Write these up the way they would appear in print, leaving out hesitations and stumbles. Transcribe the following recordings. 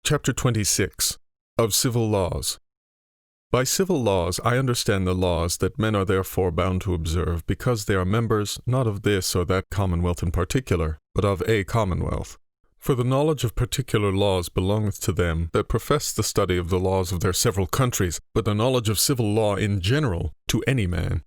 Chapter 26 of Civil Laws. By civil laws I understand the laws that men are therefore bound to observe, because they are members not of this or that commonwealth in particular, but of a commonwealth. For the knowledge of particular laws belongeth to them that profess the study of the laws of their several countries, but the knowledge of civil law in general to any man.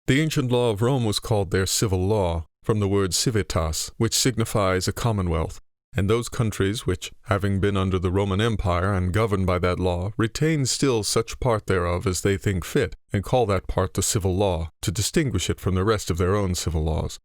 The ancient law of Rome was called their civil law, from the word civitas, which signifies a commonwealth. And those countries which, having been under the Roman Empire and governed by that law, retain still such part thereof as they think fit, and call that part the civil law, to distinguish it from the rest of their own civil laws.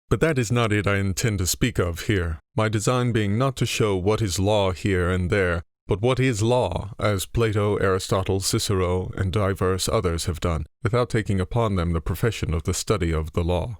But that is not it I intend to speak of here, my design being not to show what is law here and there, but what is law, as Plato, Aristotle, Cicero, and divers others have done, without taking upon them the profession of the study of the law.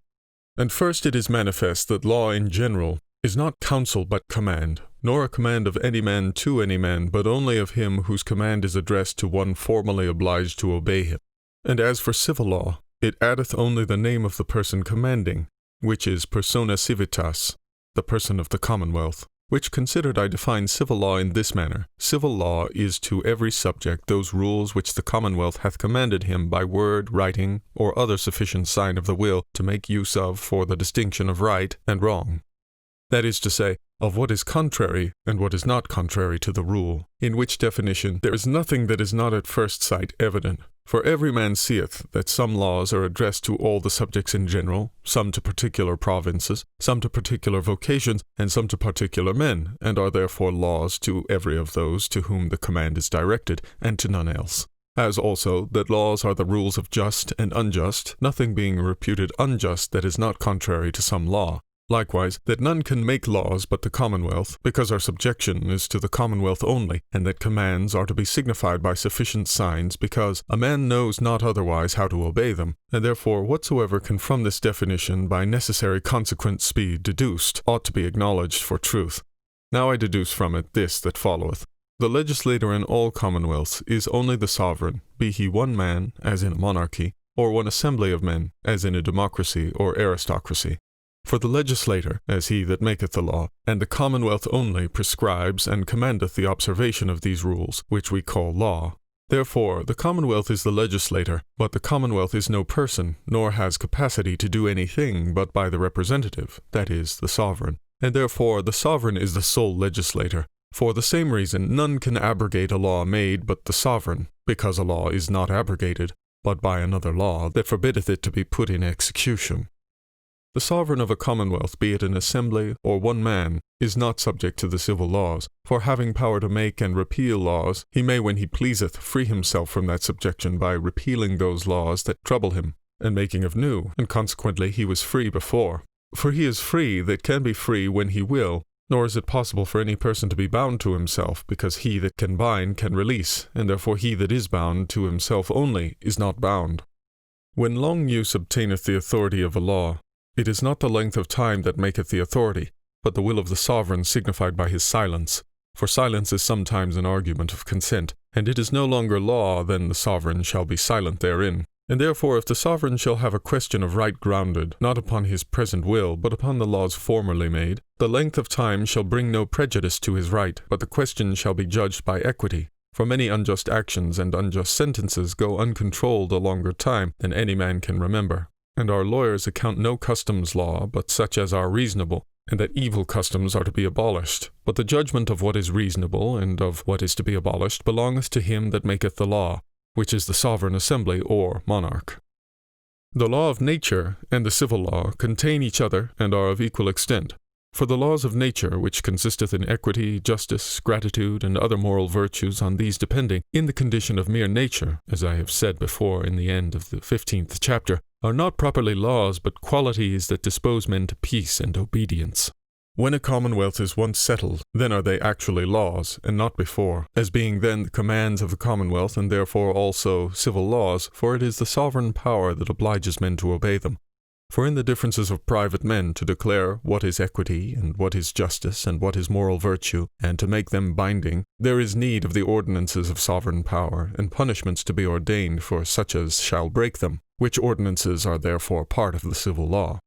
And first it is manifest that law in general is not counsel but command, nor a command of any man to any man, but only of him whose command is addressed to one formally obliged to obey him. And as for civil law, it addeth only the name of the person commanding, which is persona civitas, the person of the commonwealth. Which considered I define civil law in this manner. Civil law is to every subject those rules which the commonwealth hath commanded him by word, writing, or other sufficient sign of the will to make use of for the distinction of right and wrong. That is to say, of what is contrary and what is not contrary to the rule, in which definition there is nothing that is not at first sight evident. For every man seeth that some laws are addressed to all the subjects in general, some to particular provinces, some to particular vocations, and some to particular men, and are therefore laws to every of those to whom the command is directed, and to none else. As also that laws are the rules of just and unjust, nothing being reputed unjust that is not contrary to some law. Likewise, that none can make laws but the commonwealth, because our subjection is to the commonwealth only, and that commands are to be signified by sufficient signs, because a man knows not otherwise how to obey them, and therefore whatsoever can from this definition by necessary consequence be deduced, ought to be acknowledged for truth. Now I deduce from it this that followeth. The legislator in all commonwealths is only the sovereign, be he one man, as in a monarchy, or one assembly of men, as in a democracy or aristocracy. For the legislator, as he that maketh the law, and the commonwealth only prescribes and commandeth the observation of these rules, which we call law. Therefore the commonwealth is the legislator, but the commonwealth is no person, nor has capacity to do anything but by the representative, that is, the sovereign. And therefore the sovereign is the sole legislator. For the same reason none can abrogate a law made but the sovereign, because a law is not abrogated, but by another law that forbiddeth it to be put in execution. The sovereign of a commonwealth, be it an assembly or one man, is not subject to the civil laws, for having power to make and repeal laws, he may when he pleaseth free himself from that subjection by repealing those laws that trouble him, and making of new, and consequently he was free before. For he is free that can be free when he will, nor is it possible for any person to be bound to himself, because he that can bind can release, and therefore he that is bound to himself only is not bound. When long use obtaineth the authority of a law, it is not the length of time that maketh the authority, but the will of the sovereign signified by his silence. For silence is sometimes an argument of consent, and it is no longer law then the sovereign shall be silent therein. And therefore if the sovereign shall have a question of right grounded, not upon his present will, but upon the laws formerly made, the length of time shall bring no prejudice to his right, but the question shall be judged by equity. For many unjust actions and unjust sentences go uncontrolled a longer time than any man can remember. And our lawyers account no customs law but such as are reasonable, and that evil customs are to be abolished. But the judgment of what is reasonable and of what is to be abolished belongeth to him that maketh the law, which is the sovereign assembly or monarch. The law of nature and the civil law contain each other and are of equal extent. For the laws of nature, which consisteth in equity, justice, gratitude, and other moral virtues, on these depending, in the condition of mere nature, as I have said before in the end of the 15th chapter, are not properly laws, but qualities that dispose men to peace and obedience. When a commonwealth is once settled, then are they actually laws, and not before, as being then the commands of the commonwealth, and therefore also civil laws, for it is the sovereign power that obliges men to obey them. For in the differences of private men to declare what is equity, and what is justice, and what is moral virtue, and to make them binding, there is need of the ordinances of sovereign power, and punishments to be ordained for such as shall break them, which ordinances are therefore part of the civil law.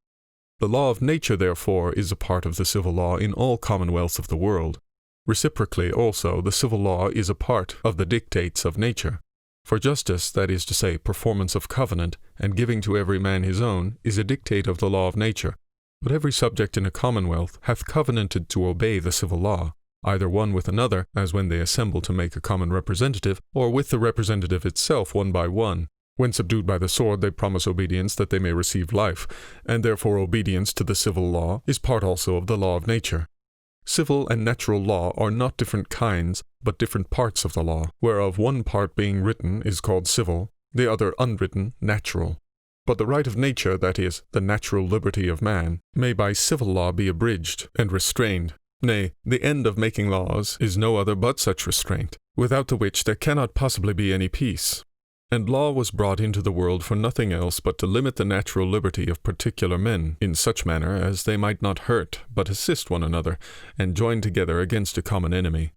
The law of nature, therefore, is a part of the civil law in all commonwealths of the world. Reciprocally also, the civil law is a part of the dictates of nature. For justice, that is to say, performance of covenant, and giving to every man his own, is a dictate of the law of nature. But every subject in a commonwealth hath covenanted to obey the civil law, either one with another, as when they assemble to make a common representative, or with the representative itself one by one. When subdued by the sword, they promise obedience that they may receive life, and therefore obedience to the civil law is part also of the law of nature. Civil and natural law are not different kinds, but different parts of the law, whereof one part being written is called civil, the other unwritten, natural. But the right of nature, that is, the natural liberty of man, may by civil law be abridged and restrained. Nay, the end of making laws is no other but such restraint, without the which there cannot possibly be any peace. And law was brought into the world for nothing else but to limit the natural liberty of particular men, in such manner as they might not hurt, but assist one another, and join together against a common enemy.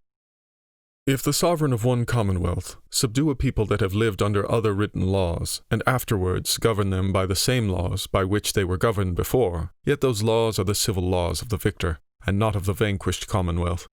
If the sovereign of one commonwealth subdue a people that have lived under other written laws, and afterwards govern them by the same laws by which they were governed before, yet those laws are the civil laws of the victor, and not of the vanquished commonwealth.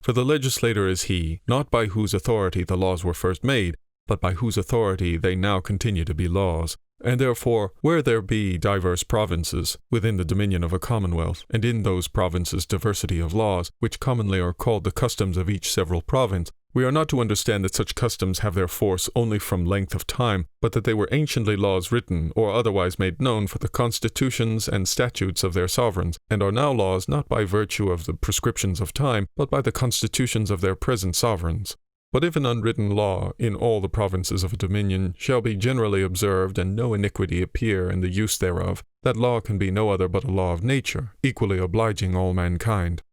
For the legislator is he, not by whose authority the laws were first made, but by whose authority they now continue to be laws. And therefore, where there be diverse provinces within the dominion of a commonwealth, and in those provinces diversity of laws, which commonly are called the customs of each several province, we are not to understand that such customs have their force only from length of time, but that they were anciently laws written, or otherwise made known for the constitutions and statutes of their sovereigns, and are now laws not by virtue of the prescriptions of time, but by the constitutions of their present sovereigns. But if an unwritten law in all the provinces of a dominion shall be generally observed, and no iniquity appear in the use thereof, that law can be no other but a law of nature, equally obliging all mankind.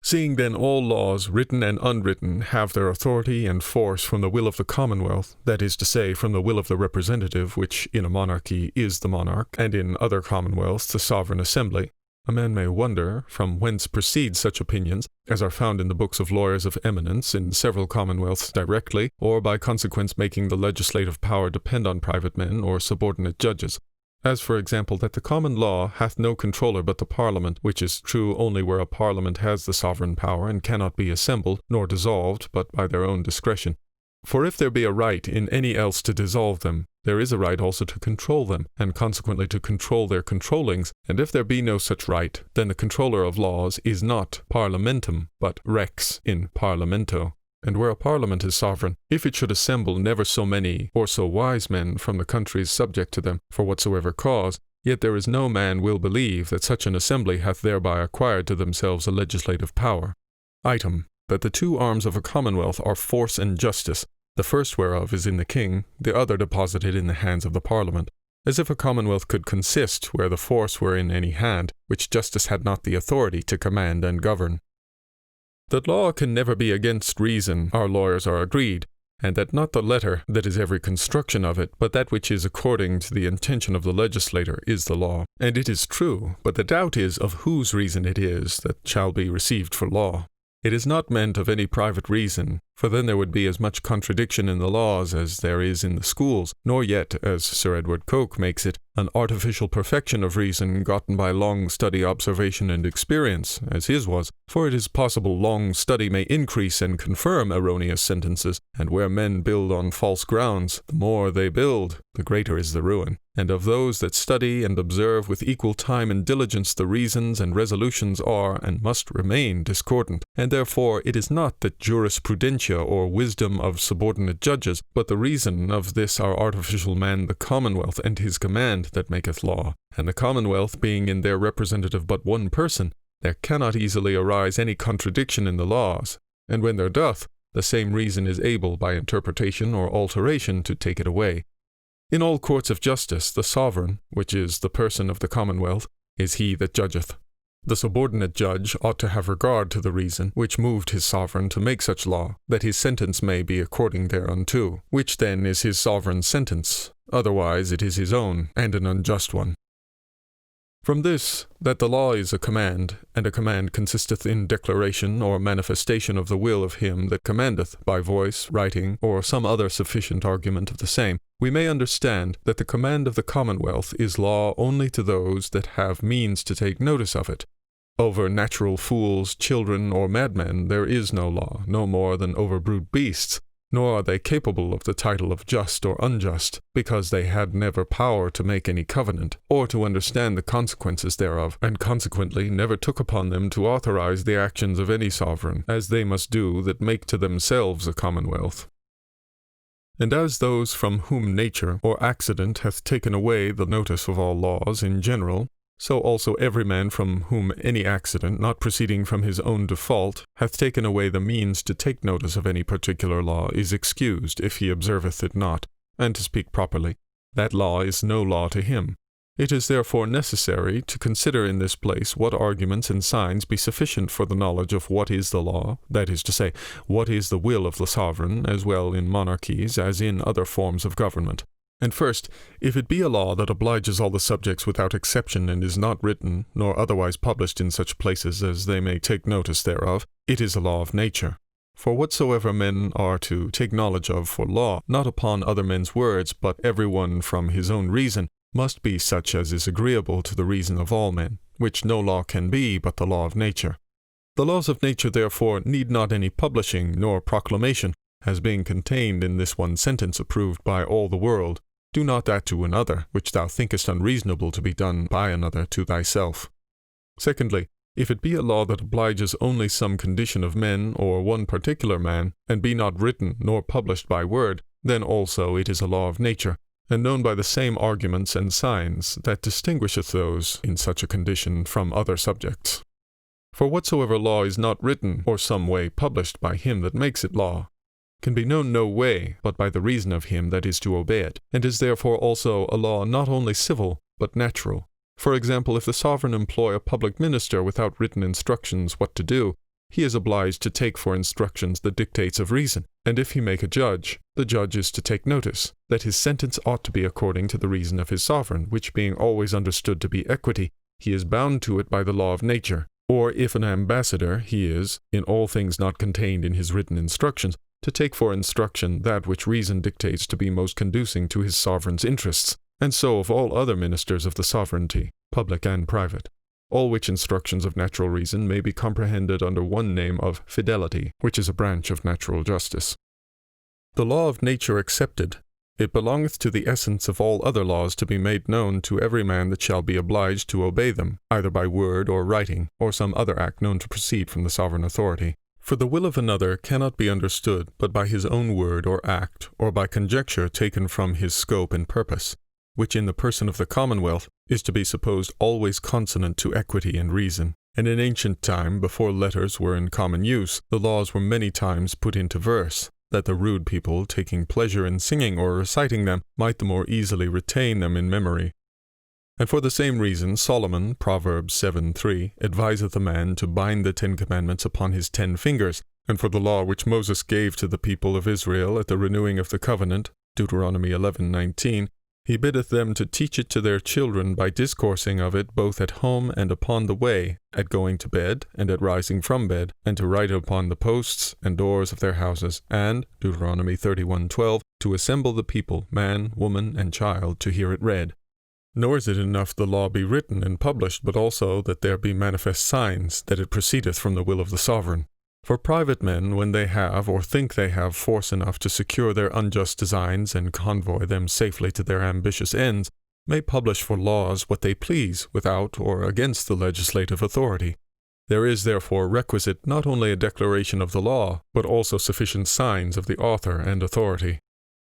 Seeing then all laws, written and unwritten, have their authority and force from the will of the commonwealth, that is to say, from the will of the representative, which in a monarchy is the monarch, and in other commonwealths the sovereign assembly, a man may wonder from whence proceed such opinions, as are found in the books of lawyers of eminence in several commonwealths directly, or by consequence making the legislative power depend on private men or subordinate judges. As, for example, that the common law hath no controller but the Parliament, which is true only where a Parliament has the sovereign power and cannot be assembled, nor dissolved, but by their own discretion. For if there be a right in any else to dissolve them, there is a right also to control them, and consequently to control their controllings, and if there be no such right, then the controller of laws is not parlamentum, but rex in parlamento. And where a parliament is sovereign, if it should assemble never so many or so wise men from the countries subject to them, for whatsoever cause, yet there is no man will believe that such an assembly hath thereby acquired to themselves a legislative power. Item, that the two arms of a commonwealth are force and justice, the first whereof is in the king, the other deposited in the hands of the Parliament. As if a commonwealth could consist where the force were in any hand, which justice had not the authority to command and govern. That law can never be against reason, our lawyers are agreed, and that not the letter that is every construction of it, but that which is according to the intention of the legislator is the law. And it is true, but the doubt is of whose reason it is that shall be received for law. It is not meant of any private reason, for then there would be as much contradiction in the laws as there is in the schools, nor yet, as Sir Edward Coke makes it, an artificial perfection of reason gotten by long study, observation, and experience, as his was, for it is possible long study may increase and confirm erroneous sentences, and where men build on false grounds, the more they build, the greater is the ruin. And of those that study and observe with equal time and diligence the reasons and resolutions are and must remain discordant, and therefore it is not that jurisprudentia or wisdom of subordinate judges, but the reason of this our artificial man the commonwealth and his command that maketh law. And the commonwealth being in their representative but one person, there cannot easily arise any contradiction in the laws, and when there doth, the same reason is able by interpretation or alteration to take it away. In all courts of justice, the sovereign, which is the person of the commonwealth, is he that judgeth. The subordinate judge ought to have regard to the reason which moved his sovereign to make such law, that his sentence may be according thereunto, which then is his sovereign's sentence, otherwise it is his own, and an unjust one. From this, that the law is a command, and a command consisteth in declaration or manifestation of the will of him that commandeth, by voice, writing, or some other sufficient argument of the same, we may understand that the command of the commonwealth is law only to those that have means to take notice of it, Over natural fools, children, or madmen there is no law, no more than over brute beasts, nor are they capable of the title of just or unjust, because they had never power to make any covenant, or to understand the consequences thereof, and consequently never took upon them to authorize the actions of any sovereign, as they must do that make to themselves a commonwealth. And as those from whom nature or accident hath taken away the notice of all laws in general, so also every man from whom any accident, not proceeding from his own default, hath taken away the means to take notice of any particular law, is excused, if he observeth it not, and to speak properly, that law is no law to him. It is therefore necessary to consider in this place what arguments and signs be sufficient for the knowledge of what is the law, that is to say, what is the will of the sovereign, as well in monarchies as in other forms of government. And first, if it be a law that obliges all the subjects without exception and is not written, nor otherwise published in such places as they may take notice thereof, it is a law of nature. For whatsoever men are to take knowledge of for law, not upon other men's words, but every one from his own reason, must be such as is agreeable to the reason of all men, which no law can be but the law of nature. The laws of nature therefore need not any publishing nor proclamation, as being contained in this one sentence approved by all the world, do not that to another, which thou thinkest unreasonable to be done by another to thyself. Secondly, if it be a law that obliges only some condition of men, or one particular man, and be not written nor published by word, then also it is a law of nature, and known by the same arguments and signs that distinguisheth those in such a condition from other subjects. For whatsoever law is not written, or some way published by him that makes it law, can be known no way but by the reason of him that is to obey it, and is therefore also a law not only civil, but natural. For example, if the sovereign employ a public minister without written instructions what to do, he is obliged to take for instructions the dictates of reason, and if he make a judge, the judge is to take notice, that his sentence ought to be according to the reason of his sovereign, which being always understood to be equity, he is bound to it by the law of nature. Or if an ambassador, he is, in all things not contained in his written instructions, to take for instruction that which reason dictates to be most conducing to his sovereign's interests, and so of all other ministers of the sovereignty, public and private. All which instructions of natural reason may be comprehended under one name of fidelity, which is a branch of natural justice. The law of nature accepted, it belongeth to the essence of all other laws to be made known to every man that shall be obliged to obey them, either by word or writing, or some other act known to proceed from the sovereign authority. For the will of another cannot be understood but by his own word or act, or by conjecture taken from his scope and purpose, which in the person of the commonwealth is to be supposed always consonant to equity and reason. And in ancient time, before letters were in common use, the laws were many times put into verse, that the rude people, taking pleasure in singing or reciting them, might the more easily retain them in memory. And for the same reason Solomon, Proverbs 7:3, adviseth a man to bind the 10 Commandments upon his 10 fingers, and for the law which Moses gave to the people of Israel at the renewing of the covenant, Deuteronomy 11:19, he biddeth them to teach it to their children by discoursing of it both at home and upon the way, at going to bed and at rising from bed, and to write it upon the posts and doors of their houses, and, Deuteronomy 31:12, to assemble the people, man, woman, and child, to hear it read. Nor is it enough the law be written and published, but also that there be manifest signs that it proceedeth from the will of the sovereign. For private men, when they have or think they have force enough to secure their unjust designs and convoy them safely to their ambitious ends, may publish for laws what they please without or against the legislative authority. There is therefore requisite not only a declaration of the law, but also sufficient signs of the author and authority.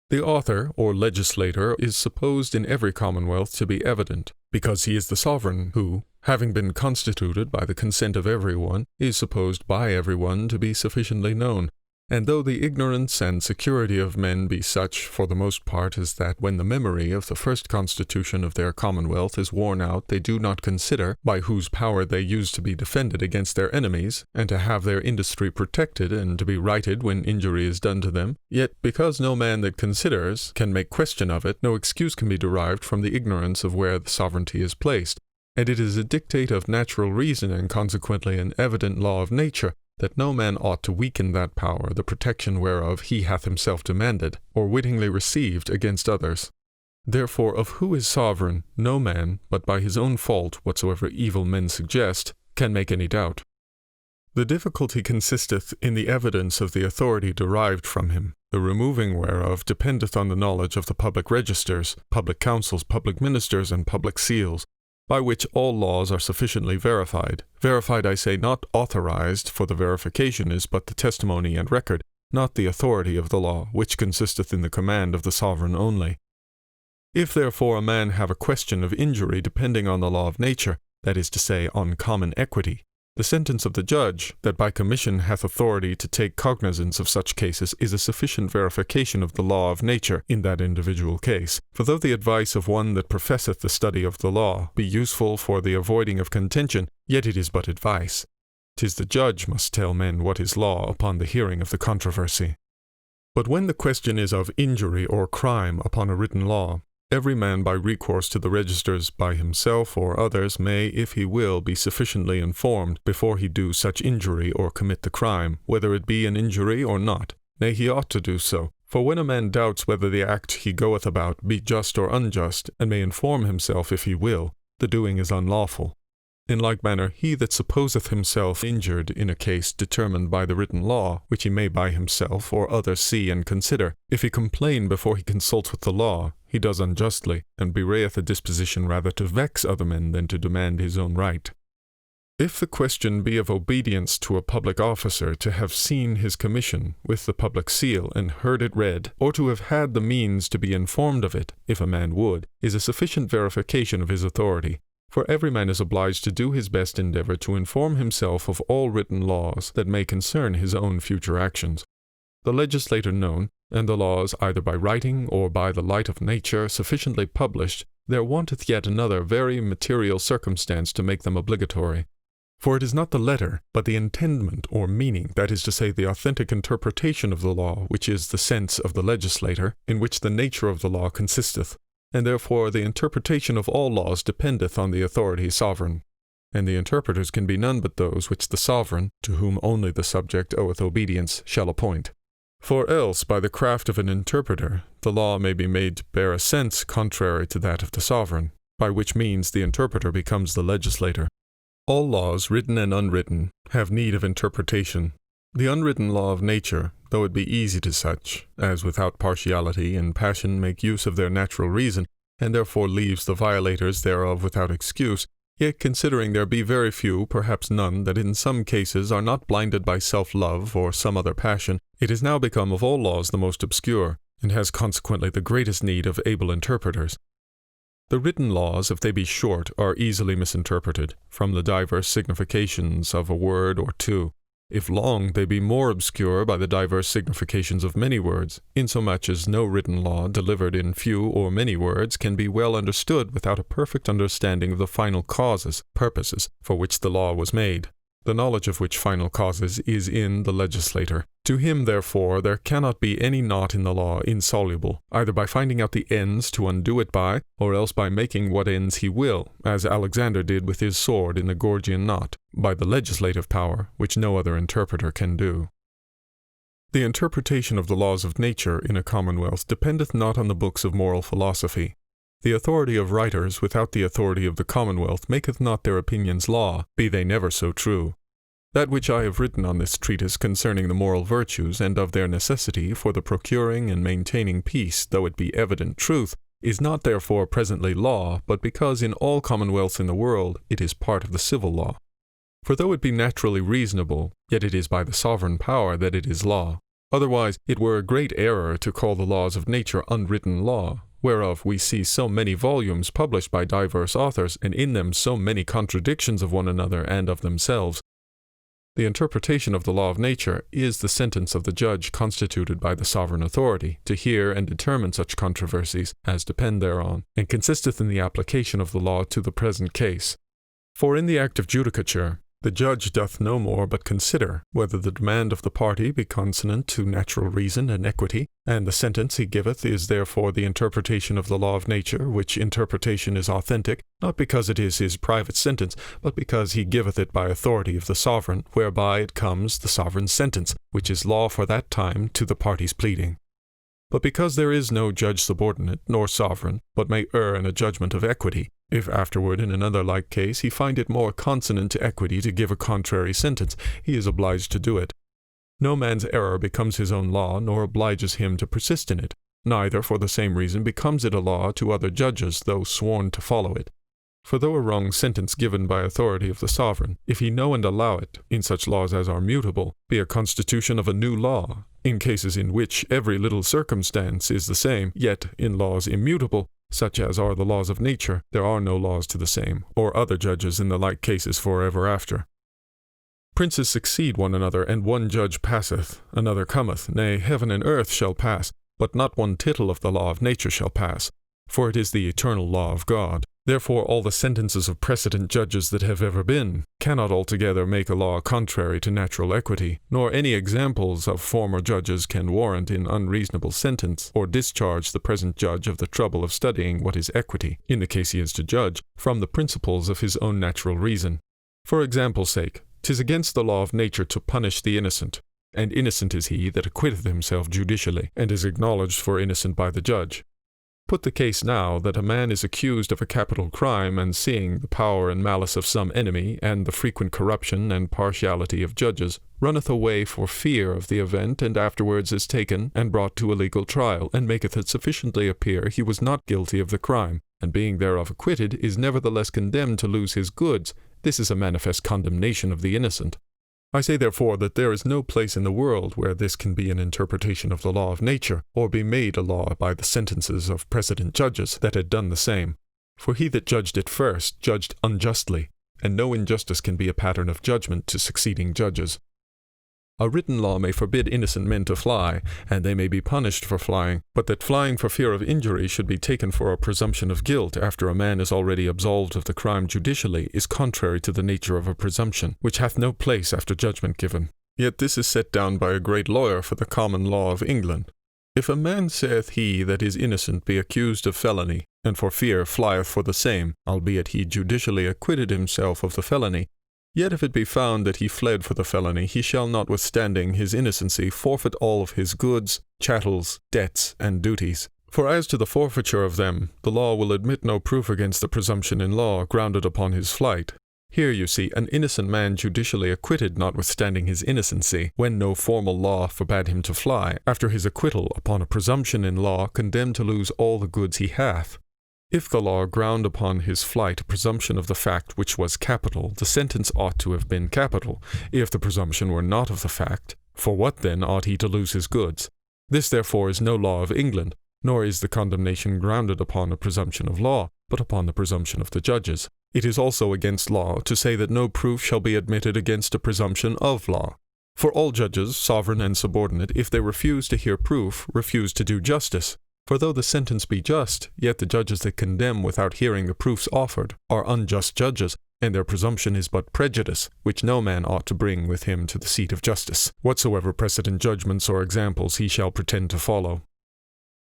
The author, or legislator, is supposed in every commonwealth to be evident, because he is the sovereign who, having been constituted by the consent of every one, is supposed by every one to be sufficiently known. And though the ignorance and security of men be such, for the most part, as that when the memory of the first constitution of their commonwealth is worn out, they do not consider by whose power they used to be defended against their enemies, and to have their industry protected and to be righted when injury is done to them, yet because no man that considers can make question of it, no excuse can be derived from the ignorance of where the sovereignty is placed. And it is a dictate of natural reason, and consequently an evident law of nature, that no man ought to weaken that power, the protection whereof he hath himself demanded, or wittingly received against others. Therefore of who is sovereign, no man, but by his own fault, whatsoever evil men suggest, can make any doubt. The difficulty consisteth in the evidence of the authority derived from him, the removing whereof dependeth on the knowledge of the public registers, public councils, public ministers, and public seals, by which all laws are sufficiently verified. Verified, I say, not authorized, for the verification is but the testimony and record, not the authority of the law, which consisteth in the command of the sovereign only. If therefore a man have a question of injury depending on the law of nature, that is to say, on common equity, the sentence of the judge, that by commission hath authority to take cognizance of such cases, is a sufficient verification of the law of nature in that individual case. For though the advice of one that professeth the study of the law be useful for the avoiding of contention, yet it is but advice. 'Tis the judge must tell men what is law upon the hearing of the controversy. But when the question is of injury or crime upon a written law, every man by recourse to the registers by himself or others may, if he will, be sufficiently informed before he do such injury or commit the crime, whether it be an injury or not. Nay, he ought to do so. For when a man doubts whether the act he goeth about be just or unjust, and may inform himself if he will, the doing is unlawful. In like manner, he that supposeth himself injured in a case determined by the written law, which he may by himself or others see and consider, if he complain before he consults with the law, he does unjustly, and bewrayeth a disposition rather to vex other men than to demand his own right. If the question be of obedience to a public officer to have seen his commission with the public seal and heard it read, or to have had the means to be informed of it, if a man would, is a sufficient verification of his authority. For every man is obliged to do his best endeavor to inform himself of all written laws that may concern his own future actions. The legislator known, and the laws either by writing or by the light of nature sufficiently published, there wanteth yet another very material circumstance to make them obligatory. For it is not the letter, but the intendment or meaning, that is to say, the authentic interpretation of the law, which is the sense of the legislator, in which the nature of the law consisteth. And therefore the interpretation of all laws dependeth on the authority sovereign. And the interpreters can be none but those which the sovereign, to whom only the subject oweth obedience, shall appoint. For else, by the craft of an interpreter, the law may be made to bear a sense contrary to that of the sovereign, by which means the interpreter becomes the legislator. All laws, written and unwritten, have need of interpretation. The unwritten law of nature, though it be easy to such, as without partiality and passion make use of their natural reason, and therefore leaves the violators thereof without excuse, yet considering there be very few, perhaps none, that in some cases are not blinded by self-love or some other passion, it is now become of all laws the most obscure, and has consequently the greatest need of able interpreters. The written laws, if they be short, are easily misinterpreted, from the diverse significations of a word or two. If long, they be more obscure by the diverse significations of many words, insomuch as no written law delivered in few or many words can be well understood without a perfect understanding of the final causes, purposes, for which the law was made, the knowledge of which final causes is in the legislator. To him, therefore, there cannot be any knot in the law insoluble, either by finding out the ends to undo it by, or else by making what ends he will, as Alexander did with his sword in the Gordian knot, by the legislative power, which no other interpreter can do. The interpretation of the laws of nature in a commonwealth dependeth not on the books of moral philosophy. The authority of writers without the authority of the commonwealth maketh not their opinions law, be they never so true. That which I have written on this treatise concerning the moral virtues and of their necessity for the procuring and maintaining peace, though it be evident truth, is not therefore presently law, but because in all commonwealths in the world it is part of the civil law. For though it be naturally reasonable, yet it is by the sovereign power that it is law. Otherwise it were a great error to call the laws of nature unwritten law, whereof we see so many volumes published by diverse authors, and in them so many contradictions of one another and of themselves. The interpretation of the law of nature is the sentence of the judge constituted by the sovereign authority, to hear and determine such controversies as depend thereon, and consisteth in the application of the law to the present case. For in the act of judicature, the judge doth no more but consider whether the demand of the party be consonant to natural reason and equity, and the sentence he giveth is therefore the interpretation of the law of nature, which interpretation is authentic, not because it is his private sentence, but because he giveth it by authority of the sovereign, whereby it comes the sovereign's sentence, which is law for that time to the parties pleading. But because there is no judge subordinate, nor sovereign, but may err in a judgment of equity, if afterward in another like case he find it more consonant to equity to give a contrary sentence, he is obliged to do it. No man's error becomes his own law, nor obliges him to persist in it. Neither, for the same reason, becomes it a law to other judges, though sworn to follow it. For though a wrong sentence given by authority of the sovereign, if he know and allow it, in such laws as are mutable, be a constitution of a new law, in cases in which every little circumstance is the same, yet in laws immutable, such as are the laws of nature, there are no laws to the same, or other judges in the like cases for ever after. Princes succeed one another, and one judge passeth, another cometh, nay, heaven and earth shall pass, but not one tittle of the law of nature shall pass, for it is the eternal law of God. Therefore all the sentences of precedent judges that have ever been cannot altogether make a law contrary to natural equity, nor any examples of former judges can warrant in unreasonable sentence, or discharge the present judge of the trouble of studying what is equity, in the case he is to judge, from the principles of his own natural reason. For example's sake, 'tis against the law of nature to punish the innocent, and innocent is he that acquitteth himself judicially, and is acknowledged for innocent by the judge. Put the case now that a man is accused of a capital crime, and seeing the power and malice of some enemy, and the frequent corruption and partiality of judges, runneth away for fear of the event, and afterwards is taken and brought to a legal trial, and maketh it sufficiently appear he was not guilty of the crime, and being thereof acquitted, is nevertheless condemned to lose his goods. This is a manifest condemnation of the innocent. I say therefore that there is no place in the world where this can be an interpretation of the law of nature, or be made a law by the sentences of precedent judges that had done the same. For he that judged it first judged unjustly, and no injustice can be a pattern of judgment to succeeding judges. A written law may forbid innocent men to fly, and they may be punished for flying, but that flying for fear of injury should be taken for a presumption of guilt after a man is already absolved of the crime judicially is contrary to the nature of a presumption, which hath no place after judgment given. Yet this is set down by a great lawyer for the common law of England. If a man saith he that is innocent be accused of felony, and for fear flieth for the same, albeit he judicially acquitted himself of the felony, yet if it be found that he fled for the felony, he shall, notwithstanding his innocency, forfeit all of his goods, chattels, debts, and duties. For as to the forfeiture of them, the law will admit no proof against the presumption in law, grounded upon his flight. Here, you see, an innocent man judicially acquitted notwithstanding his innocency, when no formal law forbade him to fly, after his acquittal upon a presumption in law condemned to lose all the goods he hath. If the law ground upon his flight a presumption of the fact which was capital, the sentence ought to have been capital. If the presumption were not of the fact, for what then ought he to lose his goods? This therefore is no law of England, nor is the condemnation grounded upon a presumption of law, but upon the presumption of the judges. It is also against law to say that no proof shall be admitted against a presumption of law. For all judges, sovereign and subordinate, if they refuse to hear proof, refuse to do justice. For though the sentence be just, yet the judges that condemn without hearing the proofs offered are unjust judges, and their presumption is but prejudice, which no man ought to bring with him to the seat of justice, whatsoever precedent judgments or examples he shall pretend to follow.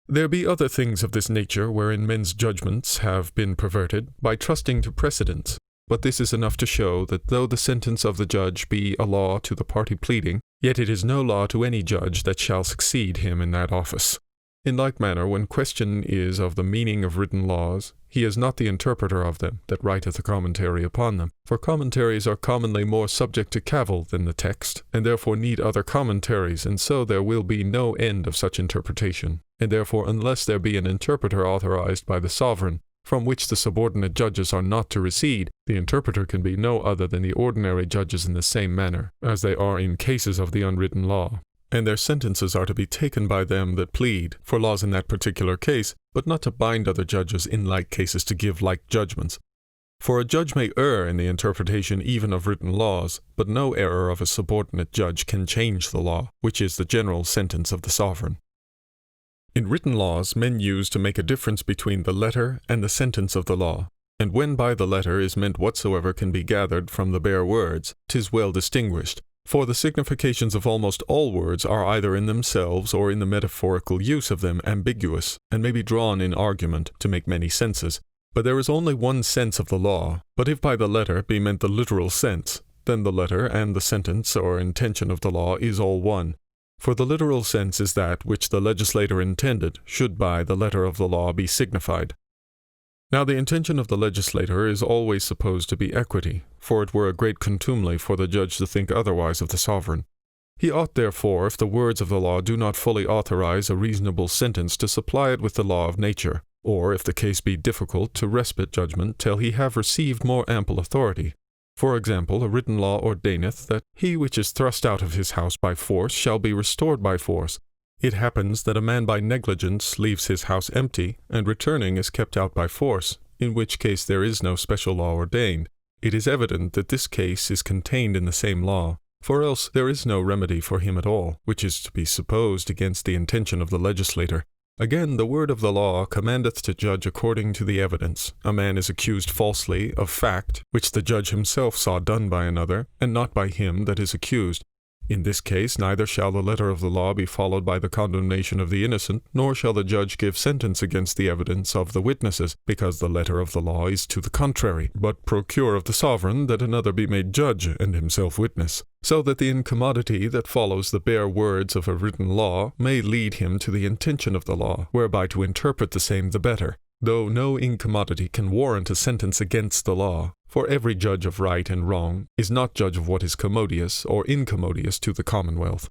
There be other things of this nature wherein men's judgments have been perverted by trusting to precedents, but this is enough to show that though the sentence of the judge be a law to the party pleading, yet it is no law to any judge that shall succeed him in that office. In like manner, when question is of the meaning of written laws, he is not the interpreter of them that writeth a commentary upon them. For commentaries are commonly more subject to cavil than the text, and therefore need other commentaries, and so there will be no end of such interpretation. And therefore, unless there be an interpreter authorized by the sovereign, from which the subordinate judges are not to recede, the interpreter can be no other than the ordinary judges in the same manner, as they are in cases of the unwritten law. And their sentences are to be taken by them that plead for laws in that particular case, but not to bind other judges in like cases to give like judgments. For a judge may err in the interpretation even of written laws, but no error of a subordinate judge can change the law, which is the general sentence of the sovereign. In written laws men use to make a difference between the letter and the sentence of the law, and when by the letter is meant whatsoever can be gathered from the bare words, 'tis well distinguished. For the significations of almost all words are either in themselves or in the metaphorical use of them ambiguous, and may be drawn in argument to make many senses. But there is only one sense of the law, but if by the letter be meant the literal sense, then the letter and the sentence or intention of the law is all one. For the literal sense is that which the legislator intended should by the letter of the law be signified. Now the intention of the legislator is always supposed to be equity, for it were a great contumely for the judge to think otherwise of the sovereign. He ought therefore, if the words of the law do not fully authorize a reasonable sentence, to supply it with the law of nature, or, if the case be difficult, to respite judgment till he have received more ample authority. For example, a written law ordaineth that he which is thrust out of his house by force shall be restored by force. It happens that a man by negligence leaves his house empty, and returning is kept out by force, in which case there is no special law ordained. It is evident that this case is contained in the same law, for else there is no remedy for him at all, which is to be supposed against the intention of the legislator. Again, the word of the law commandeth to judge according to the evidence. A man is accused falsely of fact, which the judge himself saw done by another, and not by him that is accused. In this case, neither shall the letter of the law be followed by the condemnation of the innocent, nor shall the judge give sentence against the evidence of the witnesses, because the letter of the law is to the contrary, but procure of the sovereign that another be made judge, and himself witness, so that the incommodity that follows the bare words of a written law may lead him to the intention of the law, whereby to interpret the same the better, though no incommodity can warrant a sentence against the law. For every judge of right and wrong is not judge of what is commodious or incommodious to the commonwealth.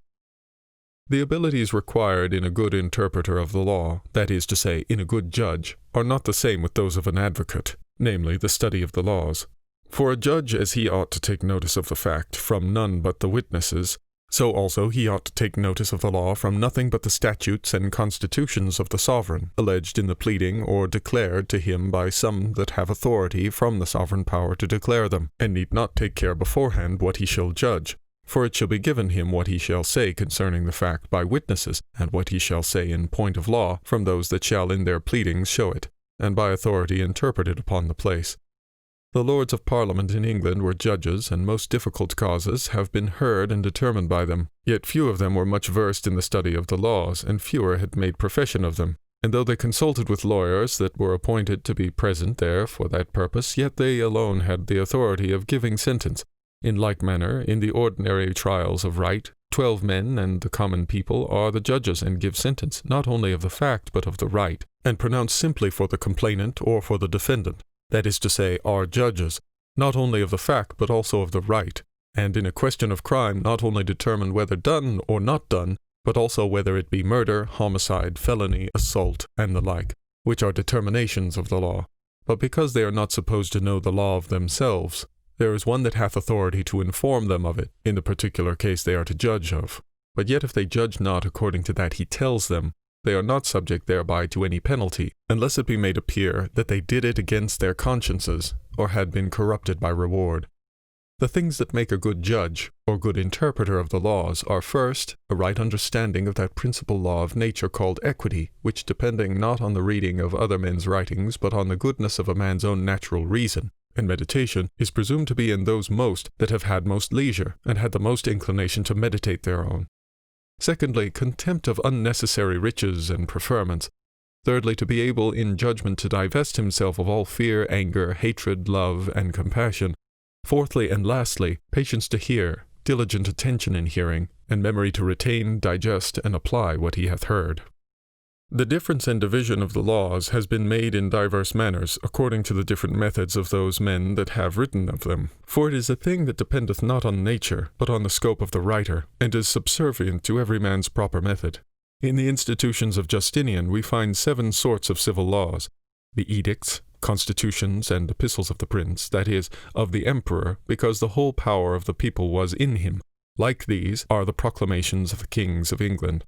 The abilities required in a good interpreter of the law, that is to say, in a good judge, are not the same with those of an advocate, namely, the study of the laws. For a judge, as he ought to take notice of the fact from none but the witnesses, so also he ought to take notice of the law from nothing but the statutes and constitutions of the sovereign, alleged in the pleading or declared to him by some that have authority from the sovereign power to declare them, and need not take care beforehand what he shall judge. For it shall be given him what he shall say concerning the fact by witnesses, and what he shall say in point of law from those that shall in their pleadings show it, and by authority interpreted upon the place. The Lords of Parliament in England were judges, and most difficult causes have been heard and determined by them. Yet few of them were much versed in the study of the laws, and fewer had made profession of them. And though they consulted with lawyers that were appointed to be present there for that purpose, yet they alone had the authority of giving sentence. In like manner, in the ordinary trials of right, 12 men and the common people are the judges and give sentence, not only of the fact but of the right, and pronounce simply for the complainant or for the defendant. That is to say, are judges, not only of the fact but also of the right, and in a question of crime not only determine whether done or not done, but also whether it be murder, homicide, felony, assault, and the like, which are determinations of the law. But because they are not supposed to know the law of themselves, there is one that hath authority to inform them of it, in the particular case they are to judge of. But yet if they judge not according to that he tells them, they are not subject thereby to any penalty, unless it be made appear that they did it against their consciences, or had been corrupted by reward. The things that make a good judge, or good interpreter of the laws, are first, a right understanding of that principal law of nature called equity, which depending not on the reading of other men's writings, but on the goodness of a man's own natural reason, and meditation, is presumed to be in those most that have had most leisure, and had the most inclination to meditate thereon. Secondly, contempt of unnecessary riches and preferments. Thirdly, to be able in judgment to divest himself of all fear, anger, hatred, love, and compassion. Fourthly and lastly, patience to hear, diligent attention in hearing, and memory to retain, digest, and apply what he hath heard. The difference and division of the laws has been made in divers manners, according to the different methods of those men that have written of them. For it is a thing that dependeth not on nature, but on the scope of the writer, and is subservient to every man's proper method. In the institutions of Justinian we find 7 sorts of civil laws: the edicts, constitutions, and epistles of the prince, that is, of the emperor, because the whole power of the people was in him. Like these are the proclamations of the kings of England.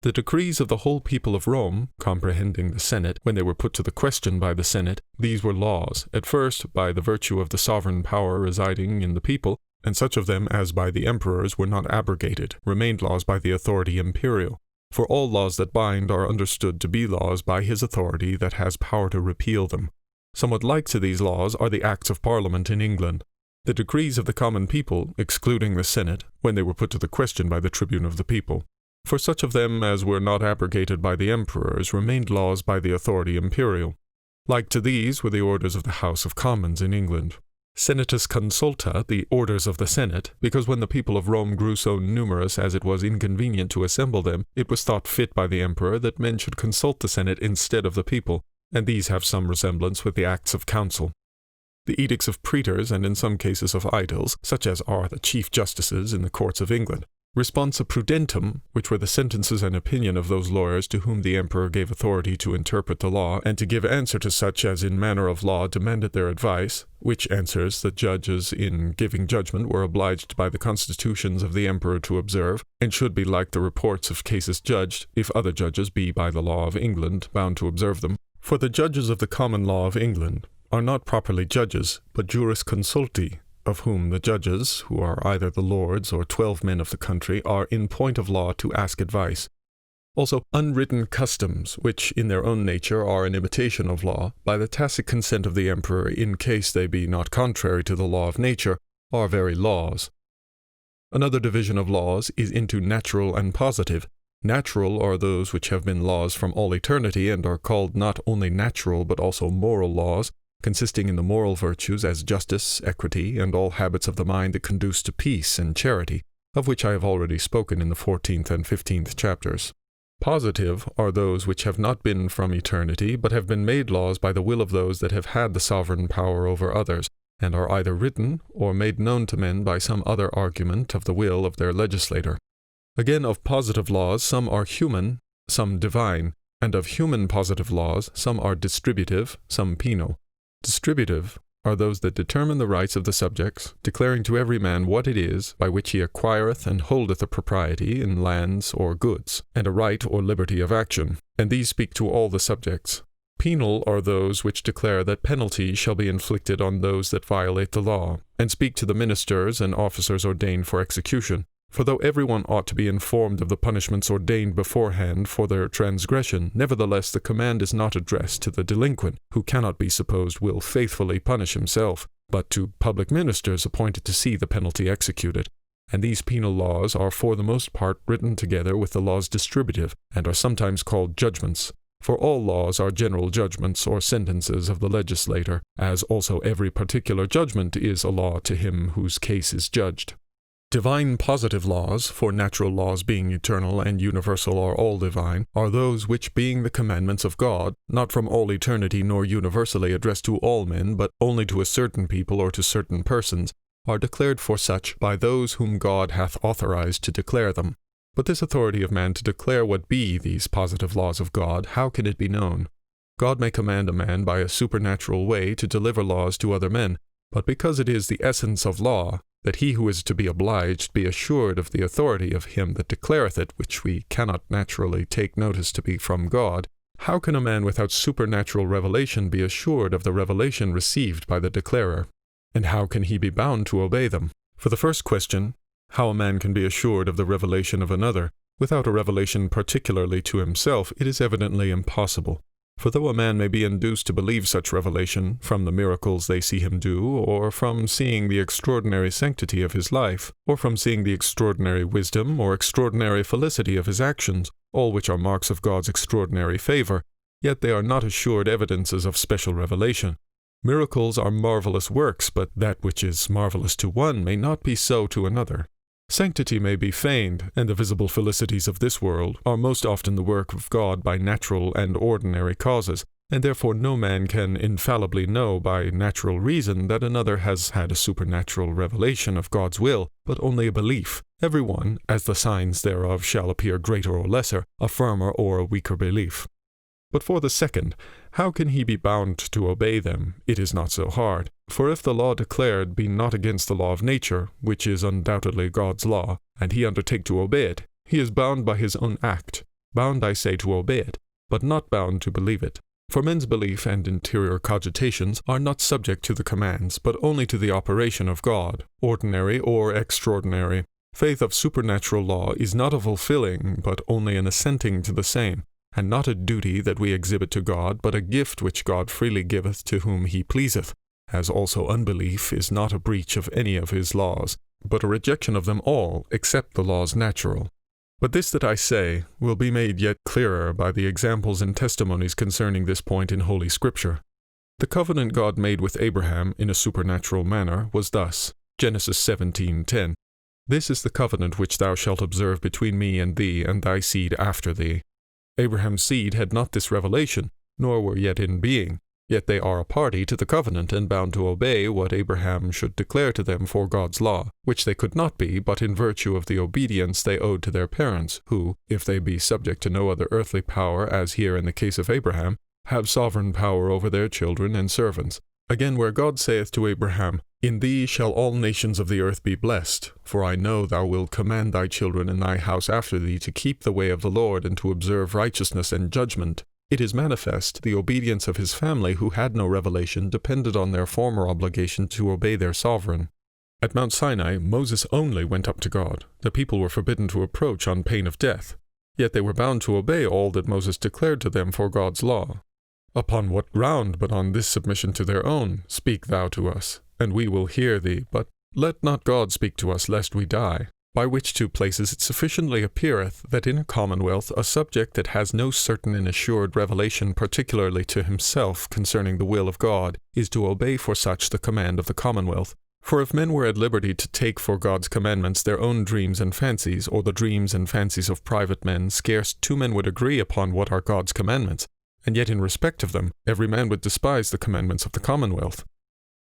The decrees of the whole people of Rome, comprehending the Senate, when they were put to the question by the Senate, these were laws, at first by the virtue of the sovereign power residing in the people, and such of them as by the emperors were not abrogated, remained laws by the authority imperial. For all laws that bind are understood to be laws by his authority that has power to repeal them. Somewhat like to these laws are the Acts of Parliament in England. The decrees of the common people, excluding the Senate, when they were put to the question by the tribune of the people. For such of them as were not abrogated by the emperors remained laws by the authority imperial. Like to these were the orders of the House of Commons in England. Senatus consulta, the orders of the Senate, because when the people of Rome grew so numerous as it was inconvenient to assemble them, it was thought fit by the emperor that men should consult the Senate instead of the people, and these have some resemblance with the acts of council. The edicts of praetors, and in some cases of aediles, such as are the chief justices in the courts of England. Responsa prudentum, which were the sentences and opinion of those lawyers to whom the emperor gave authority to interpret the law, and to give answer to such as in manner of law demanded their advice, which answers the judges in giving judgment were obliged by the constitutions of the emperor to observe, and should be like the reports of cases judged, if other judges be by the law of England bound to observe them. For the judges of the common law of England are not properly judges, but jurisconsulti, of whom the judges, who are either the lords or 12 men of the country, are in point of law to ask advice. Also unwritten customs, which in their own nature are an imitation of law, by the tacit consent of the emperor in case they be not contrary to the law of nature, are very laws. Another division of laws is into natural and positive. Natural are those which have been laws from all eternity and are called not only natural but also moral laws, consisting in the moral virtues as justice, equity, and all habits of the mind that conduce to peace and charity, of which I have already spoken in the 14th and 15th chapters. Positive are those which have not been from eternity, but have been made laws by the will of those that have had the sovereign power over others, and are either written or made known to men by some other argument of the will of their legislator. Again, of positive laws some are human, some divine, and of human positive laws some are distributive, some penal. Distributive are those that determine the rights of the subjects, declaring to every man what it is by which he acquireth and holdeth a propriety in lands or goods, and a right or liberty of action, and these speak to all the subjects. Penal are those which declare that penalty shall be inflicted on those that violate the law, and speak to the ministers and officers ordained for execution. For though everyone ought to be informed of the punishments ordained beforehand for their transgression, nevertheless the command is not addressed to the delinquent, who cannot be supposed will faithfully punish himself, but to public ministers appointed to see the penalty executed. And these penal laws are for the most part written together with the laws distributive, and are sometimes called judgments. For all laws are general judgments or sentences of the legislator, as also every particular judgment is a law to him whose case is judged. Divine positive laws, for natural laws being eternal and universal are all divine, are those which being the commandments of God, not from all eternity nor universally addressed to all men, but only to a certain people or to certain persons, are declared for such by those whom God hath authorized to declare them. But this authority of man to declare what be these positive laws of God, how can it be known? God may command a man by a supernatural way to deliver laws to other men, but because it is the essence of law, that he who is to be obliged be assured of the authority of him that declareth it, which we cannot naturally take notice to be from God, how can a man without supernatural revelation be assured of the revelation received by the declarer? And how can he be bound to obey them? For the first question, how a man can be assured of the revelation of another, without a revelation particularly to himself, it is evidently impossible. For though a man may be induced to believe such revelation, from the miracles they see him do, or from seeing the extraordinary sanctity of his life, or from seeing the extraordinary wisdom or extraordinary felicity of his actions, all which are marks of God's extraordinary favor, yet they are not assured evidences of special revelation. Miracles are marvelous works, but that which is marvelous to one may not be so to another. Sanctity may be feigned, and the visible felicities of this world are most often the work of God by natural and ordinary causes, and therefore no man can infallibly know by natural reason that another has had a supernatural revelation of God's will, but only a belief, every one, as the signs thereof shall appear greater or lesser, a firmer or a weaker belief. But for the second, how can he be bound to obey them? It is not so hard. For if the law declared be not against the law of nature, which is undoubtedly God's law, and he undertake to obey it, he is bound by his own act, bound, I say, to obey it, but not bound to believe it. For men's belief and interior cogitations are not subject to the commands, but only to the operation of God, ordinary or extraordinary. Faith of supernatural law is not a fulfilling, but only an assenting to the same, and not a duty that we exhibit to God, but a gift which God freely giveth to whom he pleaseth, as also unbelief is not a breach of any of his laws, but a rejection of them all, except the laws natural. But this that I say will be made yet clearer by the examples and testimonies concerning this point in Holy Scripture. The covenant God made with Abraham in a supernatural manner was thus, Genesis 17:10. This is the covenant which thou shalt observe between me and thee and thy seed after thee. Abraham's seed had not this revelation, nor were yet in being, yet they are a party to the covenant and bound to obey what Abraham should declare to them for God's law, which they could not be but in virtue of the obedience they owed to their parents, who, if they be subject to no other earthly power, as here in the case of Abraham, have sovereign power over their children and servants. Again, where God saith to Abraham, In thee shall all nations of the earth be blessed, for I know thou wilt command thy children and thy house after thee to keep the way of the Lord and to observe righteousness and judgment. It is manifest the obedience of his family who had no revelation depended on their former obligation to obey their sovereign. At Mount Sinai, Moses only went up to God. The people were forbidden to approach on pain of death. Yet they were bound to obey all that Moses declared to them for God's law. Upon what ground but on this submission to their own? Speak thou to us, and we will hear thee, but let not God speak to us, lest we die. By which two places it sufficiently appeareth that in a commonwealth a subject that has no certain and assured revelation particularly to himself concerning the will of God is to obey for such the command of the commonwealth. For if men were at liberty to take for God's commandments their own dreams and fancies, or the dreams and fancies of private men, scarce two men would agree upon what are God's commandments, and yet in respect of them every man would despise the commandments of the commonwealth.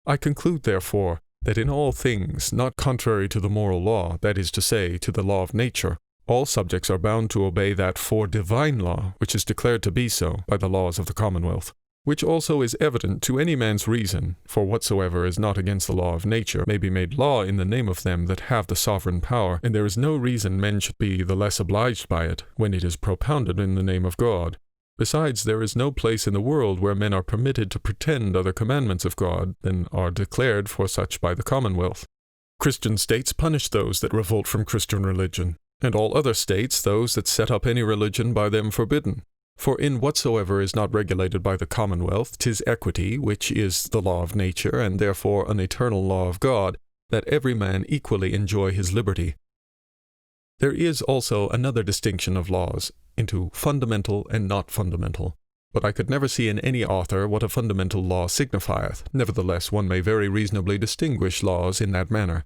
I conclude, therefore, that in all things not contrary to the moral law, that is to say, to the law of nature, all subjects are bound to obey that for divine law, which is declared to be so by the laws of the commonwealth, which also is evident to any man's reason, for whatsoever is not against the law of nature may be made law in the name of them that have the sovereign power, and there is no reason men should be the less obliged by it, when it is propounded in the name of God. Besides, there is no place in the world where men are permitted to pretend other commandments of God than are declared for such by the commonwealth. Christian states punish those that revolt from Christian religion, and all other states those that set up any religion by them forbidden. For in whatsoever is not regulated by the commonwealth, 'tis equity, which is the law of nature, and therefore an eternal law of God, that every man equally enjoy his liberty. There is also another distinction of laws, into fundamental and not fundamental. But I could never see in any author what a fundamental law signifieth. Nevertheless, one may very reasonably distinguish laws in that manner.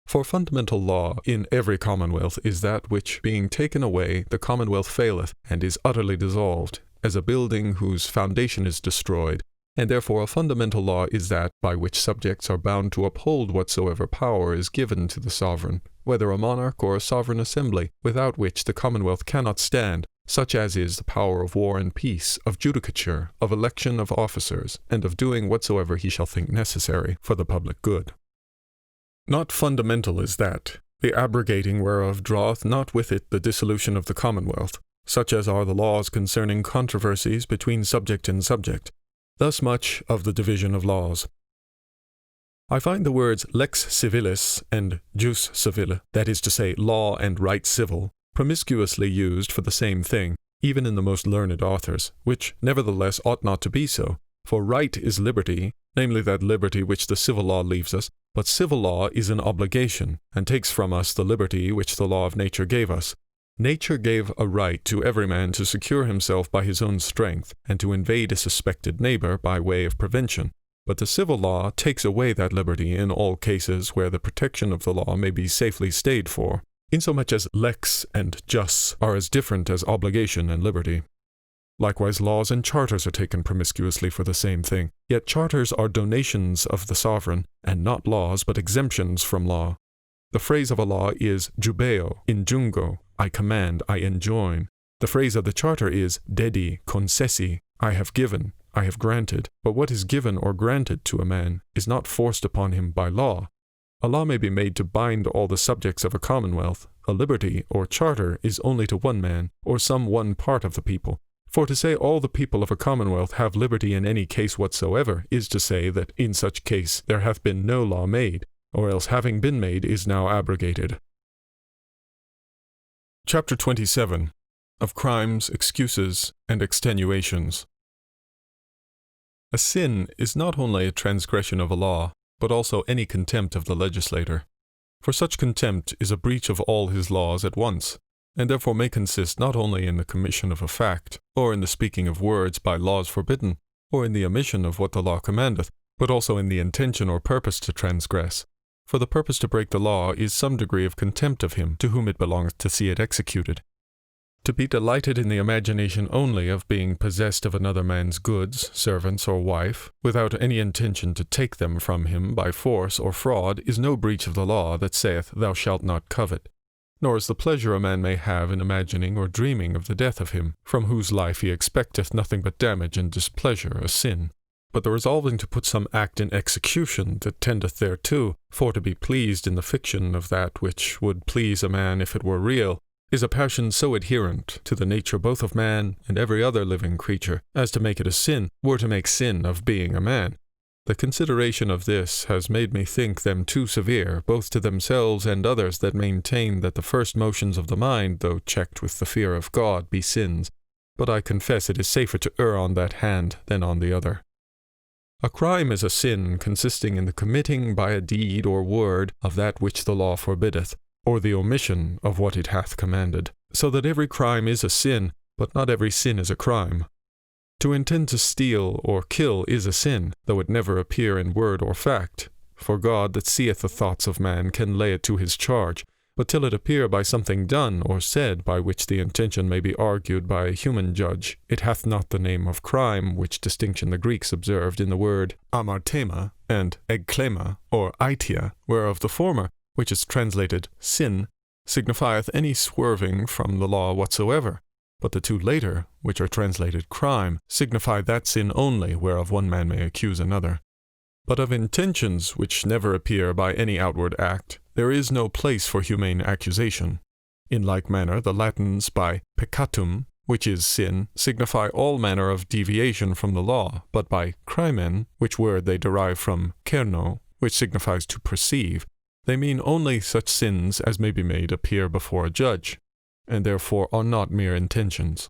For fundamental law in every commonwealth is that which, being taken away, the commonwealth faileth, and is utterly dissolved, as a building whose foundation is destroyed. And therefore a fundamental law is that by which subjects are bound to uphold whatsoever power is given to the sovereign, whether a monarch or a sovereign assembly, without which the commonwealth cannot stand, such as is the power of war and peace, of judicature, of election of officers, and of doing whatsoever he shall think necessary for the public good. Not fundamental is that, the abrogating whereof draweth not with it the dissolution of the commonwealth, such as are the laws concerning controversies between subject and subject. Thus much of the division of laws. I find the words lex civilis and jus civile, that is to say, law and right civil, promiscuously used for the same thing, even in the most learned authors, which nevertheless ought not to be so. For right is liberty, namely that liberty which the civil law leaves us, but civil law is an obligation, and takes from us the liberty which the law of nature gave us. Nature gave a right to every man to secure himself by his own strength, and to invade a suspected neighbor by way of prevention. But the civil law takes away that liberty in all cases where the protection of the law may be safely stayed for, insomuch as lex and jus are as different as obligation and liberty. Likewise laws and charters are taken promiscuously for the same thing, yet charters are donations of the sovereign, and not laws but exemptions from law. The phrase of a law is jubeo, injungo, I command, I enjoin. The phrase of the charter is dedi, concessi, I have given, I have granted. But what is given or granted to a man is not forced upon him by law. A law may be made to bind all the subjects of a commonwealth. A liberty or charter is only to one man, or some one part of the people. For to say all the people of a commonwealth have liberty in any case whatsoever is to say that in such case there hath been no law made, or else having been made is now abrogated. Chapter 27. Of Crimes, Excuses, and Extenuations. A sin is not only a transgression of a law, but also any contempt of the legislator. For such contempt is a breach of all his laws at once, and therefore may consist not only in the commission of a fact, or in the speaking of words by laws forbidden, or in the omission of what the law commandeth, but also in the intention or purpose to transgress. For the purpose to break the law is some degree of contempt of him to whom it belongeth to see it executed. To be delighted in the imagination only of being possessed of another man's goods, servants, or wife, without any intention to take them from him by force or fraud, is no breach of the law that saith, Thou shalt not covet. Nor is the pleasure a man may have in imagining or dreaming of the death of him, from whose life he expecteth nothing but damage and displeasure, a sin. But the resolving to put some act in execution that tendeth thereto, for to be pleased in the fiction of that which would please a man if it were real, is a passion so adherent to the nature both of man and every other living creature, as to make it a sin, were to make sin of being a man. The consideration of this has made me think them too severe, both to themselves and others that maintain that the first motions of the mind, though checked with the fear of God, be sins. But I confess it is safer to err on that hand than on the other. A crime is a sin consisting in the committing by a deed or word of that which the law forbiddeth, or the omission of what it hath commanded, so that every crime is a sin, but not every sin is a crime. To intend to steal or kill is a sin, though it never appear in word or fact, for God that seeth the thoughts of man can lay it to his charge, but till it appear by something done or said by which the intention may be argued by a human judge, it hath not the name of crime, which distinction the Greeks observed in the word amartema and egklema or aitia, whereof the former, which is translated sin, signifieth any swerving from the law whatsoever, but the two later, which are translated crime, signify that sin only whereof one man may accuse another. But of intentions which never appear by any outward act, there is no place for humane accusation. In like manner, the Latins by peccatum, which is sin, signify all manner of deviation from the law, but by crimen, which word they derive from cerno, which signifies to perceive, they mean only such sins as may be made appear before a judge, and therefore are not mere intentions.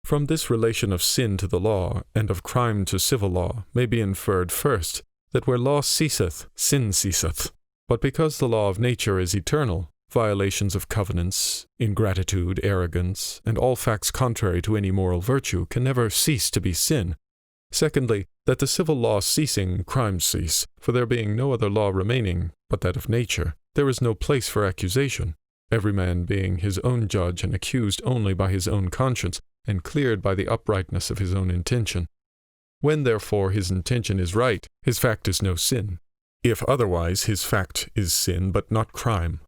From this relation of sin to the law, and of crime to civil law, may be inferred first, that where law ceaseth, sin ceaseth. But because the law of nature is eternal, violations of covenants, ingratitude, arrogance, and all facts contrary to any moral virtue can never cease to be sin. Secondly, that the civil law ceasing, crimes cease, for there being no other law remaining but that of nature, there is no place for accusation, every man being his own judge and accused only by his own conscience, and cleared by the uprightness of his own intention. When therefore his intention is right, his fact is no sin. If otherwise, his fact is sin, but not crime.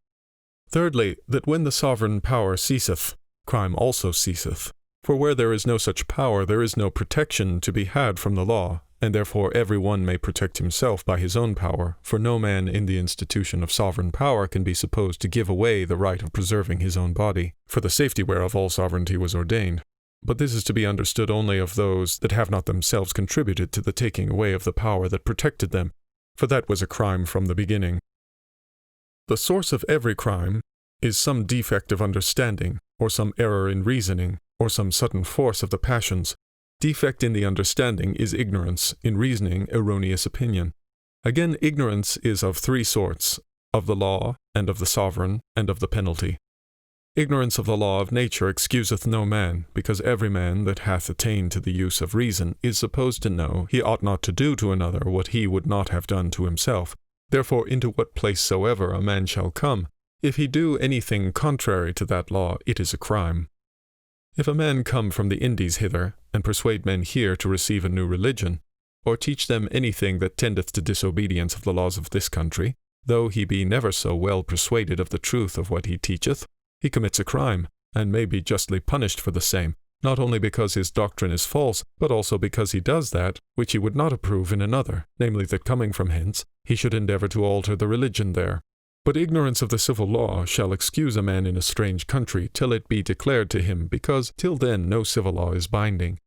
Thirdly, that when the sovereign power ceaseth, crime also ceaseth. For where there is no such power, there is no protection to be had from the law, and therefore every one may protect himself by his own power, for no man in the institution of sovereign power can be supposed to give away the right of preserving his own body, for the safety whereof all sovereignty was ordained. But this is to be understood only of those that have not themselves contributed to the taking away of the power that protected them, for that was a crime from the beginning. The source of every crime is some defect of understanding, or some error in reasoning, or some sudden force of the passions. Defect in the understanding is ignorance, in reasoning erroneous opinion. Again, ignorance is of three sorts, of the law, and of the sovereign, and of the penalty. Ignorance of the law of nature excuseth no man, because every man that hath attained to the use of reason is supposed to know he ought not to do to another what he would not have done to himself. Therefore into what place soever a man shall come, if he do anything contrary to that law, it is a crime. If a man come from the Indies hither, and persuade men here to receive a new religion, or teach them anything that tendeth to disobedience of the laws of this country, though he be never so well persuaded of the truth of what he teacheth, he commits a crime, and may be justly punished for the same, not only because his doctrine is false, but also because he does that which he would not approve in another, namely that coming from hence, he should endeavour to alter the religion there. But ignorance of the civil law shall excuse a man in a strange country till it be declared to him, because till then no civil law is binding.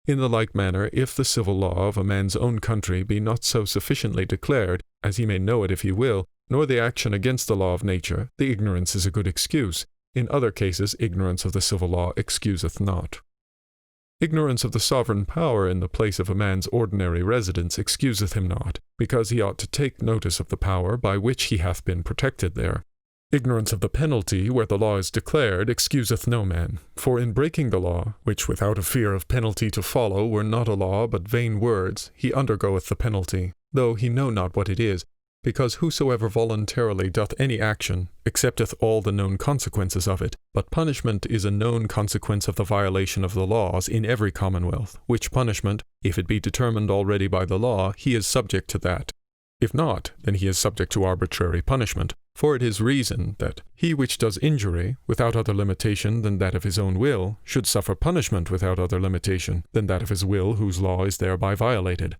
In the like manner, if the civil law of a man's own country be not so sufficiently declared, as he may know it if he will, nor the action against the law of nature, the ignorance is a good excuse. In other cases, ignorance of the civil law excuseth not. Ignorance of the sovereign power in the place of a man's ordinary residence excuseth him not, because he ought to take notice of the power by which he hath been protected there. Ignorance of the penalty, where the law is declared, excuseth no man. For in breaking the law, which without a fear of penalty to follow were not a law but vain words, he undergoeth the penalty, though he know not what it is, because whosoever voluntarily doth any action, accepteth all the known consequences of it. But punishment is a known consequence of the violation of the laws in every commonwealth, which punishment, if it be determined already by the law, he is subject to that. If not, then he is subject to arbitrary punishment. For it is reason that he which does injury, without other limitation than that of his own will, should suffer punishment without other limitation than that of his will whose law is thereby violated.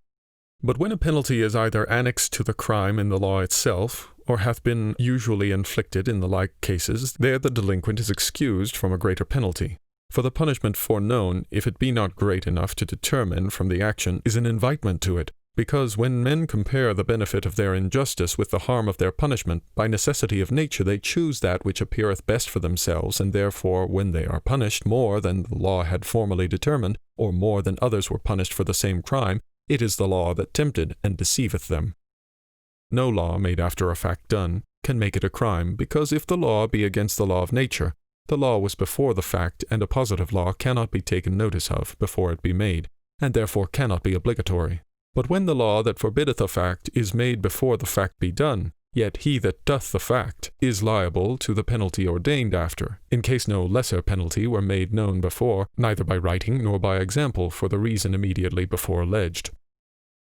But when a penalty is either annexed to the crime in the law itself, or hath been usually inflicted in the like cases, there the delinquent is excused from a greater penalty. For the punishment foreknown, if it be not great enough to determine from the action, is an invitement to it, because when men compare the benefit of their injustice with the harm of their punishment, by necessity of nature they choose that which appeareth best for themselves, and therefore when they are punished more than the law had formerly determined, or more than others were punished for the same crime, it is the law that tempted and deceiveth them. No law made after a fact done can make it a crime, because if the law be against the law of nature, the law was before the fact, and a positive law cannot be taken notice of before it be made, and therefore cannot be obligatory. But when the law that forbiddeth a fact is made before the fact be done, yet he that doth the fact is liable to the penalty ordained after, in case no lesser penalty were made known before, neither by writing nor by example, for the reason immediately before alleged.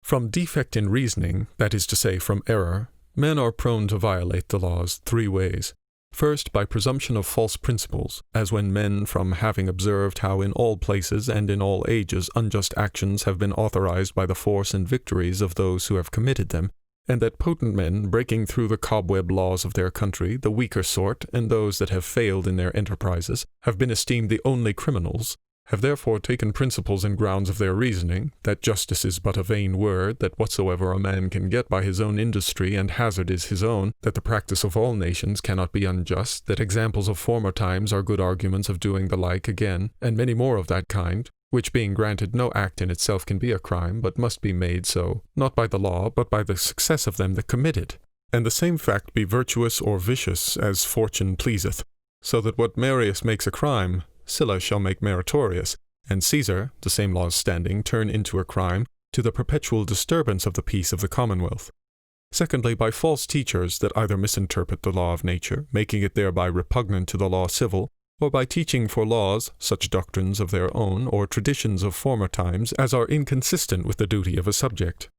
From defect in reasoning, that is to say, from error, men are prone to violate the laws 3 ways. First, by presumption of false principles, as when men, from having observed how in all places and in all ages unjust actions have been authorized by the force and victories of those who have committed them, and that potent men, breaking through the cobweb laws of their country, the weaker sort, and those that have failed in their enterprises, have been esteemed the only criminals, have therefore taken principles and grounds of their reasoning, that justice is but a vain word, that whatsoever a man can get by his own industry and hazard is his own, that the practice of all nations cannot be unjust, that examples of former times are good arguments of doing the like again, and many more of that kind, which being granted no act in itself can be a crime, but must be made so, not by the law, but by the success of them that commit it. And the same fact be virtuous or vicious, as fortune pleaseth, so that what Marius makes a crime, Sylla shall make meritorious, and Caesar, the same laws standing, turn into a crime, to the perpetual disturbance of the peace of the commonwealth. Secondly, by false teachers that either misinterpret the law of nature, making it thereby repugnant to the law civil, or by teaching for laws such doctrines of their own, or traditions of former times, as are inconsistent with the duty of a subject.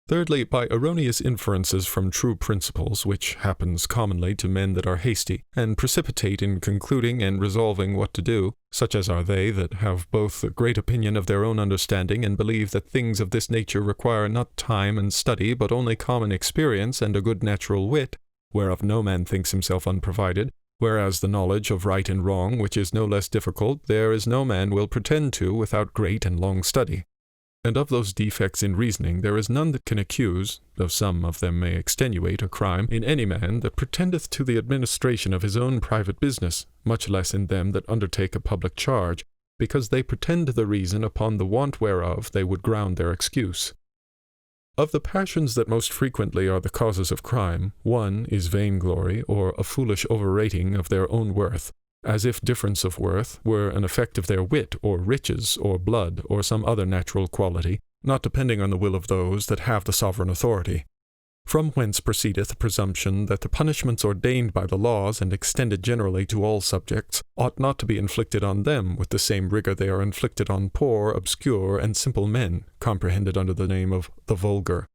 Thirdly, by erroneous inferences from true principles, which happens commonly to men that are hasty, and precipitate in concluding and resolving what to do, such as are they that have both a great opinion of their own understanding, and believe that things of this nature require not time and study, but only common experience and a good natural wit, whereof no man thinks himself unprovided, whereas the knowledge of right and wrong, which is no less difficult, there is no man will pretend to without great and long study. And of those defects in reasoning there is none that can accuse, though some of them may extenuate a crime, in any man that pretendeth to the administration of his own private business, much less in them that undertake a public charge, because they pretend the reason upon the want whereof they would ground their excuse. Of the passions that most frequently are the causes of crime, one is vainglory, or a foolish overrating of their own worth, as if difference of worth were an effect of their wit, or riches, or blood, or some other natural quality, not depending on the will of those that have the sovereign authority. From whence proceedeth the presumption that the punishments ordained by the laws and extended generally to all subjects ought not to be inflicted on them with the same rigor they are inflicted on poor, obscure, and simple men, comprehended under the name of the vulgar.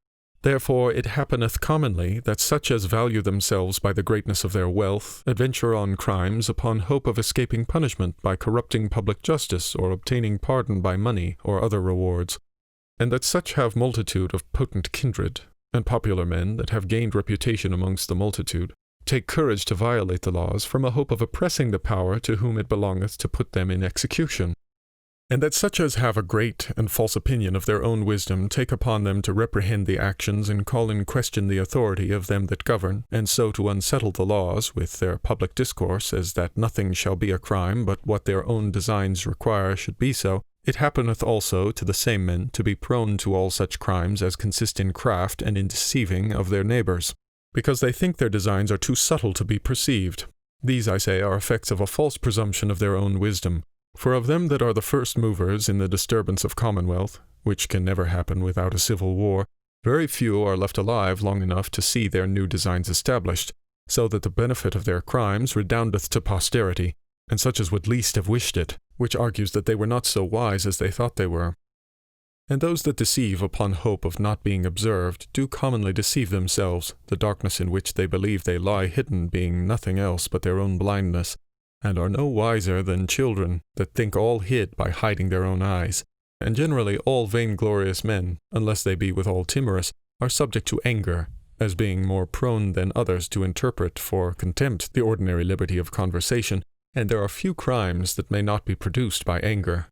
Therefore it happeneth commonly that such as value themselves by the greatness of their wealth adventure on crimes upon hope of escaping punishment by corrupting public justice or obtaining pardon by money or other rewards, and that such have multitude of potent kindred, and popular men that have gained reputation amongst the multitude, take courage to violate the laws from a hope of oppressing the power to whom it belongeth to put them in execution. And that such as have a great and false opinion of their own wisdom take upon them to reprehend the actions and call in question the authority of them that govern, and so to unsettle the laws with their public discourse, as that nothing shall be a crime but what their own designs require should be so, it happeneth also to the same men to be prone to all such crimes as consist in craft and in deceiving of their neighbours. because they think their designs are too subtle to be perceived. These, I say, are effects of a false presumption of their own wisdom. For of them that are the first movers in the disturbance of commonwealth, which can never happen without a civil war, very few are left alive long enough to see their new designs established, so that the benefit of their crimes redoundeth to posterity, and such as would least have wished it, which argues that they were not so wise as they thought they were. And those that deceive upon hope of not being observed do commonly deceive themselves, the darkness in which they believe they lie hidden being nothing else but their own blindness, and are no wiser than children that think all hid by hiding their own eyes. And generally all vainglorious men, unless they be withal timorous, are subject to anger, as being more prone than others to interpret for contempt the ordinary liberty of conversation, and there are few crimes that may not be produced by anger.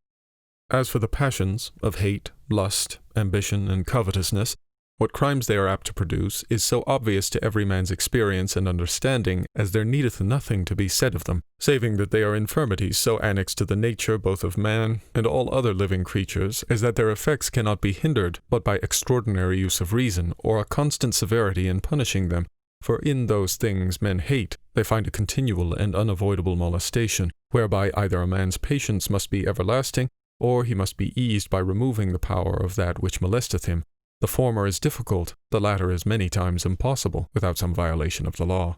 As for the passions of hate, lust, ambition, and covetousness, what crimes they are apt to produce is so obvious to every man's experience and understanding as there needeth nothing to be said of them, saving that they are infirmities so annexed to the nature both of man and all other living creatures as that their effects cannot be hindered but by extraordinary use of reason or a constant severity in punishing them. For in those things men hate, they find a continual and unavoidable molestation, whereby either a man's patience must be everlasting, or he must be eased by removing the power of that which molesteth him. The former is difficult, the latter is many times impossible, without some violation of the law.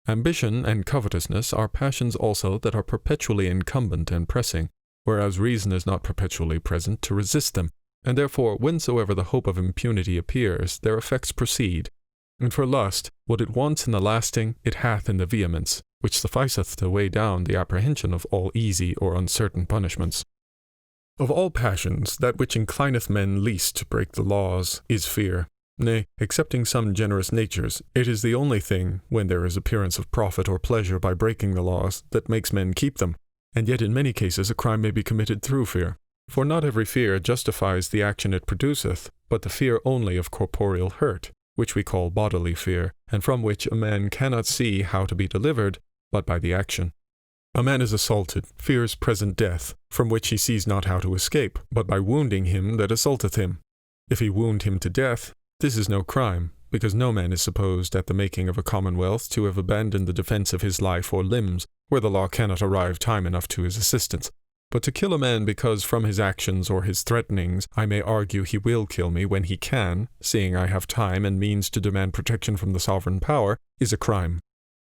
Ambition and covetousness are passions also that are perpetually incumbent and pressing, whereas reason is not perpetually present to resist them, and therefore whensoever the hope of impunity appears, their effects proceed. And for lust, what it wants in the lasting, it hath in the vehemence, which sufficeth to weigh down the apprehension of all easy or uncertain punishments. Of all passions, that which inclineth men least to break the laws is fear. Nay, excepting some generous natures, it is the only thing, when there is appearance of profit or pleasure by breaking the laws, that makes men keep them, and yet in many cases a crime may be committed through fear. For not every fear justifies the action it produceth, but the fear only of corporeal hurt, which we call bodily fear, and from which a man cannot see how to be delivered, but by the action. A man is assaulted, fears present death, from which he sees not how to escape, but by wounding him that assaulteth him. If he wound him to death, this is no crime, because no man is supposed at the making of a commonwealth to have abandoned the defence of his life or limbs, where the law cannot arrive time enough to his assistance. But to kill a man because from his actions or his threatenings I may argue he will kill me when he can, seeing I have time and means to demand protection from the sovereign power, is a crime.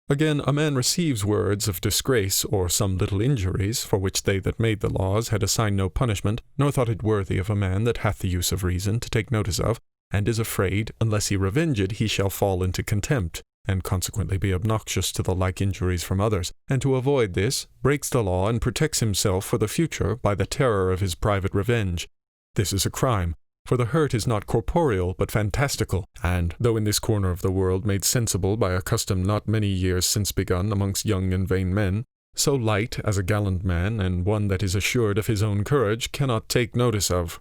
Again, a man receives words of disgrace or some little injuries, for which they that made the laws had assigned no punishment, nor thought it worthy of a man that hath the use of reason to take notice of, and is afraid, unless he revenge it, he shall fall into contempt, and consequently be obnoxious to the like injuries from others, and to avoid this, breaks the law and protects himself for the future by the terror of his private revenge. This is a crime. For the hurt is not corporeal, but fantastical, and, though in this corner of the world made sensible by a custom not many years since begun amongst young and vain men, so light as a gallant man, and one that is assured of his own courage, cannot take notice of.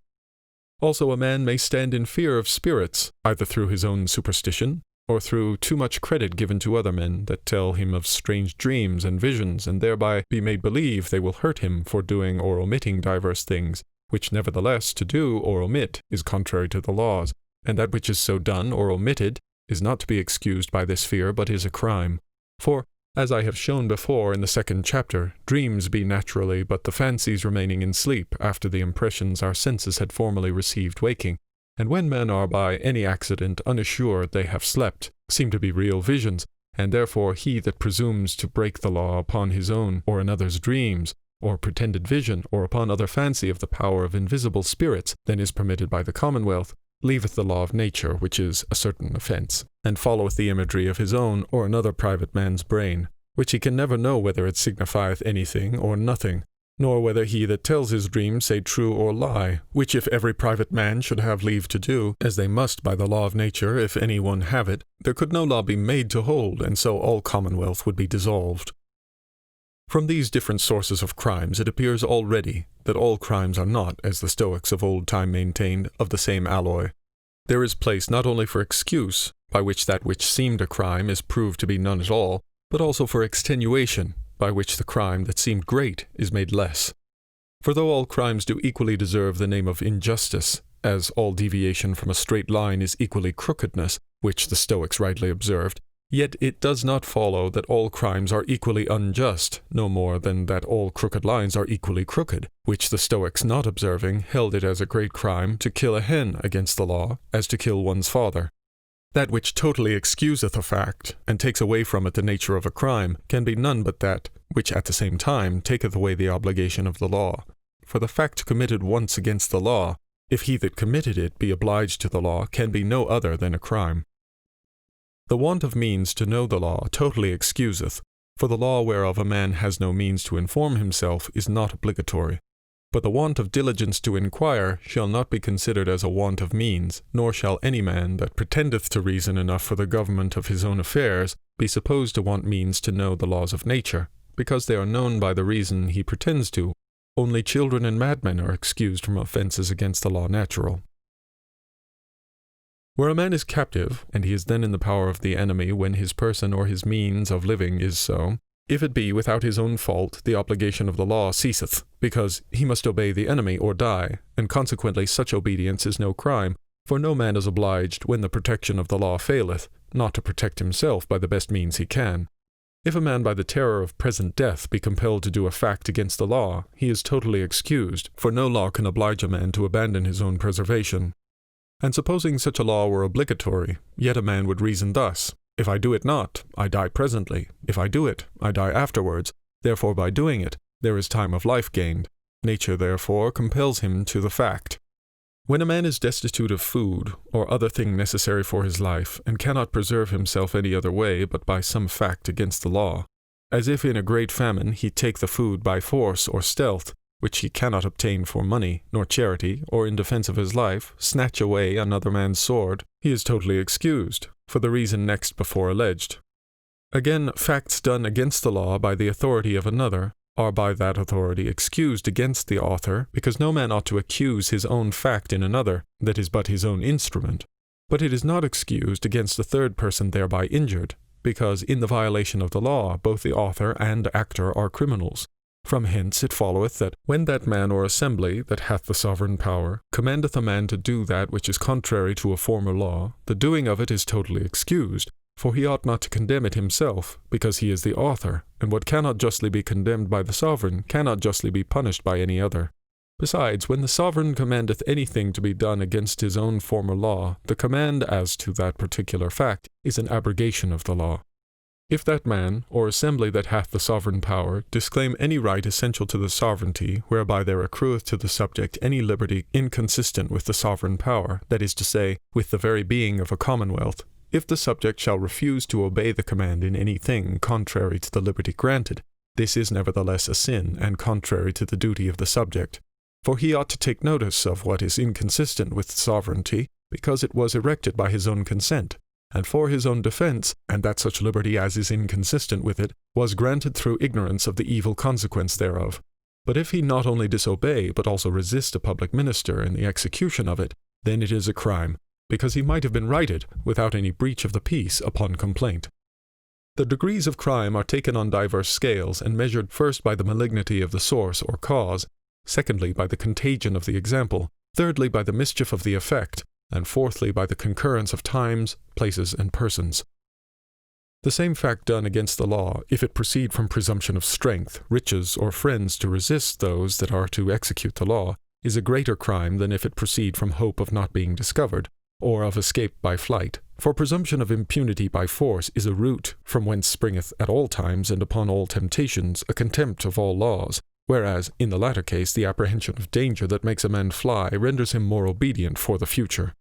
Also a man may stand in fear of spirits, either through his own superstition, or through too much credit given to other men that tell him of strange dreams and visions, and thereby be made believe they will hurt him for doing or omitting divers things, which nevertheless to do or omit is contrary to the laws, and that which is so done or omitted is not to be excused by this fear, but is a crime. For, as I have shown before in the 2nd chapter, dreams be naturally but the fancies remaining in sleep after the impressions our senses had formerly received waking, and when men are by any accident unassured they have slept, seem to be real visions, and therefore he that presumes to break the law upon his own or another's dreams, or pretended vision, or upon other fancy of the power of invisible spirits than is permitted by the commonwealth, leaveth the law of nature, which is a certain offence, and followeth the imagery of his own or another private man's brain, which he can never know whether it signifieth anything or nothing, nor whether he that tells his dream say true or lie, which if every private man should have leave to do, as they must by the law of nature if any one have it, there could no law be made to hold, and so all commonwealth would be dissolved. From these different sources of crimes it appears already that all crimes are not, as the Stoics of old time maintained, of the same alloy. There is place not only for excuse, by which that which seemed a crime is proved to be none at all, but also for extenuation, by which the crime that seemed great is made less. For though all crimes do equally deserve the name of injustice, as all deviation from a straight line is equally crookedness, which the Stoics rightly observed, yet it does not follow that all crimes are equally unjust, no more than that all crooked lines are equally crooked, which the Stoics not observing held it as a great crime to kill a hen against the law, as to kill one's father. That which totally excuseth a fact, and takes away from it the nature of a crime, can be none but that which at the same time taketh away the obligation of the law. For the fact committed once against the law, if he that committed it be obliged to the law, can be no other than a crime. The want of means to know the law totally excuseth, for the law whereof a man has no means to inform himself is not obligatory. But the want of diligence to inquire shall not be considered as a want of means, nor shall any man that pretendeth to reason enough for the government of his own affairs be supposed to want means to know the laws of nature, because they are known by the reason he pretends to. Only children and madmen are excused from offences against the law natural. Where a man is captive, and he is then in the power of the enemy when his person or his means of living is so, if it be without his own fault, the obligation of the law ceaseth, because he must obey the enemy or die, and consequently such obedience is no crime, for no man is obliged, when the protection of the law faileth, not to protect himself by the best means he can. If a man by the terror of present death be compelled to do a fact against the law, he is totally excused, for no law can oblige a man to abandon his own preservation. And supposing such a law were obligatory, yet a man would reason thus: if I do it not, I die presently. If I do it, I die afterwards. Therefore by doing it, there is time of life gained. Nature therefore compels him to the fact. When a man is destitute of food, or other thing necessary for his life, and cannot preserve himself any other way but by some fact against the law, as if in a great famine he take the food by force or stealth, which he cannot obtain for money, nor charity, or in defence of his life, snatch away another man's sword, he is totally excused, for the reason next before alleged. Again, facts done against the law by the authority of another, are by that authority excused against the author, because no man ought to accuse his own fact in another, that is but his own instrument. But it is not excused against a third person thereby injured, because in the violation of the law both the author and actor are criminals. From hence it followeth that when that man or assembly that hath the sovereign power commandeth a man to do that which is contrary to a former law, the doing of it is totally excused, for he ought not to condemn it himself, because he is the author, and what cannot justly be condemned by the sovereign cannot justly be punished by any other. Besides, when the sovereign commandeth anything to be done against his own former law, the command as to that particular fact is an abrogation of the law. If that man, or assembly that hath the sovereign power, disclaim any right essential to the sovereignty, whereby there accrueth to the subject any liberty inconsistent with the sovereign power, that is to say, with the very being of a commonwealth, if the subject shall refuse to obey the command in any thing contrary to the liberty granted, this is nevertheless a sin, and contrary to the duty of the subject. For he ought to take notice of what is inconsistent with sovereignty, because it was erected by his own consent, and for his own defence, and that such liberty as is inconsistent with it was granted through ignorance of the evil consequence thereof. But if he not only disobey, but also resist a public minister in the execution of it, then it is a crime, because he might have been righted, without any breach of the peace, upon complaint. The degrees of crime are taken on diverse scales, and measured first by the malignity of the source or cause, secondly by the contagion of the example, thirdly by the mischief of the effect, and fourthly by the concurrence of times, places, and persons. The same fact done against the law, if it proceed from presumption of strength, riches, or friends to resist those that are to execute the law, is a greater crime than if it proceed from hope of not being discovered, or of escape by flight. For presumption of impunity by force is a root, from whence springeth at all times and upon all temptations a contempt of all laws, whereas, in the latter case, the apprehension of danger that makes a man fly renders him more obedient for the future.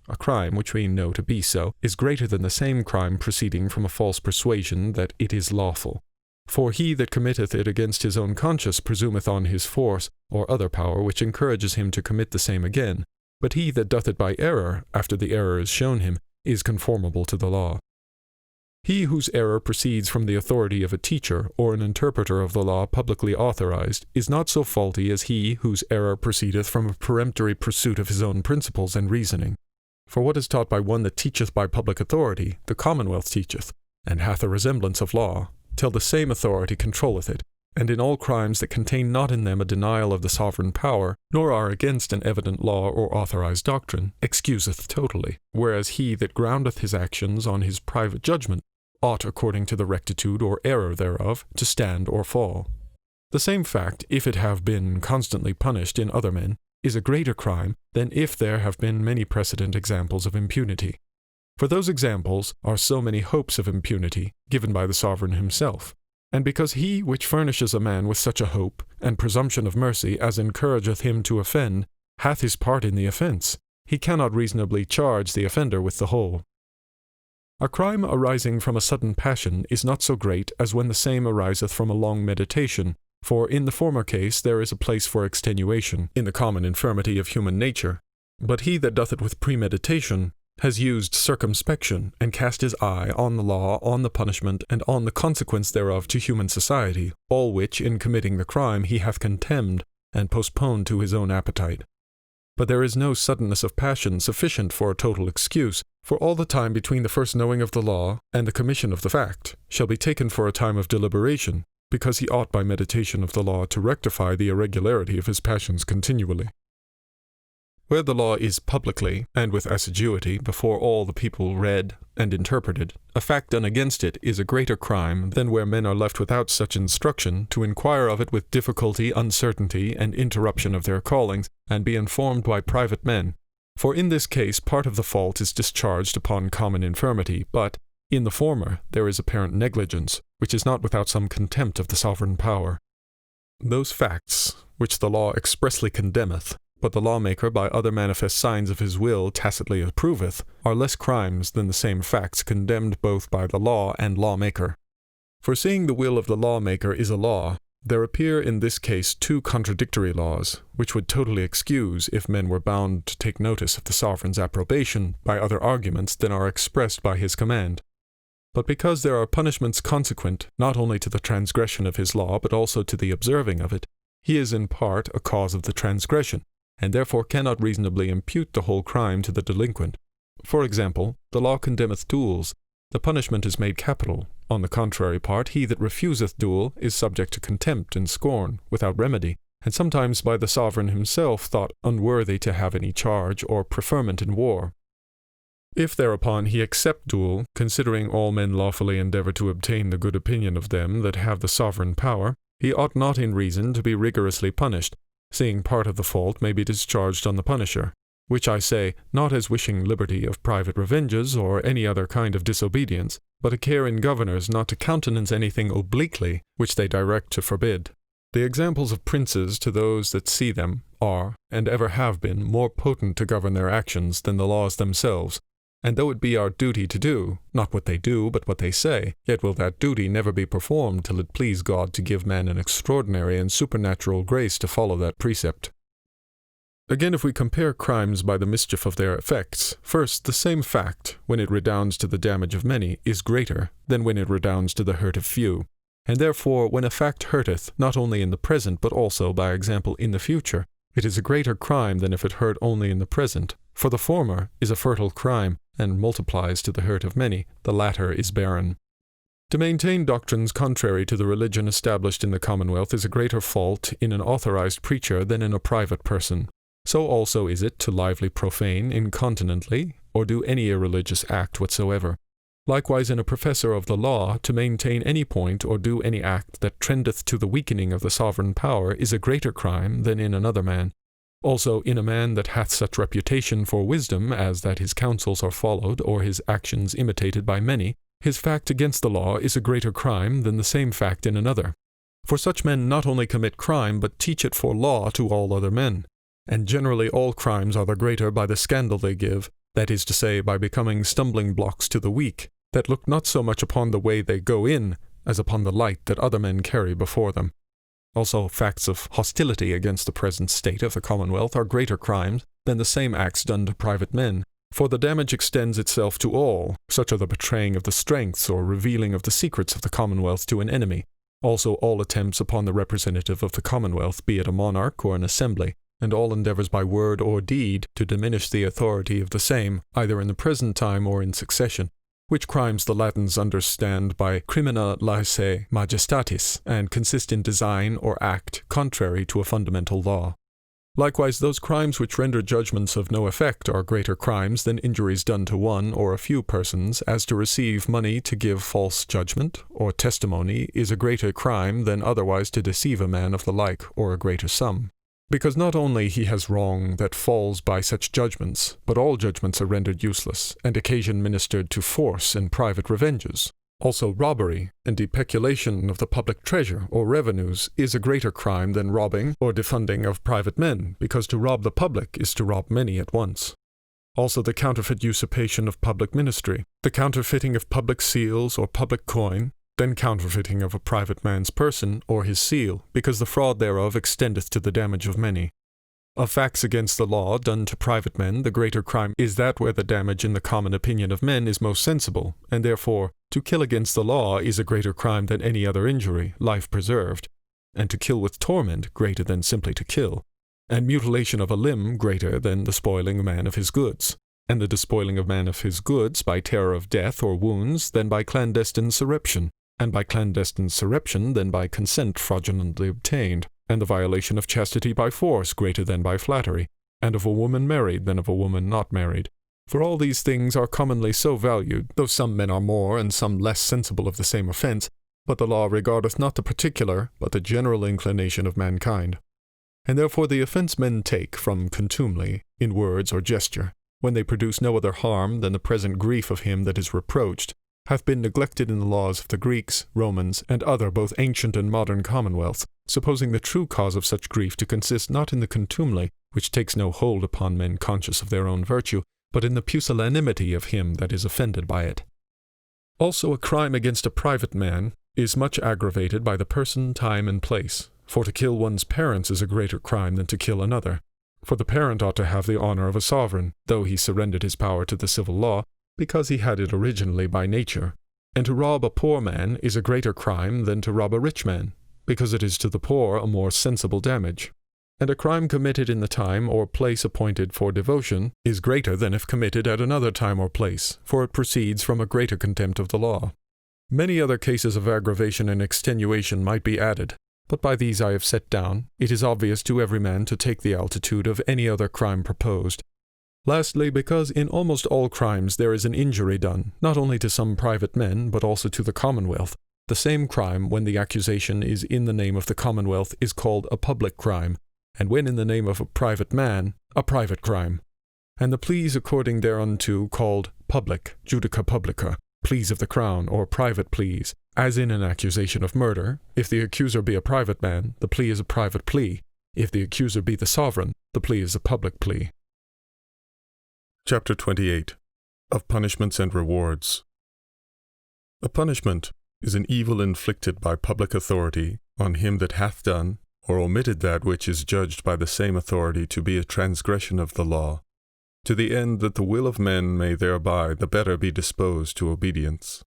A crime which we know to be so is greater than the same crime proceeding from a false persuasion that it is lawful. For he that committeth it against his own conscience presumeth on his force, or other power which encourages him to commit the same again. But he that doth it by error, after the error is shown him, is conformable to the law. He whose error proceeds from the authority of a teacher or an interpreter of the law publicly authorized is not so faulty as he whose error proceedeth from a peremptory pursuit of his own principles and reasoning. For what is taught by one that teacheth by public authority, the commonwealth teacheth, and hath a resemblance of law, till the same authority controlleth it, and in all crimes that contain not in them a denial of the sovereign power, nor are against an evident law or authorized doctrine, excuseth totally, whereas he that groundeth his actions on his private judgment ought, according to the rectitude or error thereof, to stand or fall. The same fact, if it have been constantly punished in other men, is a greater crime than if there have been many precedent examples of impunity. For those examples are so many hopes of impunity given by the sovereign himself, and because he which furnishes a man with such a hope and presumption of mercy as encourageth him to offend hath his part in the offence, he cannot reasonably charge the offender with the whole. A crime arising from a sudden passion is not so great as when the same ariseth from a long meditation, for in the former case there is a place for extenuation in the common infirmity of human nature, but he that doth it with premeditation has used circumspection, and cast his eye on the law, on the punishment, and on the consequence thereof to human society, all which, in committing the crime, he hath contemned, and postponed to his own appetite. But there is no suddenness of passion sufficient for a total excuse, for all the time between the first knowing of the law and the commission of the fact shall be taken for a time of deliberation, because he ought by meditation of the law to rectify the irregularity of his passions continually. Where the law is publicly, and with assiduity, before all the people read and interpreted, a fact done against it is a greater crime than where men are left without such instruction to inquire of it with difficulty, uncertainty, and interruption of their callings, and be informed by private men. For in this case part of the fault is discharged upon common infirmity, but, in the former, there is apparent negligence, which is not without some contempt of the sovereign power. Those facts, which the law expressly condemneth, but the lawmaker by other manifest signs of his will tacitly approveth, are less crimes than the same facts condemned both by the law and lawmaker. For seeing the will of the lawmaker is a law, there appear in this case two contradictory laws, which would totally excuse if men were bound to take notice of the sovereign's approbation by other arguments than are expressed by his command. But because there are punishments consequent not only to the transgression of his law but also to the observing of it, he is in part a cause of the transgression, and therefore cannot reasonably impute the whole crime to the delinquent. For example, the law condemneth duels. The punishment is made capital. On the contrary part, he that refuseth duel is subject to contempt and scorn, without remedy, and sometimes by the sovereign himself thought unworthy to have any charge or preferment in war. If thereupon he accept duel, considering all men lawfully endeavour to obtain the good opinion of them that have the sovereign power, he ought not in reason to be rigorously punished, seeing part of the fault may be discharged on the punisher, which I say, not as wishing liberty of private revenges or any other kind of disobedience, but a care in governors not to countenance anything obliquely which they direct to forbid. The examples of princes to those that see them are, and ever have been, more potent to govern their actions than the laws themselves, and though it be our duty to do, not what they do, but what they say, yet will that duty never be performed till it please God to give man an extraordinary and supernatural grace to follow that precept. Again, if we compare crimes by the mischief of their effects, first, the same fact, when it redounds to the damage of many, is greater than when it redounds to the hurt of few. And therefore, when a fact hurteth, not only in the present, but also, by example, in the future, it is a greater crime than if it hurt only in the present. For the former is a fertile crime, and multiplies to the hurt of many, the latter is barren. To maintain doctrines contrary to the religion established in the commonwealth is a greater fault in an authorized preacher than in a private person. So also is it to lively profane incontinently, or do any irreligious act whatsoever. Likewise in a professor of the law, to maintain any point or do any act that trendeth to the weakening of the sovereign power is a greater crime than in another man. Also in a man that hath such reputation for wisdom as that his counsels are followed or his actions imitated by many, his fact against the law is a greater crime than the same fact in another. For such men not only commit crime, but teach it for law to all other men. And generally all crimes are the greater by the scandal they give, that is to say, by becoming stumbling blocks to the weak, that look not so much upon the way they go in, as upon the light that other men carry before them. Also, facts of hostility against the present state of the commonwealth are greater crimes than the same acts done to private men, for the damage extends itself to all, such are the betraying of the strengths or revealing of the secrets of the commonwealth to an enemy, also all attempts upon the representative of the commonwealth, be it a monarch or an assembly, and all endeavours by word or deed to diminish the authority of the same, either in the present time or in succession. which crimes the Latins understand by crimina laesae majestatis, and consist in design or act contrary to a fundamental law. Likewise, those crimes which render judgments of no effect are greater crimes than injuries done to one or a few persons, as to receive money to give false judgment, or testimony, is a greater crime than otherwise to deceive a man of the like, or a greater sum. Because not only he has wrong that falls by such judgments, but all judgments are rendered useless, and occasion ministered to force and private revenges. Also robbery and depeculation of the public treasure or revenues is a greater crime than robbing or defunding of private men, because to rob the public is to rob many at once. Also the counterfeit usurpation of public ministry, the counterfeiting of public seals or public coin, then counterfeiting of a private man's person or his seal, because the fraud thereof extendeth to the damage of many. Of facts against the law done to private men, the greater crime is that where the damage in the common opinion of men is most sensible, and therefore to kill against the law is a greater crime than any other injury, life preserved, and to kill with torment greater than simply to kill, and mutilation of a limb greater than the spoiling a man of his goods, and the despoiling of man of his goods by terror of death or wounds than by clandestine surreption, and by clandestine surreption than by consent fraudulently obtained, and the violation of chastity by force greater than by flattery, and of a woman married than of a woman not married. For all these things are commonly so valued, though some men are more and some less sensible of the same offence, but the law regardeth not the particular, but the general inclination of mankind. And therefore the offence men take from contumely, in words or gesture, when they produce no other harm than the present grief of him that is reproached, hath been neglected in the laws of the Greeks, Romans, and other both ancient and modern commonwealths, supposing the true cause of such grief to consist not in the contumely, which takes no hold upon men conscious of their own virtue, but in the pusillanimity of him that is offended by it. Also a crime against a private man is much aggravated by the person, time, and place, for to kill one's parents is a greater crime than to kill another. For the parent ought to have the honor of a sovereign, though he surrendered his power to the civil law, because he had it originally by nature. And to rob a poor man is a greater crime than to rob a rich man, because it is to the poor a more sensible damage. And a crime committed in the time or place appointed for devotion is greater than if committed at another time or place, for it proceeds from a greater contempt of the law. Many other cases of aggravation and extenuation might be added, but by these I have set down, it is obvious to every man to take the altitude of any other crime proposed. Lastly, because in almost all crimes there is an injury done, not only to some private men, but also to the commonwealth. The same crime, when the accusation is in the name of the commonwealth, is called a public crime, and when in the name of a private man, a private crime. And the pleas according thereunto called public, judica publica, pleas of the crown, or private pleas, as in an accusation of murder. If the accuser be a private man, the plea is a private plea. If the accuser be the sovereign, the plea is a public plea. Chapter 28. Of Punishments and Rewards. A punishment is an evil inflicted by public authority on him that hath done, or omitted that which is judged by the same authority to be a transgression of the law, to the end that the will of men may thereby the better be disposed to obedience.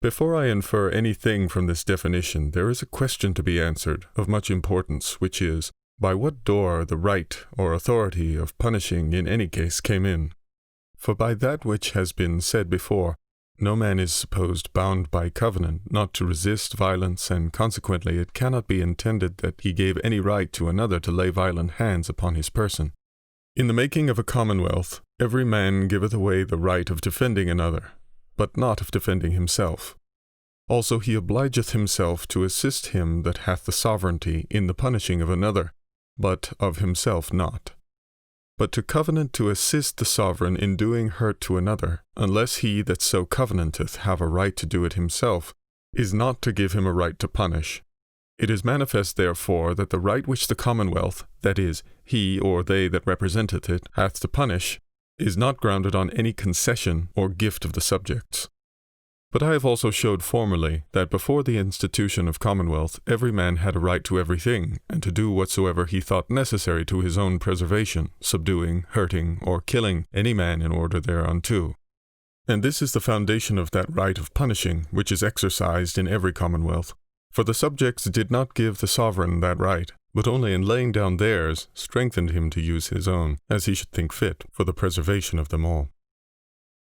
Before I infer anything from this definition, there is a question to be answered of much importance, which is, by what door the right or authority of punishing in any case came in. For by that which has been said before, no man is supposed bound by covenant not to resist violence, and consequently it cannot be intended that he gave any right to another to lay violent hands upon his person. In the making of a commonwealth, every man giveth away the right of defending another, but not of defending himself. Also he obligeth himself to assist him that hath the sovereignty in the punishing of another, but of himself not. But to covenant to assist the sovereign in doing hurt to another, unless he that so covenanteth have a right to do it himself, is not to give him a right to punish. It is manifest therefore that the right which the commonwealth, that is, he or they that representeth it, hath to punish, is not grounded on any concession or gift of the subjects. But I have also showed formerly that before the institution of commonwealth every man had a right to everything, and to do whatsoever he thought necessary to his own preservation, subduing, hurting, or killing any man in order thereunto. And this is the foundation of that right of punishing which is exercised in every commonwealth. For the subjects did not give the sovereign that right, but only in laying down theirs strengthened him to use his own, as he should think fit, for the preservation of them all.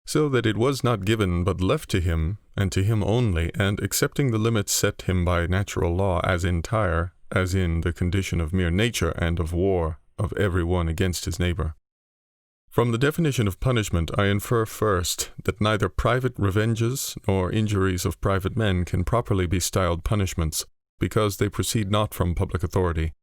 so that it was not given but left to him, and to him only, and accepting the limits set him by natural law as entire, as in the condition of mere nature and of war, of every one against his neighbor. From the definition of punishment I infer first that neither private revenges nor injuries of private men can properly be styled punishments, because they proceed not from public authority.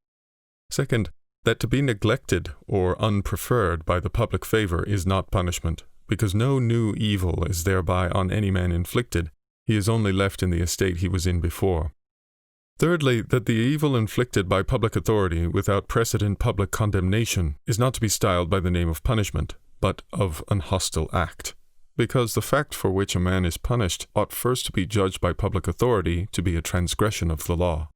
Second, that to be neglected or unpreferred by the public favor is not punishment, because no new evil is thereby on any man inflicted, he is only left in the estate he was in before. Thirdly, that the evil inflicted by public authority without precedent public condemnation is not to be styled by the name of punishment, but of an hostile act, because the fact for which a man is punished ought first to be judged by public authority to be a transgression of the law.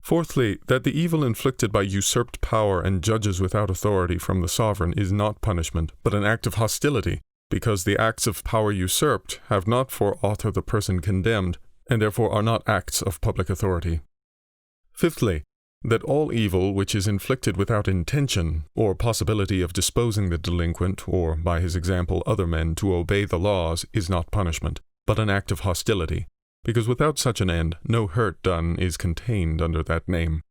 Fourthly, that the evil inflicted by usurped power and judges without authority from the sovereign is not punishment, but an act of hostility, because the acts of power usurped have not for author the person condemned, and therefore are not acts of public authority. Fifthly, that all evil which is inflicted without intention, or possibility of disposing the delinquent, or by his example other men, to obey the laws, is not punishment, but an act of hostility, because without such an end no hurt done is contained under that name.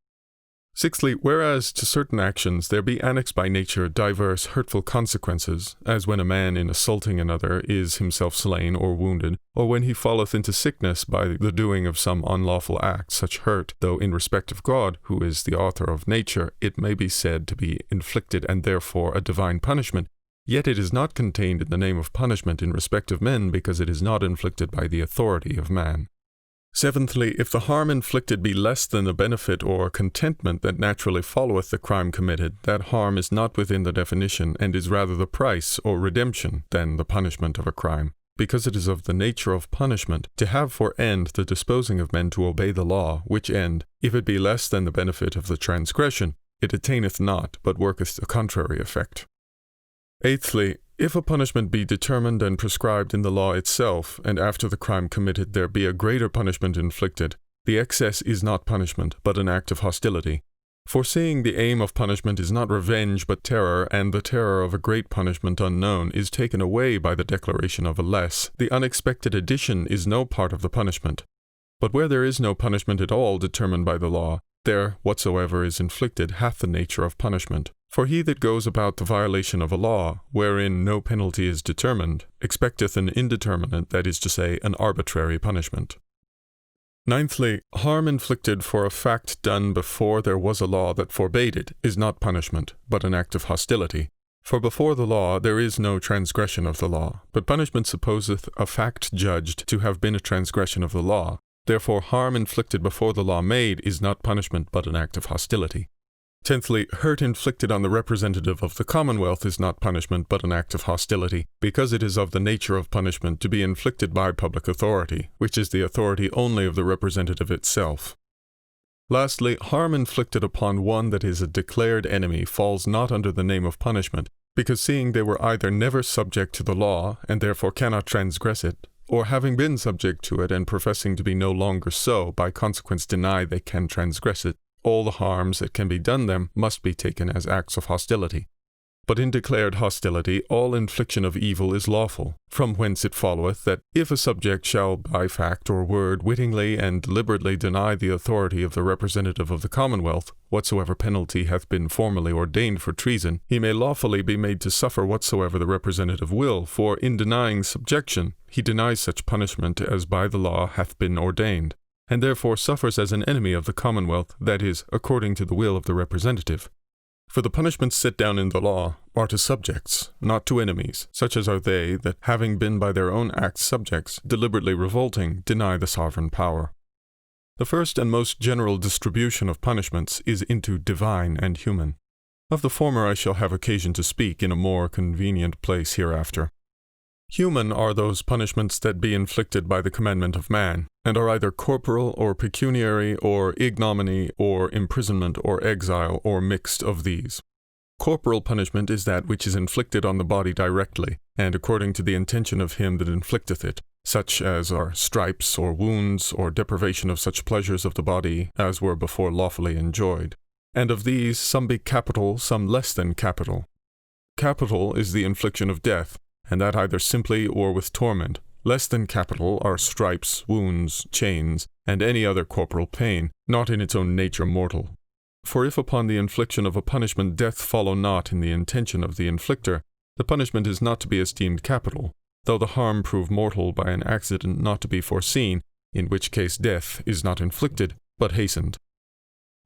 Sixthly, whereas to certain actions there be annexed by nature diverse hurtful consequences, as when a man in assaulting another is himself slain or wounded, or when he falleth into sickness by the doing of some unlawful act, such hurt, though in respect of God, who is the author of nature, it may be said to be inflicted and therefore a divine punishment, yet it is not contained in the name of punishment in respect of men, because it is not inflicted by the authority of man. Seventhly, if the harm inflicted be less than the benefit or contentment that naturally followeth the crime committed, that harm is not within the definition, and is rather the price or redemption than the punishment of a crime, because it is of the nature of punishment to have for end the disposing of men to obey the law, which end, if it be less than the benefit of the transgression, it attaineth not, but worketh a contrary effect. Eighthly, if a punishment be determined and prescribed in the law itself, and after the crime committed there be a greater punishment inflicted, the excess is not punishment, but an act of hostility. For seeing the aim of punishment is not revenge but terror, and the terror of a great punishment unknown is taken away by the declaration of a less, the unexpected addition is no part of the punishment. But where there is no punishment at all determined by the law, there whatsoever is inflicted hath the nature of punishment. For he that goes about the violation of a law, wherein no penalty is determined, expecteth an indeterminate, that is to say, an arbitrary punishment. Ninthly, harm inflicted for a fact done before there was a law that forbade it is not punishment, but an act of hostility. For before the law there is no transgression of the law, but punishment supposeth a fact judged to have been a transgression of the law. Therefore harm inflicted before the law made is not punishment, but an act of hostility. Tenthly, hurt inflicted on the representative of the commonwealth is not punishment, but an act of hostility, because it is of the nature of punishment to be inflicted by public authority, which is the authority only of the representative itself. Lastly, harm inflicted upon one that is a declared enemy falls not under the name of punishment, because seeing they were either never subject to the law, and therefore cannot transgress it, or having been subject to it and professing to be no longer so, by consequence deny they can transgress it, all the harms that can be done them must be taken as acts of hostility. But in declared hostility all infliction of evil is lawful, from whence it followeth that if a subject shall by fact or word wittingly and deliberately deny the authority of the representative of the commonwealth, whatsoever penalty hath been formerly ordained for treason, he may lawfully be made to suffer whatsoever the representative will, for in denying subjection he denies such punishment as by the law hath been ordained, and therefore suffers as an enemy of the commonwealth, that is, according to the will of the representative. For the punishments set down in the law are to subjects, not to enemies, such as are they that, having been by their own acts subjects, deliberately revolting, deny the sovereign power. The first and most general distribution of punishments is into divine and human. Of the former I shall have occasion to speak in a more convenient place hereafter. Human are those punishments that be inflicted by the commandment of man, and are either corporal or pecuniary or ignominy or imprisonment or exile or mixed of these. Corporal punishment is that which is inflicted on the body directly, and according to the intention of him that inflicteth it, such as are stripes or wounds or deprivation of such pleasures of the body as were before lawfully enjoyed. And of these some be capital, some less than capital. Capital is the infliction of death, and that either simply or with torment. Less than capital are stripes, wounds, chains, and any other corporal pain, not in its own nature mortal. For if upon the infliction of a punishment death follow not in the intention of the inflictor, the punishment is not to be esteemed capital, though the harm prove mortal by an accident not to be foreseen, in which case death is not inflicted, but hastened.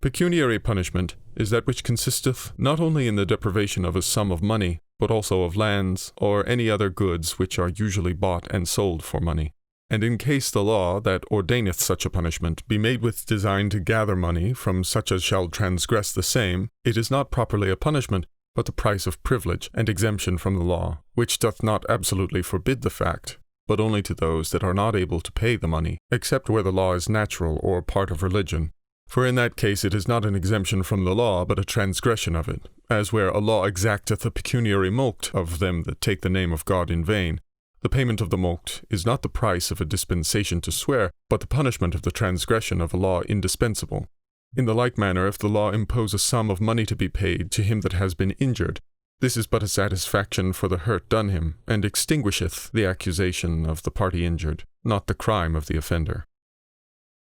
Pecuniary punishment is that which consisteth not only in the deprivation of a sum of money, but also of lands, or any other goods which are usually bought and sold for money. And in case the law that ordaineth such a punishment be made with design to gather money from such as shall transgress the same, it is not properly a punishment, but the price of privilege and exemption from the law, which doth not absolutely forbid the fact, but only to those that are not able to pay the money, except where the law is natural or part of religion. For in that case it is not an exemption from the law, but a transgression of it, as where a law exacteth a pecuniary mulct of them that take the name of God in vain. The payment of the mulct is not the price of a dispensation to swear, but the punishment of the transgression of a law indispensable. In the like manner, if the law impose a sum of money to be paid to him that has been injured, this is but a satisfaction for the hurt done him, and extinguisheth the accusation of the party injured, not the crime of the offender.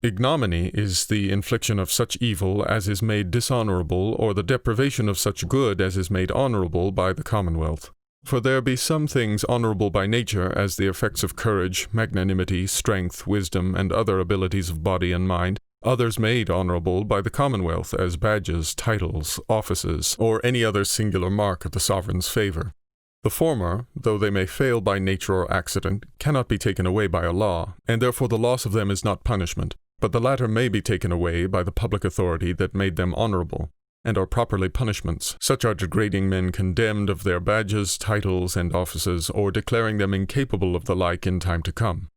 Ignominy is the infliction of such evil as is made dishonorable, or the deprivation of such good as is made honorable by the commonwealth. For there be some things honorable by nature, as the effects of courage, magnanimity, strength, wisdom, and other abilities of body and mind, others made honorable by the commonwealth, as badges, titles, offices, or any other singular mark of the sovereign's favour. The former, though they may fail by nature or accident, cannot be taken away by a law, and therefore the loss of them is not punishment, but the latter may be taken away by the public authority that made them honourable, and are properly punishments. Such are degrading men condemned of their badges, titles, and offices, or declaring them incapable of the like in time to come.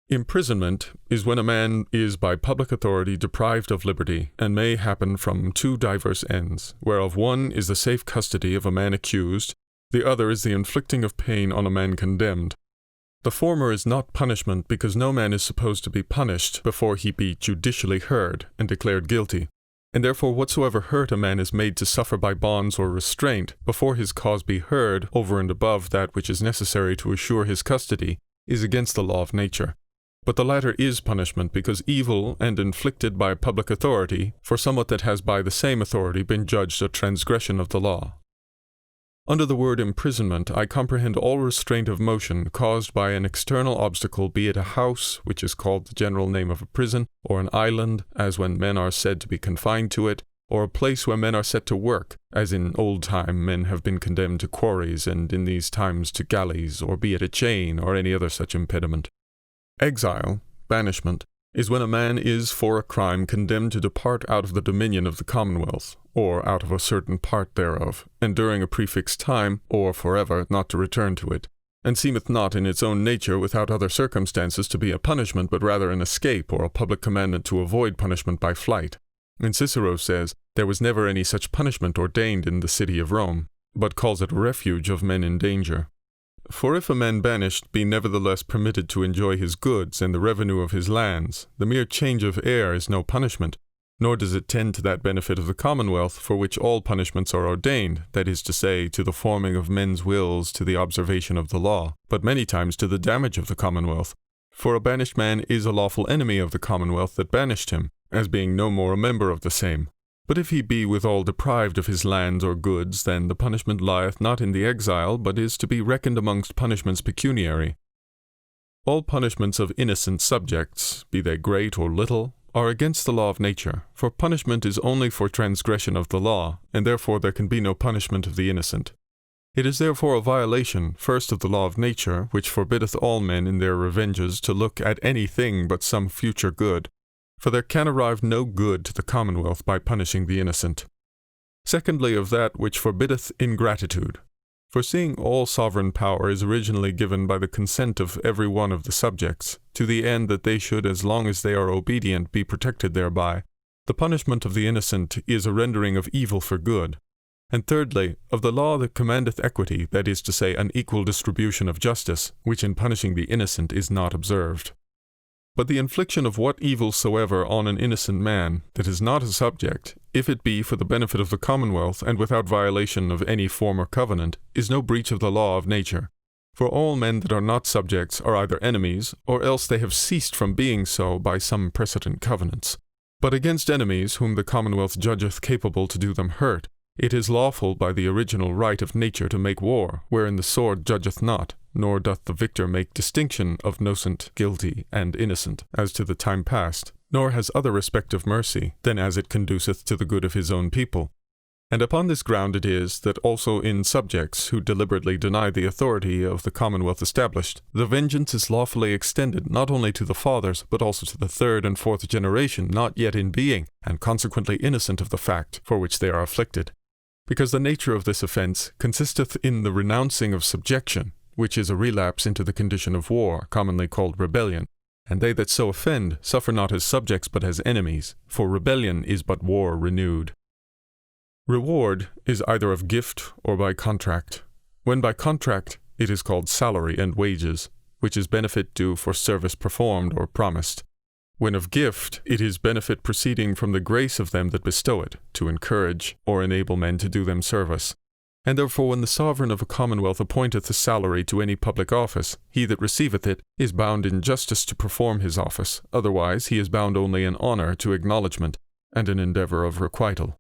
Imprisonment is when a man is by public authority deprived of liberty, and may happen from two diverse ends, whereof one is the safe custody of a man accused, the other is the inflicting of pain on a man condemned. The former is not punishment, because no man is supposed to be punished before he be judicially heard and declared guilty, and therefore whatsoever hurt a man is made to suffer by bonds or restraint, before his cause be heard, over and above that which is necessary to assure his custody, is against the law of nature. But the latter is punishment, because evil and inflicted by public authority, for somewhat that has by the same authority been judged a transgression of the law. Under the word imprisonment, I comprehend all restraint of motion caused by an external obstacle, be it a house, which is called the general name of a prison, or an island, as when men are said to be confined to it, or a place where men are set to work, as in old time men have been condemned to quarries, and in these times to galleys, or be it a chain, or any other such impediment. Exile, banishment, is when a man is for a crime condemned to depart out of the dominion of the commonwealth, or out of a certain part thereof, and during a prefixed time, or forever, not to return to it, and seemeth not in its own nature without other circumstances to be a punishment, but rather an escape or a public commandment to avoid punishment by flight. And Cicero says, there was never any such punishment ordained in the city of Rome, but calls it a refuge of men in danger. For if a man banished be nevertheless permitted to enjoy his goods and the revenue of his lands, the mere change of air is no punishment, nor does it tend to that benefit of the commonwealth for which all punishments are ordained, that is to say, to the forming of men's wills to the observation of the law, but many times to the damage of the commonwealth. For a banished man is a lawful enemy of the commonwealth that banished him, as being no more a member of the same. But if he be withal deprived of his lands or goods, then the punishment lieth not in the exile, but is to be reckoned amongst punishments pecuniary. All punishments of innocent subjects, be they great or little, are against the law of nature, for punishment is only for transgression of the law, and therefore there can be no punishment of the innocent. It is therefore a violation, first of the law of nature, which forbiddeth all men in their revenges to look at any thing but some future good, for there can arrive no good to the commonwealth by punishing the innocent. Secondly, of that which forbiddeth ingratitude. For seeing all sovereign power is originally given by the consent of every one of the subjects, to the end that they should, as long as they are obedient, be protected thereby, the punishment of the innocent is a rendering of evil for good. And thirdly, of the law that commandeth equity, that is to say, an equal distribution of justice, which in punishing the innocent is not observed. But the infliction of what evil soever on an innocent man, that is not a subject, if it be for the benefit of the commonwealth, and without violation of any former covenant, is no breach of the law of nature. For all men that are not subjects are either enemies, or else they have ceased from being so by some precedent covenants. But against enemies, whom the commonwealth judgeth capable to do them hurt, it is lawful by the original right of nature to make war, wherein the sword judgeth not, nor doth the victor make distinction of nocent, guilty, and innocent, as to the time past, nor has other respect of mercy, than as it conduceth to the good of his own people. And upon this ground it is, that also in subjects, who deliberately deny the authority of the commonwealth established, the vengeance is lawfully extended not only to the fathers, but also to the third and fourth generation not yet in being, and consequently innocent of the fact for which they are afflicted. Because the nature of this offence consisteth in the renouncing of subjection, which is a relapse into the condition of war, commonly called rebellion. And they that so offend suffer not as subjects but as enemies, for rebellion is but war renewed. Reward is either of gift or by contract. When by contract, it is called salary and wages, which is benefit due for service performed or promised. When of gift, it is benefit proceeding from the grace of them that bestow it, to encourage or enable men to do them service. And therefore when the sovereign of a commonwealth appointeth a salary to any public office, he that receiveth it is bound in justice to perform his office, otherwise he is bound only in honour to acknowledgment, and an endeavour of requital.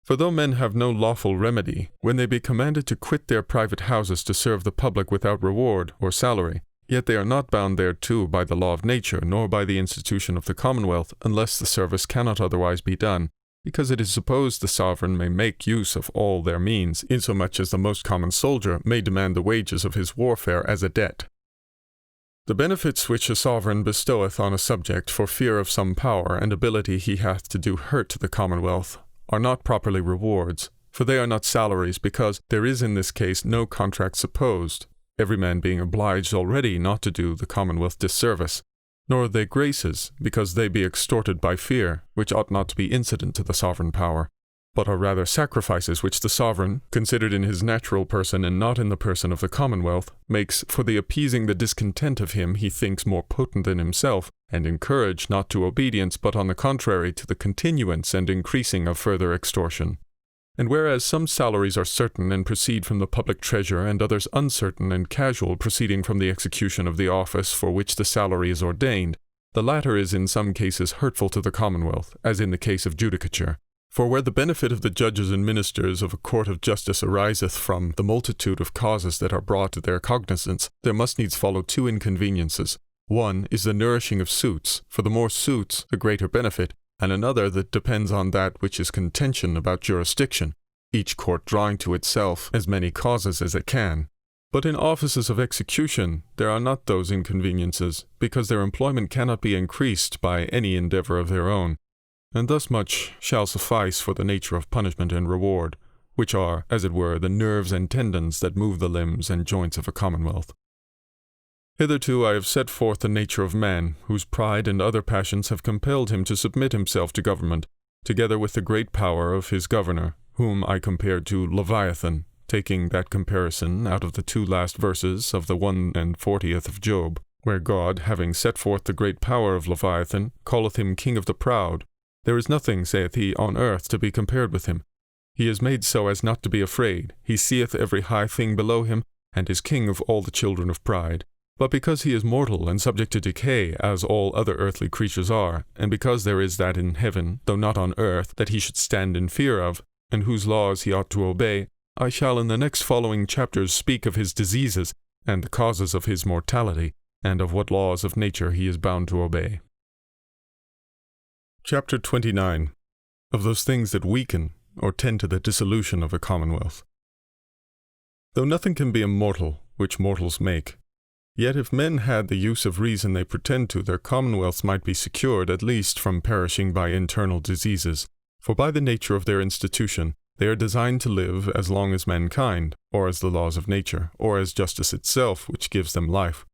For though men have no lawful remedy, when they be commanded to quit their private houses to serve the public without reward or salary, yet they are not bound thereto by the law of nature, nor by the institution of the commonwealth, unless the service cannot otherwise be done, because it is supposed the sovereign may make use of all their means, insomuch as the most common soldier may demand the wages of his warfare as a debt. The benefits which a sovereign bestoweth on a subject for fear of some power and ability he hath to do hurt to the commonwealth are not properly rewards, for they are not salaries, because there is in this case no contract supposed, every man being obliged already not to do the commonwealth disservice, nor are they graces, because they be extorted by fear, which ought not to be incident to the sovereign power, but are rather sacrifices which the sovereign, considered in his natural person and not in the person of the commonwealth, makes for the appeasing the discontent of him he thinks more potent than himself, and encourage not to obedience, but on the contrary to the continuance and increasing of further extortion. And whereas some salaries are certain and proceed from the public treasure, and others uncertain and casual proceeding from the execution of the office for which the salary is ordained, the latter is in some cases hurtful to the commonwealth, as in the case of judicature. For where the benefit of the judges and ministers of a court of justice ariseth from the multitude of causes that are brought to their cognizance, there must needs follow two inconveniences. One is the nourishing of suits, for the more suits, the greater benefit, and another that depends on that which is contention about jurisdiction, each court drawing to itself as many causes as it can. But in offices of execution there are not those inconveniences, because their employment cannot be increased by any endeavour of their own, and thus much shall suffice for the nature of punishment and reward, which are, as it were, the nerves and tendons that move the limbs and joints of a commonwealth. Hitherto I have set forth the nature of man, whose pride and other passions have compelled him to submit himself to government, together with the great power of his governor, whom I compared to Leviathan, taking that comparison out of the 2 last verses of the 140th of Job, where God, having set forth the great power of Leviathan, calleth him king of the proud. There is nothing, saith he, on earth to be compared with him. He is made so as not to be afraid. He seeth every high thing below him, and is king of all the children of pride. But because he is mortal and subject to decay, as all other earthly creatures are, and because there is that in heaven, though not on earth, that he should stand in fear of, and whose laws he ought to obey, I shall in the next following chapters speak of his diseases, and the causes of his mortality, and of what laws of nature he is bound to obey. Chapter 29. Of those things that weaken or tend to the dissolution of a commonwealth. Though nothing can be immortal which mortals make, yet if men had the use of reason they pretend to, their commonwealths might be secured at least from perishing by internal diseases, for by the nature of their institution they are designed to live as long as mankind, or as the laws of nature, or as justice itself which gives them life.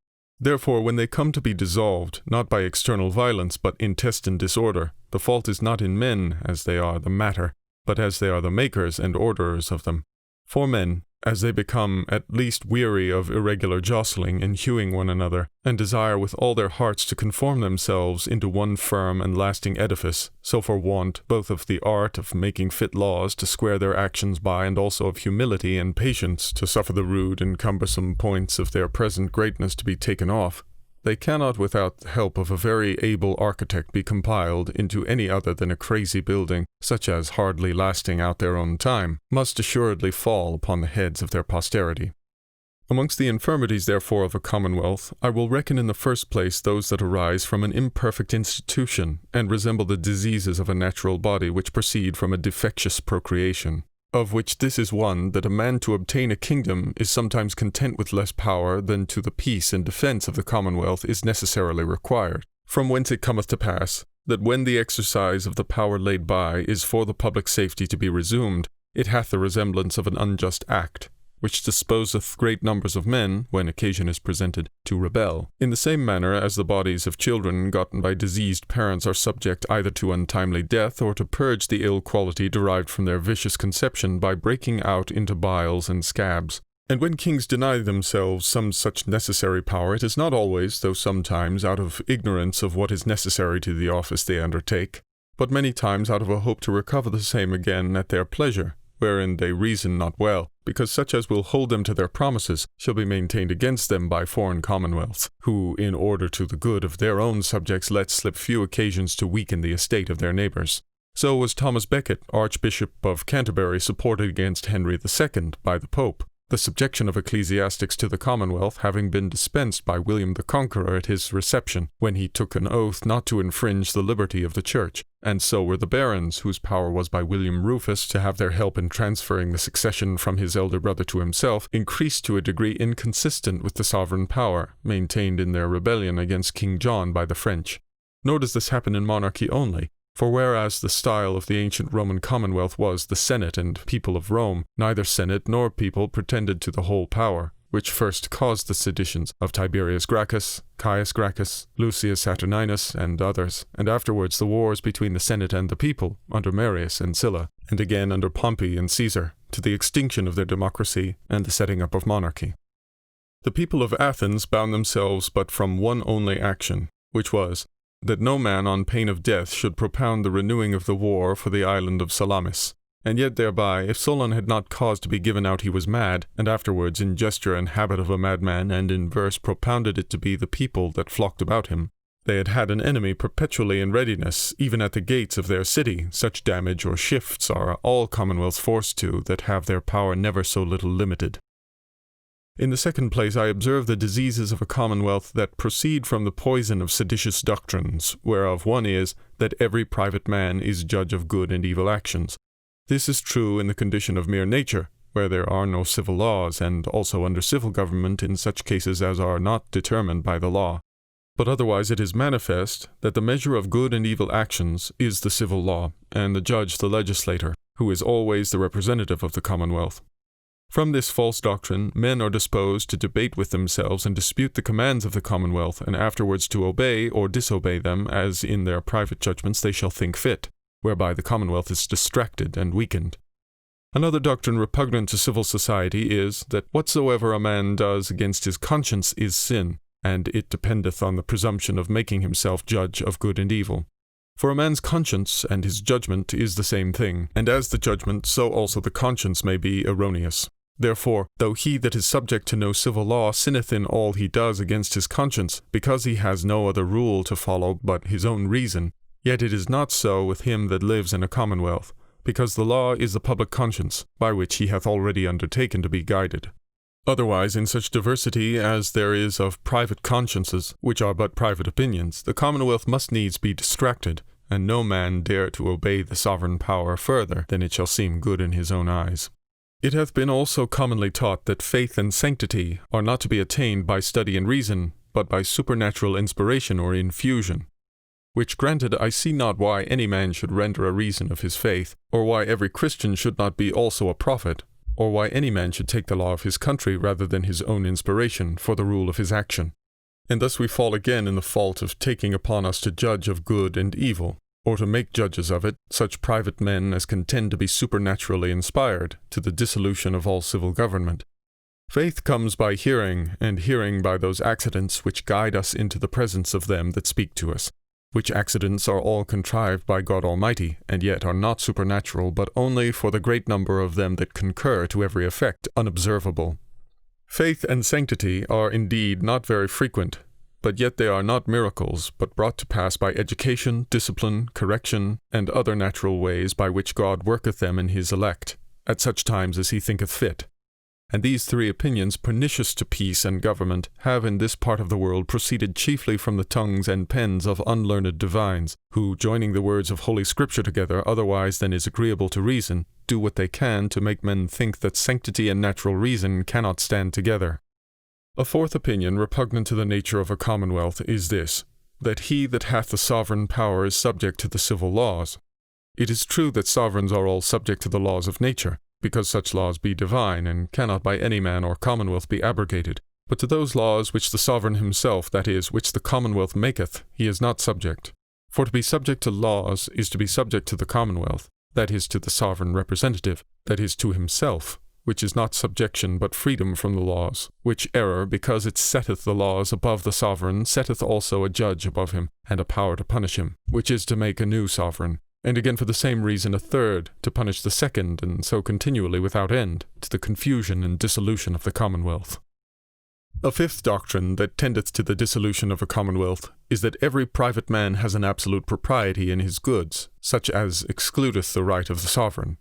Therefore, when they come to be dissolved, not by external violence but intestine disorder, the fault is not in men as they are the matter, but as they are the makers and orderers of them. For men, as they become at least weary of irregular jostling and hewing one another, and desire with all their hearts to conform themselves into one firm and lasting edifice, so for want both of the art of making fit laws to square their actions by, and also of humility and patience to suffer the rude and cumbersome points of their present greatness to be taken off, they cannot without the help of a very able architect be compiled into any other than a crazy building, such as, hardly lasting out their own time, must assuredly fall upon the heads of their posterity. Amongst the infirmities, therefore, of a commonwealth, I will reckon in the first place those that arise from an imperfect institution, and resemble the diseases of a natural body which proceed from a defectious procreation. Of which this is one, that a man to obtain a kingdom is sometimes content with less power than to the peace and defence of the commonwealth is necessarily required. From whence it cometh to pass, that when the exercise of the power laid by is for the public safety to be resumed, it hath the resemblance of an unjust act, which disposeth great numbers of men, when occasion is presented, to rebel, in the same manner as the bodies of children gotten by diseased parents are subject either to untimely death or to purge the ill quality derived from their vicious conception by breaking out into biles and scabs. And when kings deny themselves some such necessary power, it is not always, though sometimes, out of ignorance of what is necessary to the office they undertake, but many times out of a hope to recover the same again at their pleasure, wherein they reason not well, because such as will hold them to their promises shall be maintained against them by foreign commonwealths, who, in order to the good of their own subjects, let slip few occasions to weaken the estate of their neighbours. So was Thomas Becket, Archbishop of Canterbury, supported against Henry II by the Pope, the subjection of ecclesiastics to the Commonwealth having been dispensed by William the Conqueror at his reception, when he took an oath not to infringe the liberty of the Church, and so were the barons, whose power was by William Rufus to have their help in transferring the succession from his elder brother to himself, increased to a degree inconsistent with the sovereign power, maintained in their rebellion against King John by the French. Nor does this happen in monarchy only. For whereas the style of the ancient Roman Commonwealth was the Senate and people of Rome, neither Senate nor people pretended to the whole power, which first caused the seditions of Tiberius Gracchus, Caius Gracchus, Lucius Saturninus, and others, and afterwards the wars between the Senate and the people, under Marius and Sylla, and again under Pompey and Caesar, to the extinction of their democracy and the setting up of monarchy. The people of Athens bound themselves but from one only action, which was, that no man on pain of death should propound the renewing of the war for the island of Salamis. And yet thereby, if Solon had not caused to be given out he was mad, and afterwards in gesture and habit of a madman, and in verse propounded it to be the people that flocked about him, they had had an enemy perpetually in readiness, even at the gates of their city. Such damage or shifts are all commonwealths forced to, that have their power never so little limited. In the second place, I observe the diseases of a commonwealth that proceed from the poison of seditious doctrines, whereof one is, that every private man is judge of good and evil actions. This is true in the condition of mere nature, where there are no civil laws, and also under civil government in such cases as are not determined by the law. But otherwise it is manifest that the measure of good and evil actions is the civil law, and the judge the legislator, who is always the representative of the commonwealth. From this false doctrine, men are disposed to debate with themselves and dispute the commands of the commonwealth, and afterwards to obey or disobey them as in their private judgments they shall think fit, whereby the commonwealth is distracted and weakened. Another doctrine repugnant to civil society is, that whatsoever a man does against his conscience is sin, and it dependeth on the presumption of making himself judge of good and evil. For a man's conscience and his judgment is the same thing, and as the judgment, so also the conscience may be erroneous. Therefore, though he that is subject to no civil law sinneth in all he does against his conscience, because he has no other rule to follow but his own reason, yet it is not so with him that lives in a commonwealth, because the law is the public conscience, by which he hath already undertaken to be guided. Otherwise, in such diversity as there is of private consciences, which are but private opinions, the commonwealth must needs be distracted, and no man dare to obey the sovereign power further than it shall seem good in his own eyes. It hath been also commonly taught that faith and sanctity are not to be attained by study and reason, but by supernatural inspiration or infusion. Which granted, I see not why any man should render a reason of his faith, or why every Christian should not be also a prophet, or why any man should take the law of his country rather than his own inspiration for the rule of his action. And thus we fall again in the fault of taking upon us to judge of good and evil, or to make judges of it such private men as contend to be supernaturally inspired, to the dissolution of all civil government. Faith comes by hearing, and hearing by those accidents which guide us into the presence of them that speak to us, which accidents are all contrived by God Almighty, and yet are not supernatural, but only for the great number of them that concur to every effect unobservable. Faith and sanctity are indeed not very frequent, but yet they are not miracles, but brought to pass by education, discipline, correction, and other natural ways by which God worketh them in his elect, at such times as he thinketh fit. And these three opinions, pernicious to peace and government, have in this part of the world proceeded chiefly from the tongues and pens of unlearned divines, who, joining the words of Holy Scripture together otherwise than is agreeable to reason, do what they can to make men think that sanctity and natural reason cannot stand together. A fourth opinion, repugnant to the nature of a commonwealth, is this, that he that hath the sovereign power is subject to the civil laws. It is true that sovereigns are all subject to the laws of nature, because such laws be divine, and cannot by any man or commonwealth be abrogated. But to those laws which the sovereign himself, that is, which the commonwealth maketh, he is not subject. For to be subject to laws is to be subject to the commonwealth, that is, to the sovereign representative, that is, to himself, which is not subjection but freedom from the laws, which error, because it setteth the laws above the sovereign, setteth also a judge above him, and a power to punish him, which is to make a new sovereign. And again for the same reason a third, to punish the second, and so continually without end, to the confusion and dissolution of the commonwealth. A fifth doctrine that tendeth to the dissolution of a commonwealth is that every private man has an absolute propriety in his goods, such as excludeth the right of the sovereign.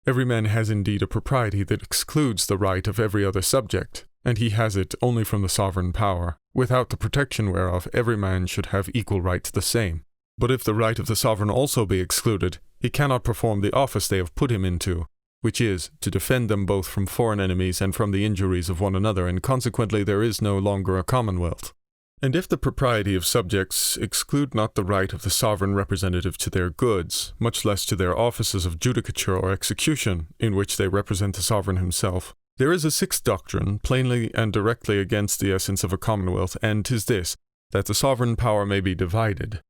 Every man has indeed a propriety that excludes the right of every other subject, and he has it only from the sovereign power, without the protection whereof every man should have equal right to the same. But if the right of the sovereign also be excluded, he cannot perform the office they have put him into, which is, to defend them both from foreign enemies and from the injuries of one another, and consequently there is no longer a commonwealth. And if the propriety of subjects exclude not the right of the sovereign representative to their goods, much less to their offices of judicature or execution, in which they represent the sovereign himself, there is a sixth doctrine, plainly and directly against the essence of a commonwealth, and 'tis this, that the sovereign power may be divided.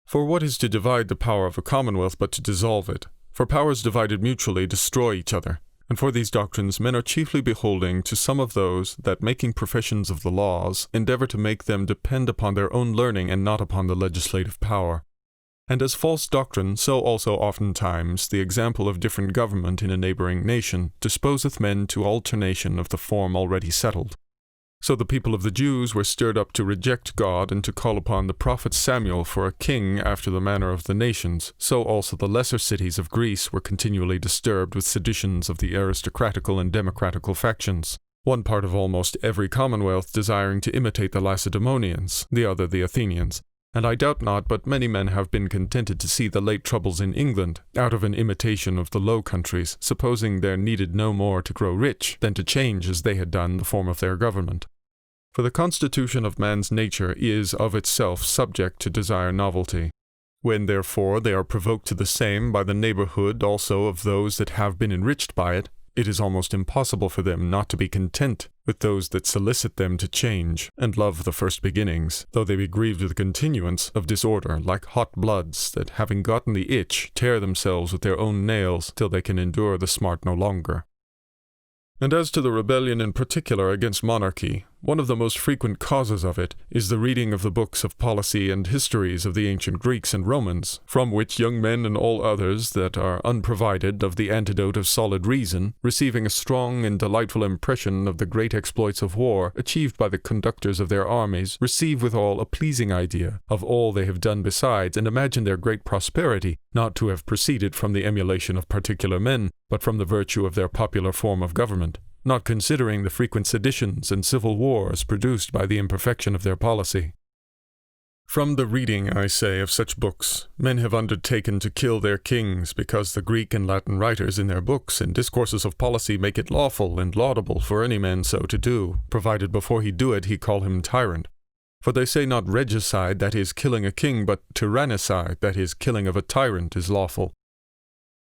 For what is to divide the power of a commonwealth but to dissolve it? For powers divided mutually destroy each other. And for these doctrines men are chiefly beholding to some of those that, making professions of the laws, endeavor to make them depend upon their own learning and not upon the legislative power. And as false doctrine, so also oftentimes the example of different government in a neighboring nation disposeth men to alternation of the form already settled. So the people of the Jews were stirred up to reject God and to call upon the prophet Samuel for a king after the manner of the nations. So also the lesser cities of Greece were continually disturbed with seditions of the aristocratical and democratical factions, one part of almost every commonwealth desiring to imitate the Lacedaemonians, the other the Athenians. And I doubt not but many men have been contented to see the late troubles in England, out of an imitation of the Low Countries, supposing there needed no more to grow rich than to change as they had done the form of their government. For the constitution of man's nature is of itself subject to desire novelty. When therefore they are provoked to the same by the neighborhood also of those that have been enriched by it, it is almost impossible for them not to be content with those that solicit them to change, and love the first beginnings, though they be grieved with the continuance of disorder, like hot bloods, that having gotten the itch, tear themselves with their own nails, till they can endure the smart no longer. And as to the rebellion in particular against monarchy, one of the most frequent causes of it is the reading of the books of policy and histories of the ancient Greeks and Romans, from which young men and all others that are unprovided of the antidote of solid reason, receiving a strong and delightful impression of the great exploits of war achieved by the conductors of their armies, receive withal a pleasing idea of all they have done besides, and imagine their great prosperity not to have proceeded from the emulation of particular men, but from the virtue of their popular form of government, not considering the frequent seditions and civil wars produced by the imperfection of their policy. From the reading, I say, of such books, men have undertaken to kill their kings, because the Greek and Latin writers in their books and discourses of policy make it lawful and laudable for any man so to do, provided before he do it he call him tyrant. For they say not regicide, that is, killing a king, but tyrannicide, that is, killing of a tyrant, is lawful.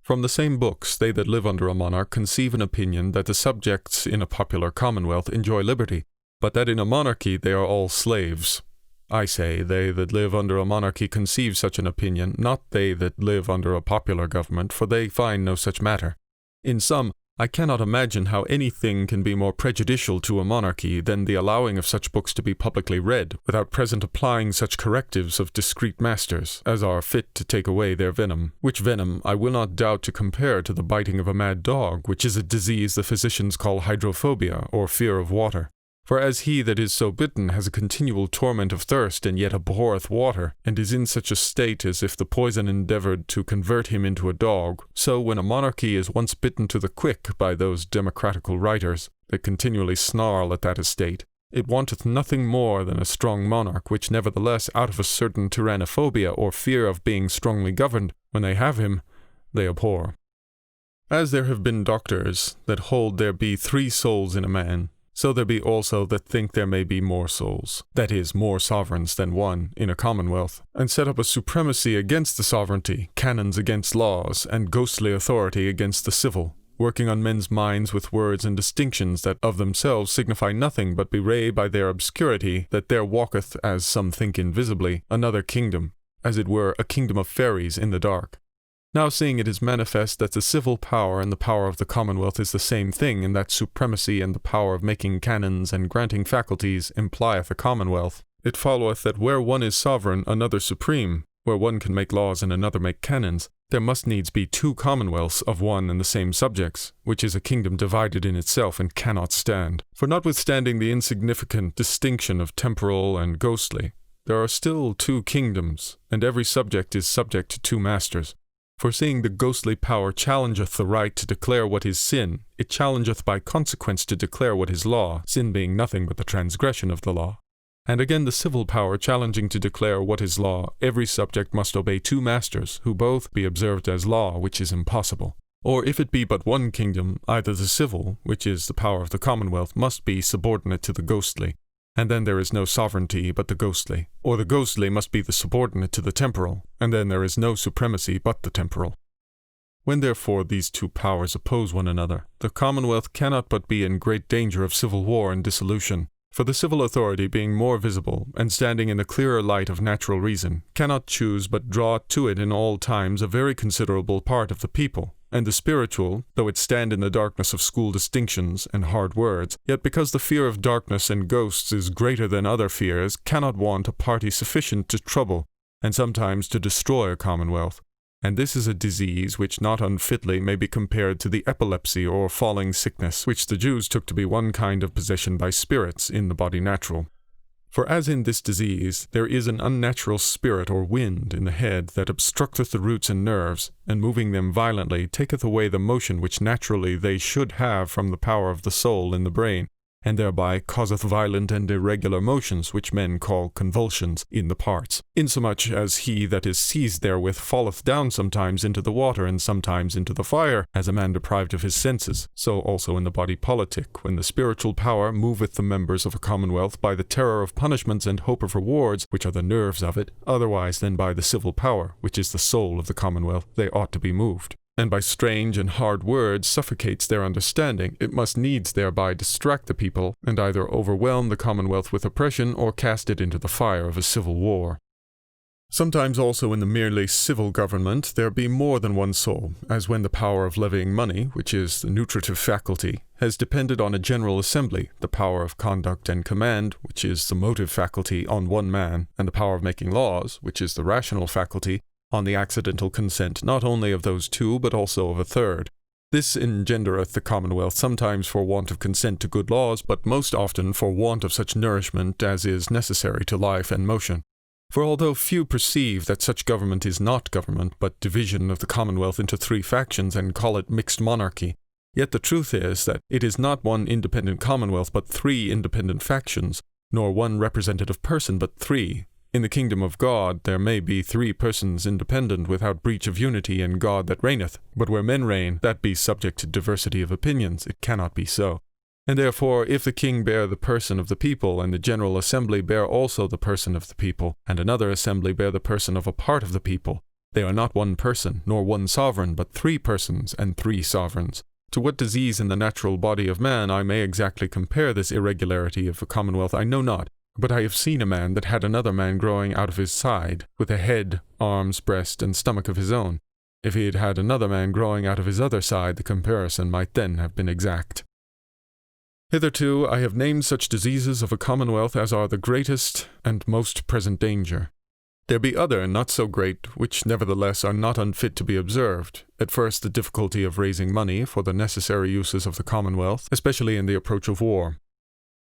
From the same books, they that live under a monarch conceive an opinion that the subjects in a popular commonwealth enjoy liberty, but that in a monarchy they are all slaves. I say, they that live under a monarchy conceive such an opinion, not they that live under a popular government, for they find no such matter. In sum, I cannot imagine how anything can be more prejudicial to a monarchy than the allowing of such books to be publicly read, without present applying such correctives of discreet masters, as are fit to take away their venom, which venom I will not doubt to compare to the biting of a mad dog, which is a disease the physicians call hydrophobia, or fear of water. For as he that is so bitten has a continual torment of thirst, and yet abhorreth water, and is in such a state as if the poison endeavoured to convert him into a dog, so when a monarchy is once bitten to the quick by those democratical writers, that continually snarl at that estate, it wanteth nothing more than a strong monarch, which nevertheless, out of a certain tyrannophobia, or fear of being strongly governed, when they have him, they abhor. As there have been doctors that hold there be 3 souls in a man, so there be also that think there may be more souls, that is, more sovereigns than one, in a commonwealth, and set up a supremacy against the sovereignty, canons against laws, and ghostly authority against the civil, working on men's minds with words and distinctions that of themselves signify nothing, but bewray by their obscurity that there walketh, as some think invisibly, another kingdom, as it were a kingdom of fairies in the dark. Now seeing it is manifest that the civil power and the power of the commonwealth is the same thing, and that supremacy and the power of making canons and granting faculties implieth a commonwealth, it followeth that where one is sovereign, another supreme, where one can make laws and another make canons, there must needs be 2 commonwealths of one and the same subjects, which is a kingdom divided in itself and cannot stand. For notwithstanding the insignificant distinction of temporal and ghostly, there are still 2 kingdoms, and every subject is subject to 2 masters. For seeing the ghostly power challengeth the right to declare what is sin, it challengeth by consequence to declare what is law, sin being nothing but the transgression of the law. And again the civil power challenging to declare what is law, every subject must obey 2 masters, who both be observed as law, which is impossible. Or if it be but one kingdom, either the civil, which is the power of the commonwealth, must be subordinate to the ghostly, and then there is no sovereignty but the ghostly, or the ghostly must be the subordinate to the temporal, and then there is no supremacy but the temporal. When therefore these 2 powers oppose one another, the commonwealth cannot but be in great danger of civil war and dissolution, for the civil authority being more visible, and standing in the clearer light of natural reason, cannot choose but draw to it in all times a very considerable part of the people, and the spiritual, though it stand in the darkness of school distinctions and hard words, yet because the fear of darkness and ghosts is greater than other fears, cannot want a party sufficient to trouble, and sometimes to destroy a commonwealth. And this is a disease which not unfitly may be compared to the epilepsy or falling sickness, which the Jews took to be one kind of possession by spirits in the body natural. For as in this disease there is an unnatural spirit or wind in the head that obstructeth the roots and nerves, and moving them violently taketh away the motion which naturally they should have from the power of the soul in the brain, and thereby causeth violent and irregular motions, which men call convulsions, in the parts, insomuch as he that is seized therewith falleth down sometimes into the water, and sometimes into the fire, as a man deprived of his senses. So also in the body politic, when the spiritual power moveth the members of a commonwealth by the terror of punishments and hope of rewards, which are the nerves of it, otherwise than by the civil power, which is the soul of the commonwealth, they ought to be moved. And by strange and hard words suffocates their understanding, it must needs thereby distract the people, and either overwhelm the commonwealth with oppression, or cast it into the fire of a civil war. Sometimes also in the merely civil government there be more than one soul, as when the power of levying money, which is the nutritive faculty, has depended on a general assembly, the power of conduct and command, which is the motive faculty, on one man, and the power of making laws, which is the rational faculty, on the accidental consent not only of those 2, but also of a third. This engendereth the commonwealth sometimes for want of consent to good laws, but most often for want of such nourishment as is necessary to life and motion. For although few perceive that such government is not government, but division of the commonwealth into 3 factions, and call it mixed monarchy, yet the truth is that it is not one independent commonwealth, but 3 independent factions, nor one representative person, but 3. In the kingdom of God there may be 3 persons independent without breach of unity in God that reigneth, but where men reign, that be subject to diversity of opinions, it cannot be so. And therefore, if the king bear the person of the people, and the general assembly bear also the person of the people, and another assembly bear the person of a part of the people, they are not one person, nor one sovereign, but 3 persons and 3 sovereigns. To what disease in the natural body of man I may exactly compare this irregularity of a commonwealth I know not, But I have seen a man that had another man growing out of his side, with a head, arms, breast, and stomach of his own. If he had had another man growing out of his other side, the comparison might then have been exact. Hitherto I have named such diseases of a commonwealth as are the greatest and most present danger. There be other not so great, which nevertheless are not unfit to be observed. At first, the difficulty of raising money for the necessary uses of the commonwealth, especially in the approach of war.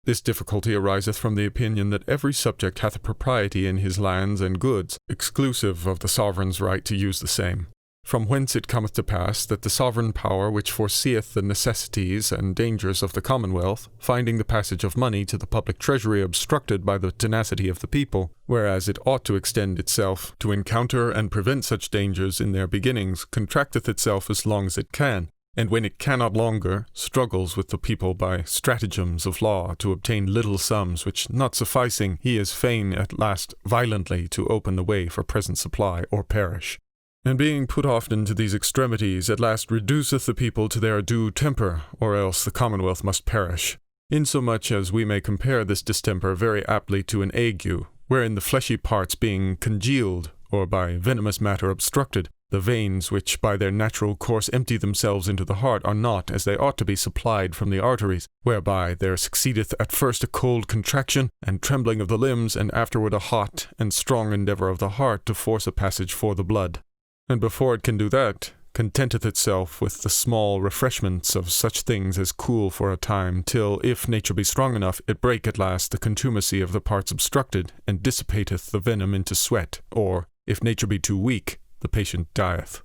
This difficulty ariseth from the opinion that every subject hath a propriety in his lands and goods, exclusive of the sovereign's right to use the same. From whence it cometh to pass that the sovereign power which foreseeth the necessities and dangers of the commonwealth, finding the passage of money to the public treasury obstructed by the tenacity of the people, whereas it ought to extend itself to encounter and prevent such dangers in their beginnings, contracteth itself as long as it can, and when it cannot longer, struggles with the people by stratagems of law to obtain little sums which, not sufficing, he is fain at last violently to open the way for present supply or perish. And being put often to these extremities, at last reduceth the people to their due temper, or else the commonwealth must perish. Insomuch as we may compare this distemper very aptly to an ague, wherein the fleshy parts being congealed, or by venomous matter obstructed, the veins which by their natural course empty themselves into the heart are not, as they ought to be, supplied from the arteries, whereby there succeedeth at first a cold contraction and trembling of the limbs, and afterward a hot and strong endeavour of the heart to force a passage for the blood. And before it can do that, contenteth itself with the small refreshments of such things as cool for a time, till, if nature be strong enough, it break at last the contumacy of the parts obstructed, and dissipateth the venom into sweat, or, if nature be too weak, the patient dieth.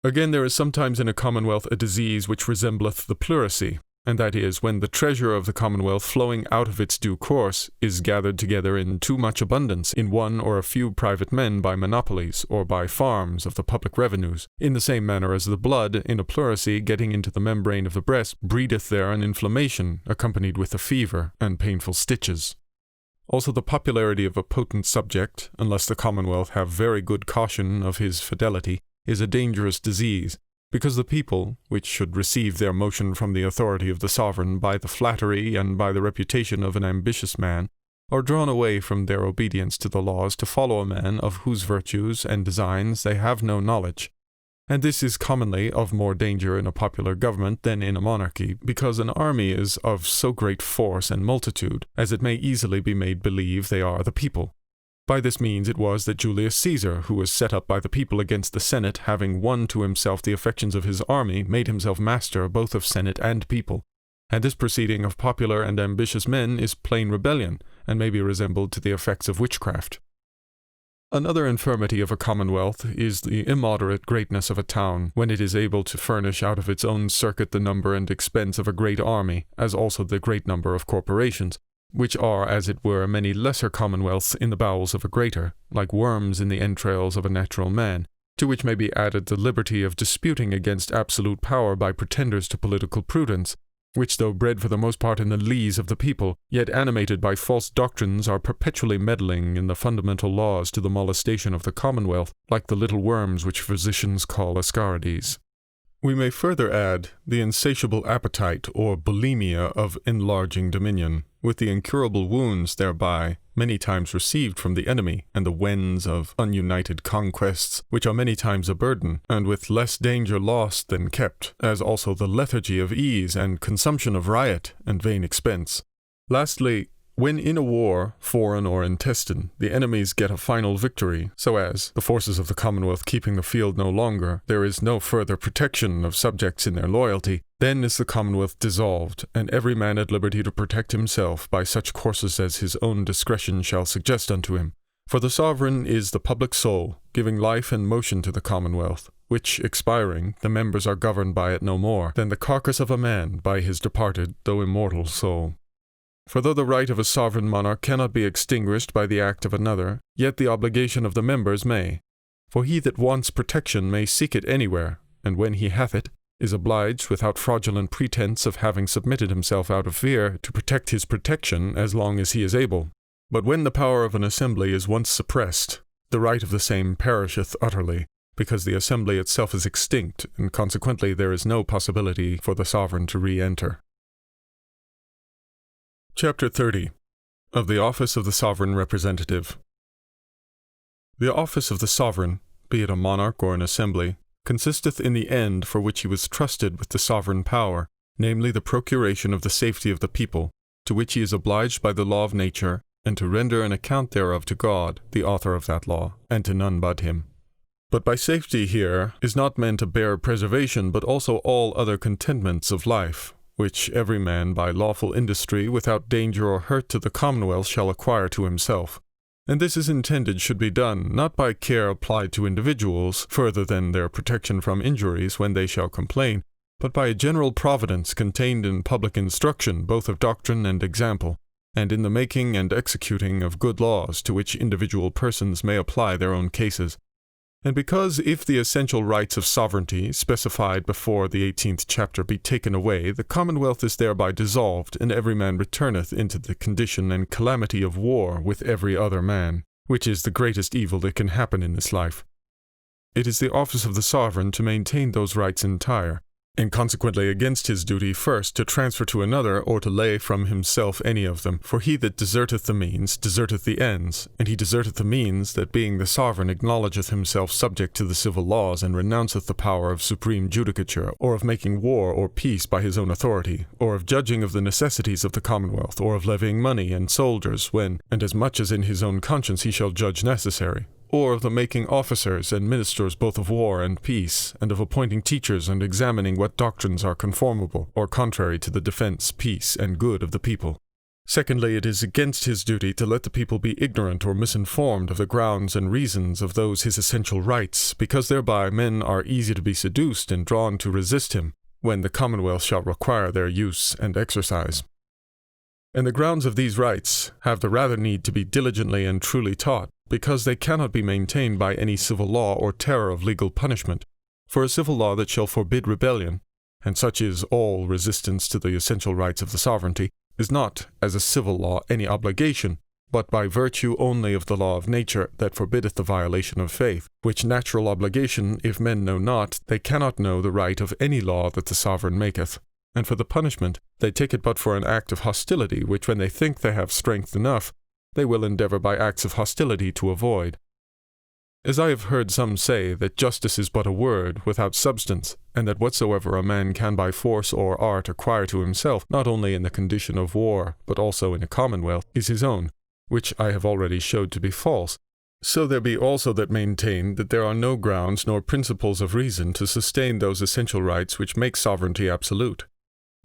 Again, there is sometimes in a commonwealth a disease which resembleth the pleurisy, and that is, when the treasure of the commonwealth flowing out of its due course is gathered together in too much abundance in one or a few private men by monopolies or by farms of the public revenues, in the same manner as the blood in a pleurisy getting into the membrane of the breast breedeth there an inflammation accompanied with a fever and painful stitches. Also the popularity of a potent subject, unless the commonwealth have very good caution of his fidelity, is a dangerous disease, because the people, which should receive their motion from the authority of the sovereign by the flattery and by the reputation of an ambitious man, are drawn away from their obedience to the laws to follow a man of whose virtues and designs they have no knowledge. And this is commonly of more danger in a popular government than in a monarchy, because an army is of so great force and multitude, as it may easily be made believe they are the people. By this means it was that Julius Caesar, who was set up by the people against the Senate, having won to himself the affections of his army, made himself master both of Senate and people. And this proceeding of popular and ambitious men is plain rebellion, and may be resembled to the effects of witchcraft. Another infirmity of a commonwealth is the immoderate greatness of a town, when it is able to furnish out of its own circuit the number and expense of a great army, as also the great number of corporations, which are, as it were, many lesser commonwealths in the bowels of a greater, like worms in the entrails of a natural man, to which may be added the liberty of disputing against absolute power by pretenders to political prudence, which though bred for the most part in the lees of the people, yet animated by false doctrines are perpetually meddling in the fundamental laws to the molestation of the commonwealth, like the little worms which physicians call Ascarides. We may further add the insatiable appetite or bulimia of enlarging dominion, with the incurable wounds thereby many times received from the enemy, and the wens of ununited conquests, which are many times a burden, and with less danger lost than kept, as also the lethargy of ease and consumption of riot and vain expense. Lastly, when in a war, foreign or intestine, the enemies get a final victory, so as, the forces of the Commonwealth keeping the field no longer, there is no further protection of subjects in their loyalty, then is the Commonwealth dissolved, and every man at liberty to protect himself by such courses as his own discretion shall suggest unto him. For the sovereign is the public soul, giving life and motion to the Commonwealth, which, expiring, the members are governed by it no more than the carcass of a man by his departed, though immortal soul. For though the right of a sovereign monarch cannot be extinguished by the act of another, yet the obligation of the members may. For he that wants protection may seek it anywhere, and when he hath it, is obliged, without fraudulent pretence of having submitted himself out of fear, to protect his protection as long as he is able. But when the power of an assembly is once suppressed, the right of the same perisheth utterly, because the assembly itself is extinct, and consequently there is no possibility for the sovereign to re-enter. Chapter 30. Of the office of the sovereign representative. The office of the sovereign, be it a monarch or an assembly, consisteth in the end for which he was trusted with the sovereign power, namely the procuration of the safety of the people, to which he is obliged by the law of nature, and to render an account thereof to God, the author of that law, and to none but him. But by safety here is not meant a bare preservation, but also all other contentments of life, which every man by lawful industry without danger or hurt to the commonwealth shall acquire to himself. And this is intended should be done, not by care applied to individuals, further than their protection from injuries when they shall complain, but by a general providence contained in public instruction, both of doctrine and example, and in the making and executing of good laws to which individual persons may apply their own cases. And because if the essential rights of sovereignty, specified before the 18th chapter, be taken away, the commonwealth is thereby dissolved, and every man returneth into the condition and calamity of war with every other man, which is the greatest evil that can happen in this life. It is the office of the sovereign to maintain those rights entire, and consequently against his duty first to transfer to another or to lay from himself any of them. For he that deserteth the means, deserteth the ends, and he deserteth the means that being the sovereign acknowledgeth himself subject to the civil laws, and renounceth the power of supreme judicature, or of making war or peace by his own authority, or of judging of the necessities of the commonwealth, or of levying money and soldiers when, and as much as in his own conscience he shall judge necessary, or of the making officers and ministers both of war and peace, and of appointing teachers and examining what doctrines are conformable or contrary to the defense, peace, and good of the people. Secondly, it is against his duty to let the people be ignorant or misinformed of the grounds and reasons of those his essential rights, because thereby men are easy to be seduced and drawn to resist him, when the commonwealth shall require their use and exercise. And the grounds of these rights have the rather need to be diligently and truly taught, because they cannot be maintained by any civil law or terror of legal punishment. For a civil law that shall forbid rebellion, and such is all resistance to the essential rights of the sovereignty, is not, as a civil law, any obligation, but by virtue only of the law of nature that forbiddeth the violation of faith, which natural obligation, if men know not, they cannot know the right of any law that the sovereign maketh. And for the punishment, they take it but for an act of hostility, which when they think they have strength enough, they will endeavor by acts of hostility to avoid. As I have heard some say that justice is but a word, without substance, and that whatsoever a man can by force or art acquire to himself, not only in the condition of war, but also in a commonwealth, is his own, which I have already showed to be false, so there be also that maintain that there are no grounds nor principles of reason to sustain those essential rights which make sovereignty absolute.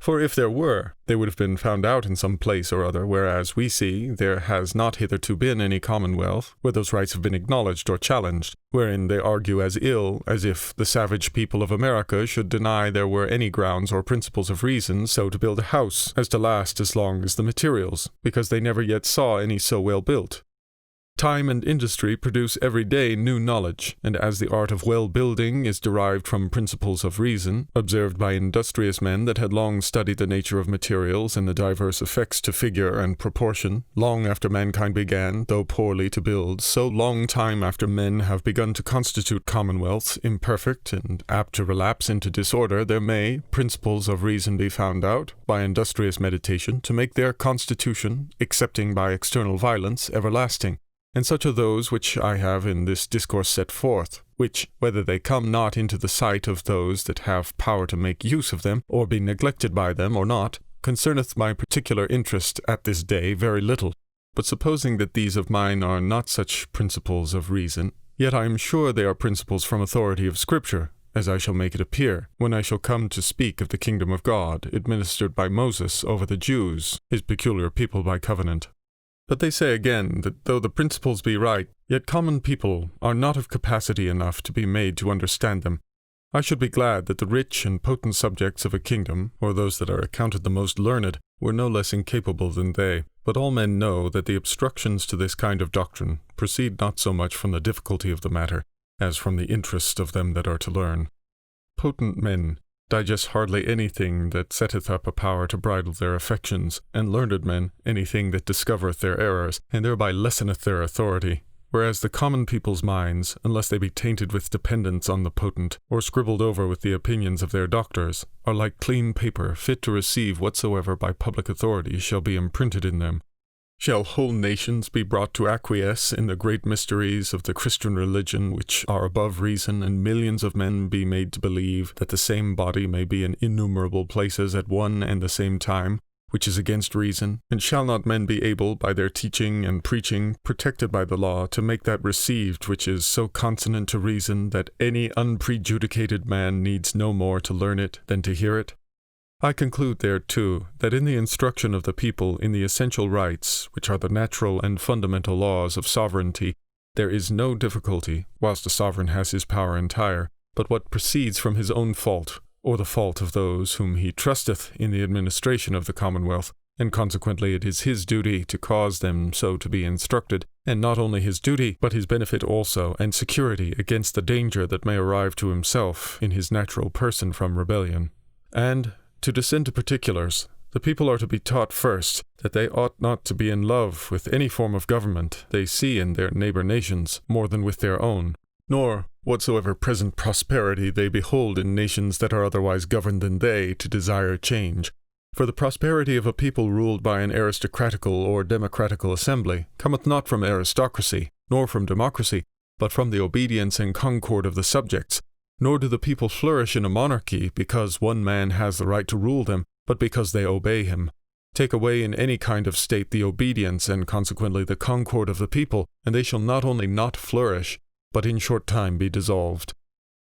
For if there were, they would have been found out in some place or other, whereas we see there has not hitherto been any commonwealth where those rights have been acknowledged or challenged, wherein they argue as ill as if the savage people of America should deny there were any grounds or principles of reason so to build a house as to last as long as the materials, because they never yet saw any so well built. Time and industry produce every day new knowledge, and as the art of well-building is derived from principles of reason, observed by industrious men that had long studied the nature of materials and the diverse effects to figure and proportion, long after mankind began, though poorly, to build, so long time after men have begun to constitute commonwealths, imperfect and apt to relapse into disorder, there may principles of reason be found out, by industrious meditation, to make their constitution, excepting by external violence, everlasting. And such are those which I have in this discourse set forth, which, whether they come not into the sight of those that have power to make use of them, or be neglected by them or not, concerneth my particular interest at this day very little. But supposing that these of mine are not such principles of reason, yet I am sure they are principles from authority of Scripture, as I shall make it appear, when I shall come to speak of the kingdom of God, administered by Moses over the Jews, his peculiar people by covenant. But they say again that though the principles be right, yet common people are not of capacity enough to be made to understand them. I should be glad that the rich and potent subjects of a kingdom, or those that are accounted the most learned, were no less incapable than they. But all men know that the obstructions to this kind of doctrine proceed not so much from the difficulty of the matter, as from the interest of them that are to learn. Potent men digest hardly anything that setteth up a power to bridle their affections, and learned men anything that discovereth their errors, and thereby lesseneth their authority. Whereas the common people's minds, unless they be tainted with dependence on the potent, or scribbled over with the opinions of their doctors, are like clean paper, fit to receive whatsoever by public authority shall be imprinted in them. Shall whole nations be brought to acquiesce in the great mysteries of the Christian religion which are above reason, and millions of men be made to believe that the same body may be in innumerable places at one and the same time, which is against reason? And shall not men be able, by their teaching and preaching, protected by the law, to make that received which is so consonant to reason that any unprejudicated man needs no more to learn it than to hear it? I conclude there, too, that in the instruction of the people in the essential rights, which are the natural and fundamental laws of sovereignty, there is no difficulty, whilst the sovereign has his power entire, but what proceeds from his own fault, or the fault of those whom he trusteth in the administration of the commonwealth, and consequently it is his duty to cause them so to be instructed, and not only his duty, but his benefit also, and security against the danger that may arrive to himself in his natural person from rebellion. And, to descend to particulars, the people are to be taught first that they ought not to be in love with any form of government they see in their neighbor nations more than with their own, nor whatsoever present prosperity they behold in nations that are otherwise governed than they to desire change. For the prosperity of a people ruled by an aristocratical or democratical assembly cometh not from aristocracy, nor from democracy, but from the obedience and concord of the subjects. Nor do the people flourish in a monarchy because one man has the right to rule them, but because they obey him. Take away in any kind of state the obedience and consequently the concord of the people, and they shall not only not flourish, but in short time be dissolved.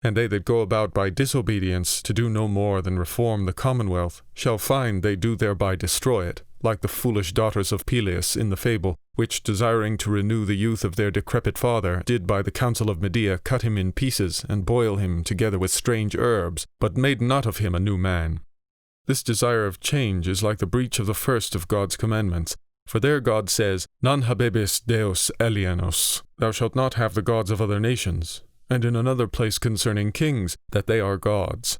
And they that go about by disobedience to do no more than reform the commonwealth shall find they do thereby destroy it, like the foolish daughters of Peleus in the fable, which, desiring to renew the youth of their decrepit father, did by the counsel of Medea cut him in pieces, and boil him together with strange herbs, but made not of him a new man. This desire of change is like the breach of the first of God's commandments, for there God says, Non habebis deos alienos, thou shalt not have the gods of other nations, and in another place concerning kings, that they are gods.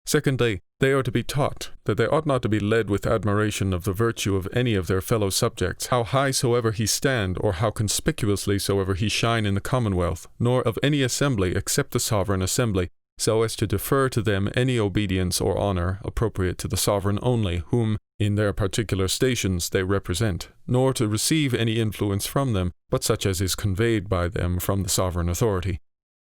Secondly, they are to be taught that they ought not to be led with admiration of the virtue of any of their fellow subjects, how high soever he stand, or how conspicuously soever he shine in the commonwealth, nor of any assembly except the sovereign assembly, so as to defer to them any obedience or honor appropriate to the sovereign only, whom, in their particular stations, they represent, nor to receive any influence from them, but such as is conveyed by them from the sovereign authority.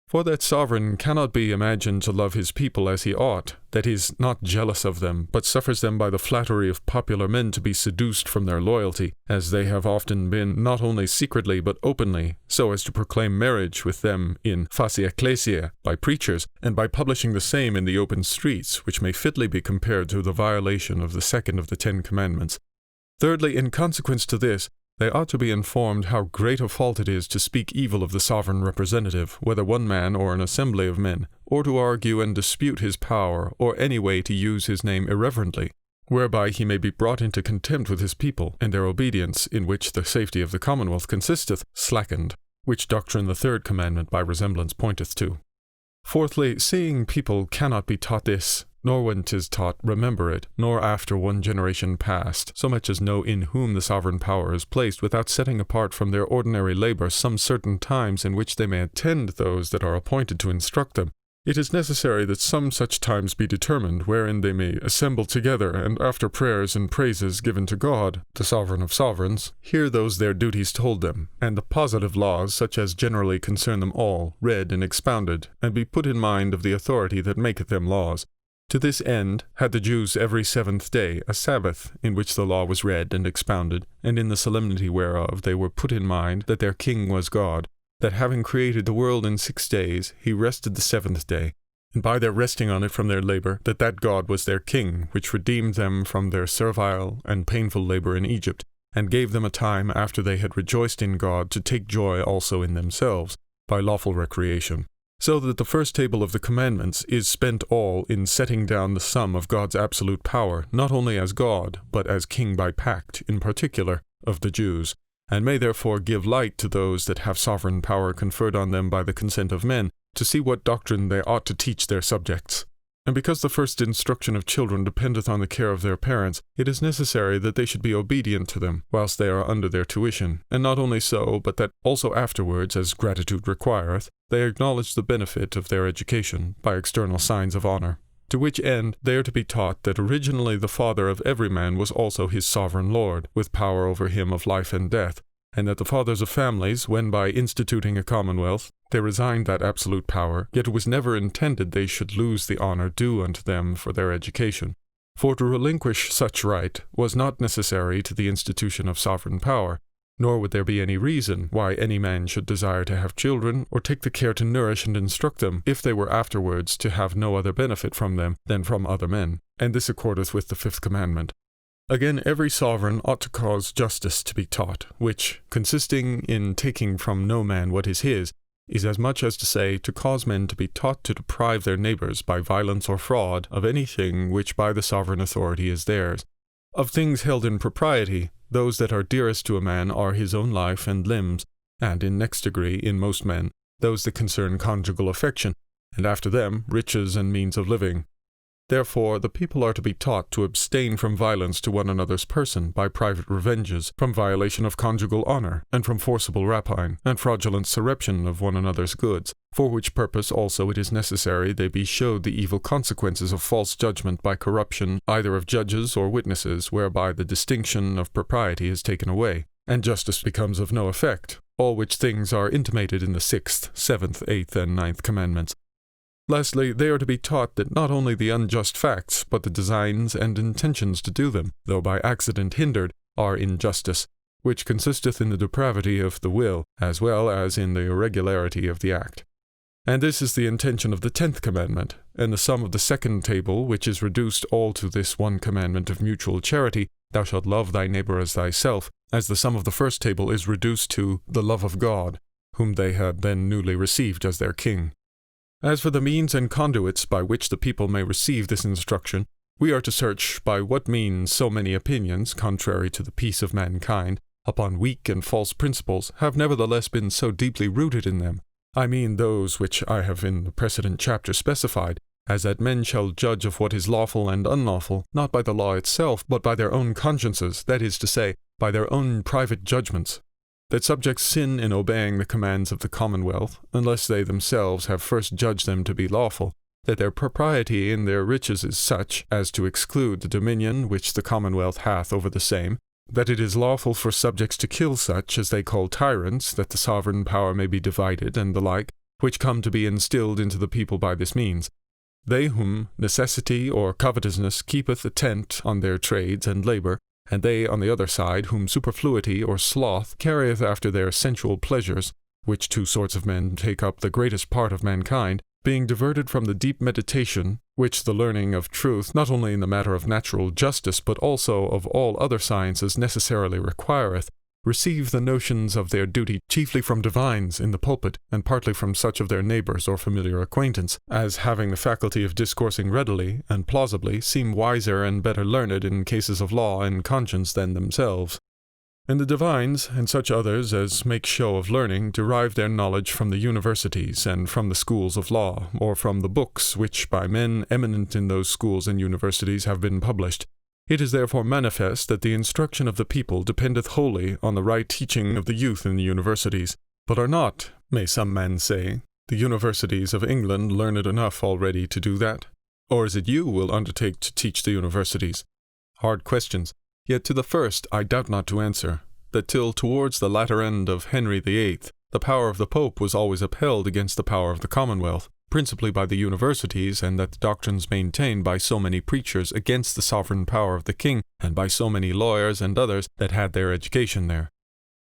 For that sovereign cannot be imagined to love his people as he ought, that is, not jealous of them, but suffers them by the flattery of popular men to be seduced from their loyalty, as they have often been not only secretly but openly, so as to proclaim marriage with them in face ecclesia by preachers, and by publishing the same in the open streets, which may fitly be compared to the violation of the second of the 10 Commandments. Thirdly, in consequence to this, they ought to be informed how great a fault it is to speak evil of the sovereign representative, whether one man or an assembly of men, or to argue and dispute his power, or any way to use his name irreverently, whereby he may be brought into contempt with his people, and their obedience, in which the safety of the commonwealth consisteth, slackened, which doctrine the 3rd commandment by resemblance pointeth to. Fourthly, seeing people cannot be taught this, nor when 'tis taught remember it, nor after one generation past, so much as know in whom the sovereign power is placed, without setting apart from their ordinary labor some certain times in which they may attend those that are appointed to instruct them, it is necessary that some such times be determined, wherein they may assemble together, and after prayers and praises given to God, the sovereign of sovereigns, hear those their duties told them, and the positive laws, such as generally concern them all, read and expounded, and be put in mind of the authority that maketh them laws. To this end had the Jews every 7th day a Sabbath, in which the law was read and expounded, and in the solemnity whereof they were put in mind that their king was God, that having created the world in 6 days, he rested the 7th day, and by their resting on it from their labor, that God was their king, which redeemed them from their servile and painful labor in Egypt, and gave them a time after they had rejoiced in God to take joy also in themselves, by lawful recreation. So that the first table of the commandments is spent all in setting down the sum of God's absolute power, not only as God, but as king by pact, in particular, of the Jews, and may therefore give light to those that have sovereign power conferred on them by the consent of men, to see what doctrine they ought to teach their subjects. And because the first instruction of children dependeth on the care of their parents, it is necessary that they should be obedient to them, whilst they are under their tuition, and not only so, but that also afterwards, as gratitude requireth, they acknowledge the benefit of their education by external signs of honor. to which end they are to be taught that originally the father of every man was also his sovereign lord, with power over him of life and death, and that the fathers of families, when by instituting a commonwealth they resigned that absolute power, yet it was never intended they should lose the honor due unto them for their education. For to relinquish such right was not necessary to the institution of sovereign power, nor would there be any reason why any man should desire to have children, or take the care to nourish and instruct them, if they were afterwards to have no other benefit from them than from other men. And this accordeth with the 5th commandment. Again, every sovereign ought to cause justice to be taught, which, consisting in taking from no man what is his, is as much as to say, to cause men to be taught to deprive their neighbours by violence or fraud of anything which by the sovereign authority is theirs. Of things held in propriety, those that are dearest to a man are his own life and limbs, and in next degree, in most men, those that concern conjugal affection, and after them, riches and means of living. Therefore, the people are to be taught to abstain from violence to one another's person by private revenges, from violation of conjugal honour, and from forcible rapine, and fraudulent surreption of one another's goods, for which purpose also it is necessary they be showed the evil consequences of false judgment by corruption either of judges or witnesses, whereby the distinction of propriety is taken away, and justice becomes of no effect, all which things are intimated in the 6th, 7th, 8th, and 9th commandments. Lastly, they are to be taught that not only the unjust facts, but the designs and intentions to do them, though by accident hindered, are injustice, which consisteth in the depravity of the will, as well as in the irregularity of the act. And this is the intention of the 10th commandment, and the sum of the 2nd table, which is reduced all to this one commandment of mutual charity, thou shalt love thy neighbour as thyself, as the sum of the 1st table is reduced to the love of God, whom they had then newly received as their king. As for the means and conduits by which the people may receive this instruction, we are to search by what means so many opinions, contrary to the peace of mankind, upon weak and false principles, have nevertheless been so deeply rooted in them. I mean those which I have in the precedent chapter specified, as that men shall judge of what is lawful and unlawful, not by the law itself, but by their own consciences, that is to say, by their own private judgments. That subjects sin in obeying the commands of the commonwealth, unless they themselves have first judged them to be lawful, that their propriety in their riches is such as to exclude the dominion which the commonwealth hath over the same, that it is lawful for subjects to kill such as they call tyrants, that the sovereign power may be divided, and the like, which come to be instilled into the people by this means. They whom necessity or covetousness keepeth attent on their trades and labour, and they on the other side whom superfluity or sloth carrieth after their sensual pleasures, which 2 sorts of men take up the greatest part of mankind, being diverted from the deep meditation, which the learning of truth, not only in the matter of natural justice, but also of all other sciences necessarily requireth, receive the notions of their duty chiefly from divines in the pulpit, and partly from such of their neighbours or familiar acquaintance, as having the faculty of discoursing readily and plausibly, seem wiser and better learned in cases of law and conscience than themselves. And the divines, and such others as make show of learning, derive their knowledge from the universities, and from the schools of law, or from the books which by men eminent in those schools and universities have been published. It is therefore manifest that the instruction of the people dependeth wholly on the right teaching of the youth in the universities. But are not, may some men say, the universities of England learned enough already to do that? Or is it you will undertake to teach the universities? Hard questions. Yet to the first I doubt not to answer, that till towards the latter end of Henry VIII, the power of the Pope was always upheld against the power of the Commonwealth, principally by the universities, and that the doctrines maintained by so many preachers against the sovereign power of the king, and by so many lawyers and others that had their education there.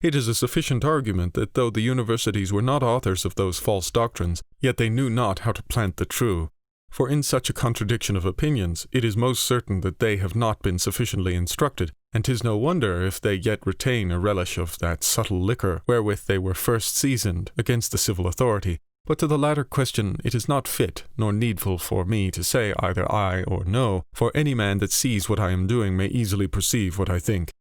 It is a sufficient argument that though the universities were not authors of those false doctrines, yet they knew not how to plant the true. For in such a contradiction of opinions, it is most certain that they have not been sufficiently instructed, and 'tis no wonder if they yet retain a relish of that subtle liquor wherewith they were first seasoned against the civil authority. But to the latter question it is not fit nor needful for me to say either aye or no, for any man that sees what I am doing may easily perceive what I think.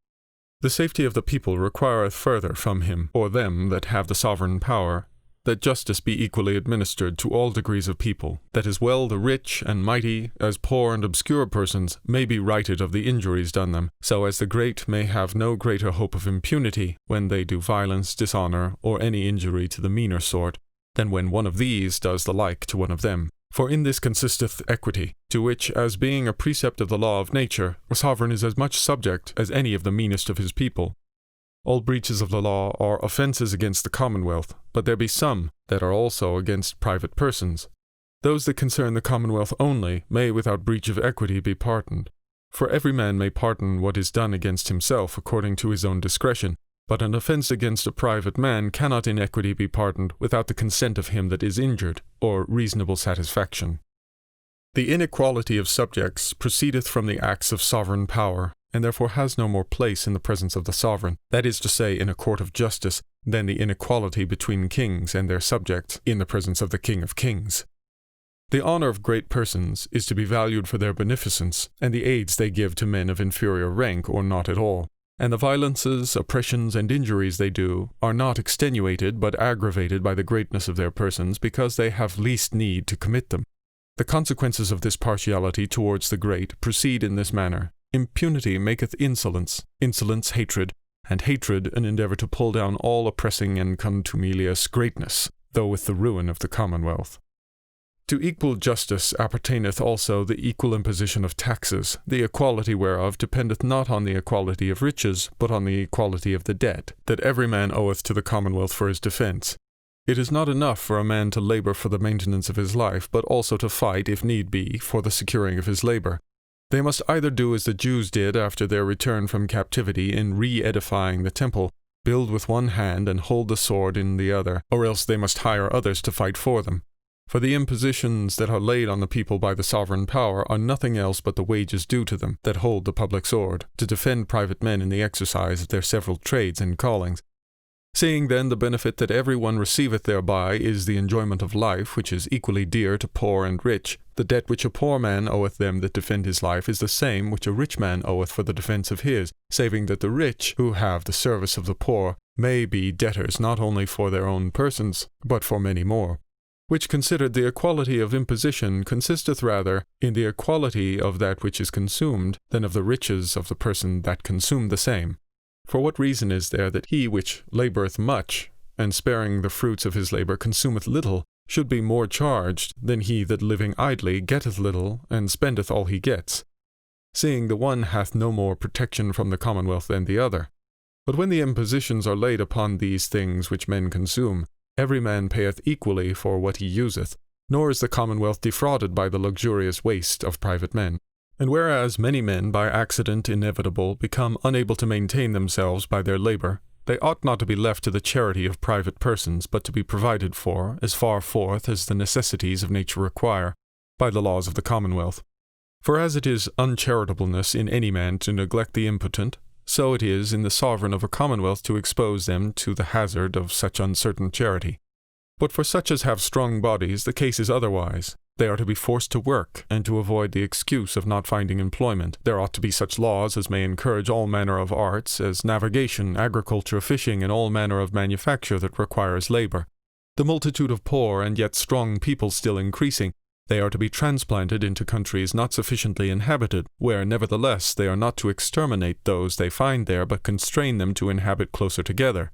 The safety of the people requireth further from him, or them that have the sovereign power, that justice be equally administered to all degrees of people, that as well the rich and mighty as poor and obscure persons may be righted of the injuries done them, so as the great may have no greater hope of impunity when they do violence, dishonour, or any injury to the meaner sort, than when one of these does the like to one of them. For in this consisteth equity, to which, as being a precept of the law of nature, a sovereign is as much subject as any of the meanest of his people. All breaches of the law are offences against the commonwealth, but there be some that are also against private persons. Those that concern the commonwealth only may without breach of equity be pardoned. For every man may pardon what is done against himself according to his own discretion, but an offence against a private man cannot in equity be pardoned without the consent of him that is injured, or reasonable satisfaction. The inequality of subjects proceedeth from the acts of sovereign power, and therefore has no more place in the presence of the sovereign, that is to say, in a court of justice, than the inequality between kings and their subjects in the presence of the King of Kings. The honour of great persons is to be valued for their beneficence, and the aids they give to men of inferior rank or not at all. And the violences, oppressions, and injuries they do are not extenuated but aggravated by the greatness of their persons, because they have least need to commit them. The consequences of this partiality towards the great proceed in this manner. Impunity maketh insolence, insolence hatred, and hatred an endeavour to pull down all oppressing and contumelious greatness, though with the ruin of the commonwealth. To equal justice appertaineth also the equal imposition of taxes, the equality whereof dependeth not on the equality of riches, but on the equality of the debt, that every man oweth to the commonwealth for his defence. It is not enough for a man to labour for the maintenance of his life, but also to fight, if need be, for the securing of his labour. They must either do as the Jews did after their return from captivity in re-edifying the temple, build with one hand and hold the sword in the other, or else they must hire others to fight for them. For the impositions that are laid on the people by the sovereign power are nothing else but the wages due to them that hold the public sword, to defend private men in the exercise of their several trades and callings. Seeing then the benefit that every one receiveth thereby is the enjoyment of life, which is equally dear to poor and rich, the debt which a poor man oweth them that defend his life is the same which a rich man oweth for the defence of his, saving that the rich, who have the service of the poor, may be debtors not only for their own persons, but for many more. Which considered the equality of imposition consisteth rather in the equality of that which is consumed, than of the riches of the person that consumed the same. For what reason is there that he which laboureth much, and sparing the fruits of his labour consumeth little, should be more charged than he that living idly getteth little, and spendeth all he gets? Seeing the one hath no more protection from the commonwealth than the other. But when the impositions are laid upon these things which men consume, every man payeth equally for what he useth, nor is the commonwealth defrauded by the luxurious waste of private men. And whereas many men by accident inevitable become unable to maintain themselves by their labour, they ought not to be left to the charity of private persons, but to be provided for, as far forth as the necessities of nature require, by the laws of the commonwealth. For as it is uncharitableness in any man to neglect the impotent, so it is in the sovereign of a commonwealth to expose them to the hazard of such uncertain charity. But for such as have strong bodies, the case is otherwise. They are to be forced to work, and to avoid the excuse of not finding employment, there ought to be such laws as may encourage all manner of arts, as navigation, agriculture, fishing, and all manner of manufacture that requires labour. The multitude of poor and yet strong people still increasing, they are to be transplanted into countries not sufficiently inhabited, where nevertheless they are not to exterminate those they find there, but constrain them to inhabit closer together,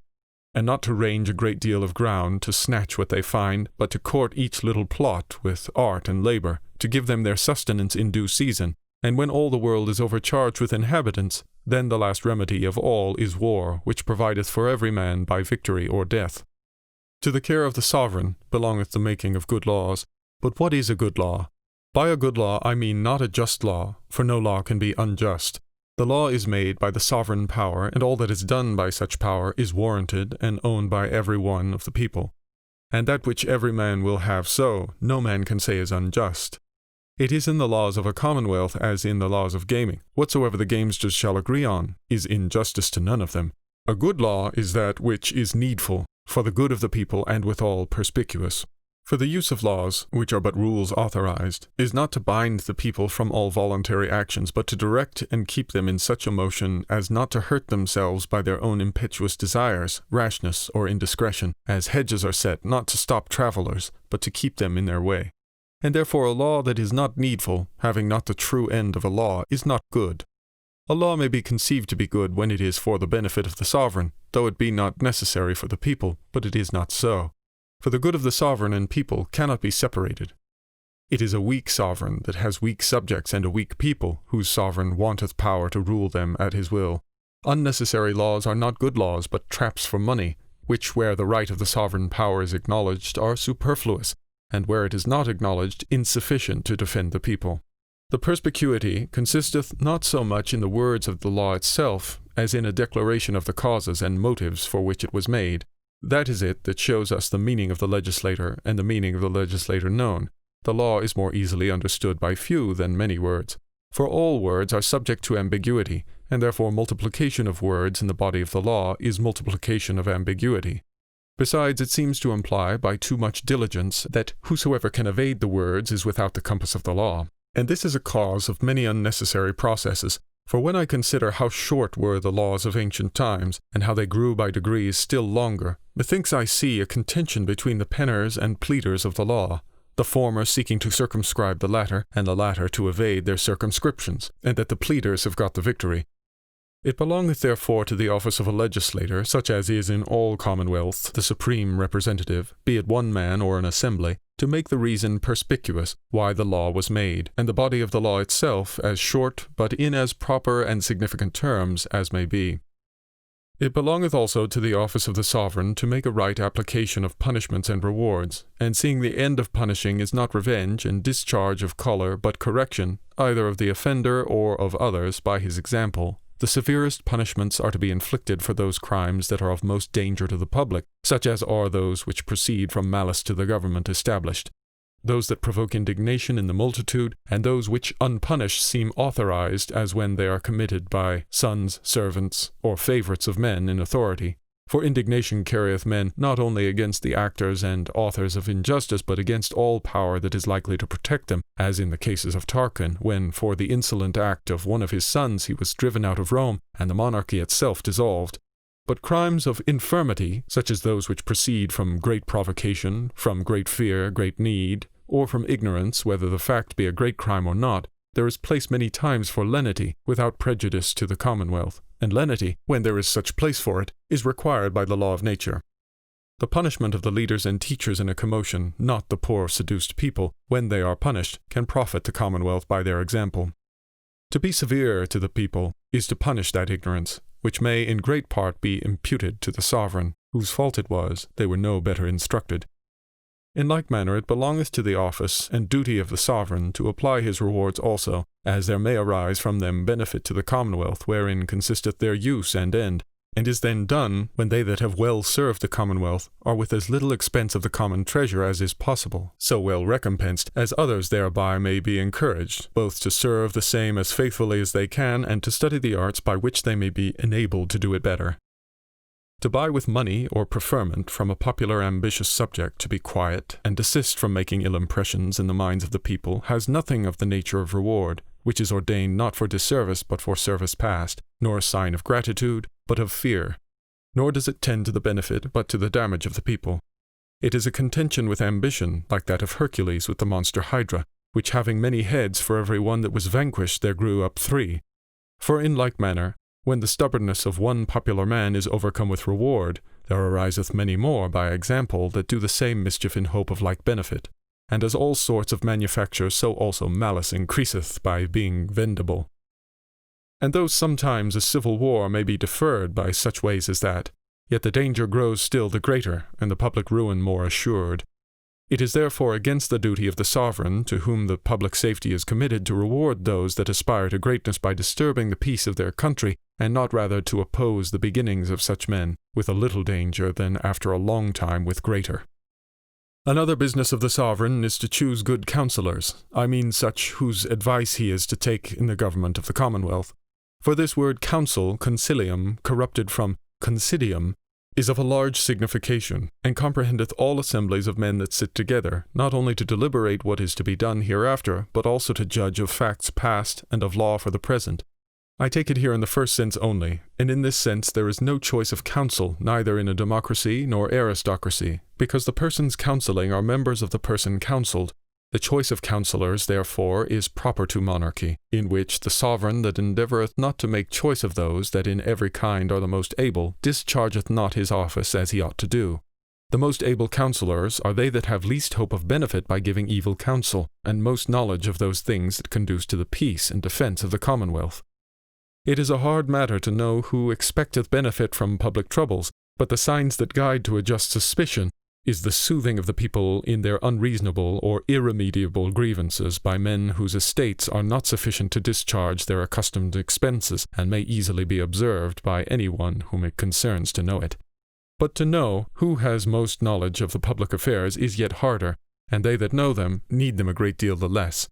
and not to range a great deal of ground to snatch what they find, but to court each little plot with art and labour, to give them their sustenance in due season. And when all the world is overcharged with inhabitants, then the last remedy of all is war, which provideth for every man by victory or death. To the care of the sovereign belongeth the making of good laws. But what is a good law? By a good law I mean not a just law, for no law can be unjust. The law is made by the sovereign power, and all that is done by such power is warranted and owned by every one of the people. And that which every man will have so, no man can say is unjust. It is in the laws of a commonwealth as in the laws of gaming. Whatsoever the gamesters shall agree on is injustice to none of them. A good law is that which is needful, for the good of the people and withal perspicuous. For the use of laws, which are but rules authorized, is not to bind the people from all voluntary actions, but to direct and keep them in such a motion as not to hurt themselves by their own impetuous desires, rashness, or indiscretion, as hedges are set not to stop travellers, but to keep them in their way. And therefore a law that is not needful, having not the true end of a law, is not good. A law may be conceived to be good when it is for the benefit of the sovereign, though it be not necessary for the people, but it is not so. For the good of the sovereign and people cannot be separated. It is a weak sovereign that has weak subjects and a weak people, whose sovereign wanteth power to rule them at his will. Unnecessary laws are not good laws, but traps for money, which where the right of the sovereign power is acknowledged are superfluous, and where it is not acknowledged insufficient to defend the people. The perspicuity consisteth not so much in the words of the law itself, as in a declaration of the causes and motives for which it was made. That is it that shows us the meaning of the legislator and the meaning of the legislator known. The law is more easily understood by few than many words, for all words are subject to ambiguity, and therefore multiplication of words in the body of the law is multiplication of ambiguity. Besides, it seems to imply by too much diligence that whosoever can evade the words is without the compass of the law. And this is a cause of many unnecessary processes, for when I consider how short were the laws of ancient times, and how they grew by degrees still longer, methinks I see a contention between the penners and pleaders of the law, the former seeking to circumscribe the latter, and the latter to evade their circumscriptions, and that the pleaders have got the victory. It belongeth therefore to the office of a legislator, such as is in all commonwealths the supreme representative, be it one man or an assembly, to make the reason perspicuous why the law was made, and the body of the law itself as short, but in as proper and significant terms as may be. It belongeth also to the office of the sovereign to make a right application of punishments and rewards, and seeing the end of punishing is not revenge and discharge of choler, but correction, either of the offender or of others, by his example, the severest punishments are to be inflicted for those crimes that are of most danger to the public, such as are those which proceed from malice to the government established, those that provoke indignation in the multitude, and those which unpunished seem authorized, as when they are committed by sons, servants, or favorites of men in authority. For indignation carrieth men not only against the actors and authors of injustice, but against all power that is likely to protect them, as in the cases of Tarquin, when for the insolent act of one of his sons he was driven out of Rome, and the monarchy itself dissolved. But crimes of infirmity, such as those which proceed from great provocation, from great fear, great need, or from ignorance whether the fact be a great crime or not, there is place many times for lenity, without prejudice to the commonwealth, and lenity, when there is such place for it, is required by the law of nature. The punishment of the leaders and teachers in a commotion, not the poor seduced people, when they are punished, can profit the commonwealth by their example. To be severe to the people is to punish that ignorance, which may in great part be imputed to the sovereign, whose fault it was they were no better instructed. In like manner it belongeth to the office and duty of the sovereign to apply his rewards also, as there may arise from them benefit to the commonwealth, wherein consisteth their use and end, and is then done when they that have well served the commonwealth are with as little expense of the common treasure as is possible, so well recompensed as others thereby may be encouraged, both to serve the same as faithfully as they can, and to study the arts by which they may be enabled to do it better. To buy with money or preferment from a popular ambitious subject to be quiet and desist from making ill impressions in the minds of the people has nothing of the nature of reward, which is ordained not for disservice but for service past, nor a sign of gratitude, but of fear. Nor does it tend to the benefit but to the damage of the people. It is a contention with ambition, like that of Hercules with the monster Hydra, which having many heads for every one that was vanquished there grew up 3. For in like manner, when the stubbornness of one popular man is overcome with reward, there ariseth many more by example that do the same mischief in hope of like benefit. And as all sorts of manufacture, so also malice increaseth by being vendible. And though sometimes a civil war may be deferred by such ways as that, yet the danger grows still the greater, and the public ruin more assured. It is therefore against the duty of the sovereign, to whom the public safety is committed, to reward those that aspire to greatness by disturbing the peace of their country, and not rather to oppose the beginnings of such men, with a little danger than after a long time with greater. Another business of the sovereign is to choose good counsellors, I mean such whose advice he is to take in the government of the commonwealth. For this word counsel, concilium, corrupted from considium, is of a large signification, and comprehendeth all assemblies of men that sit together, not only to deliberate what is to be done hereafter, but also to judge of facts past and of law for the present. I take it here in the first sense only, and in this sense there is no choice of counsel, neither in a democracy nor aristocracy, because the persons counselling are members of the person counselled. The choice of counsellors, therefore, is proper to monarchy, in which the sovereign that endeavoureth not to make choice of those that in every kind are the most able, dischargeth not his office as he ought to do. The most able counsellors are they that have least hope of benefit by giving evil counsel, and most knowledge of those things that conduce to the peace and defence of the commonwealth. It is a hard matter to know who expecteth benefit from public troubles, but the signs that guide to a just suspicion is the soothing of the people in their unreasonable or irremediable grievances by men whose estates are not sufficient to discharge their accustomed expenses, and may easily be observed by any one whom it concerns to know it. But to know who has most knowledge of the public affairs is yet harder, and they that know them need them a great deal the less.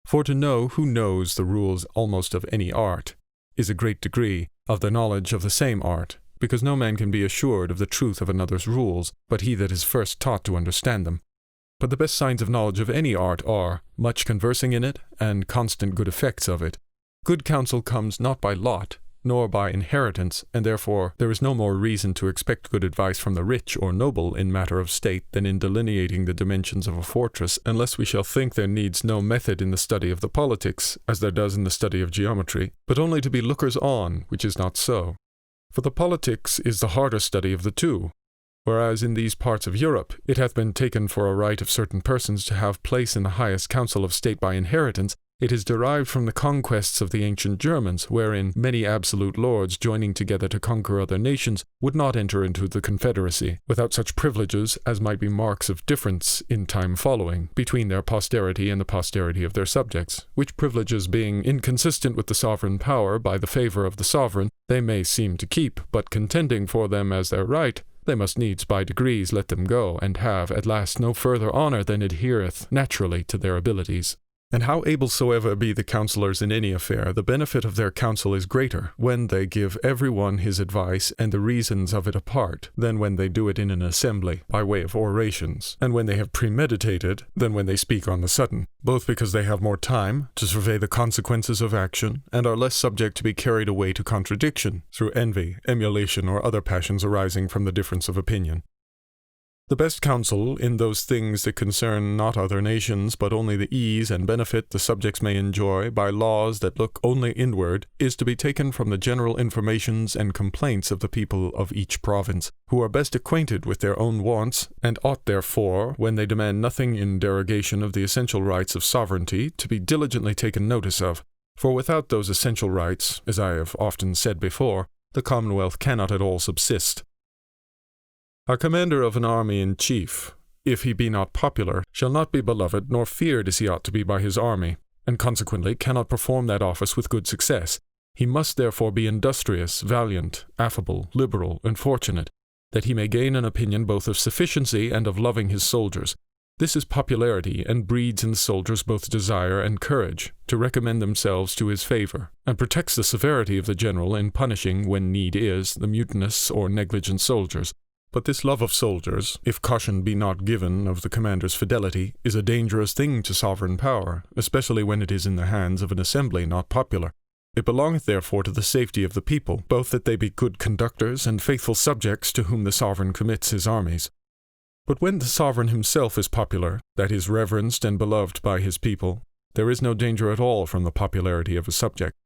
For to know who knows the rules almost of any art is a great degree of the knowledge of the same art, because no man can be assured of the truth of another's rules, but he that is first taught to understand them. But the best signs of knowledge of any art are much conversing in it, and constant good effects of it. Good counsel comes not by lot, nor by inheritance, and therefore there is no more reason to expect good advice from the rich or noble in matter of state than in delineating the dimensions of a fortress, unless we shall think there needs no method in the study of the politics, as there does in the study of geometry, but only to be lookers on, which is not so. For the politics is the harder study of the two, whereas in these parts of Europe it hath been taken for a right of certain persons to have place in the highest council of state by inheritance. It is derived from the conquests of the ancient Germans, wherein many absolute lords joining together to conquer other nations would not enter into the confederacy, without such privileges as might be marks of difference in time following, between their posterity and the posterity of their subjects, which privileges being inconsistent with the sovereign power by the favour of the sovereign, they may seem to keep, but contending for them as their right, they must needs by degrees let them go, and have at last no further honour than adhereth naturally to their abilities. And how able soever be the counsellors in any affair, the benefit of their counsel is greater, when they give every one his advice and the reasons of it apart, than when they do it in an assembly, by way of orations, and when they have premeditated, than when they speak on the sudden, both because they have more time to survey the consequences of action, and are less subject to be carried away to contradiction, through envy, emulation, or other passions arising from the difference of opinion. The best counsel in those things that concern not other nations, but only the ease and benefit the subjects may enjoy by laws that look only inward, is to be taken from the general informations and complaints of the people of each province, who are best acquainted with their own wants, and ought therefore, when they demand nothing in derogation of the essential rights of sovereignty, to be diligently taken notice of. For without those essential rights, as I have often said before, the commonwealth cannot at all subsist. A commander of an army in chief, if he be not popular, shall not be beloved nor feared as he ought to be by his army, and consequently cannot perform that office with good success. He must therefore be industrious, valiant, affable, liberal, and fortunate, that he may gain an opinion both of sufficiency and of loving his soldiers. This is popularity, and breeds in the soldiers both desire and courage, to recommend themselves to his favour, and protects the severity of the general in punishing, when need is, the mutinous or negligent soldiers. But this love of soldiers, if caution be not given of the commander's fidelity, is a dangerous thing to sovereign power, especially when it is in the hands of an assembly not popular. It belongeth therefore to the safety of the people, both that they be good conductors and faithful subjects to whom the sovereign commits his armies. But when the sovereign himself is popular, that is reverenced and beloved by his people, there is no danger at all from the popularity of a subject.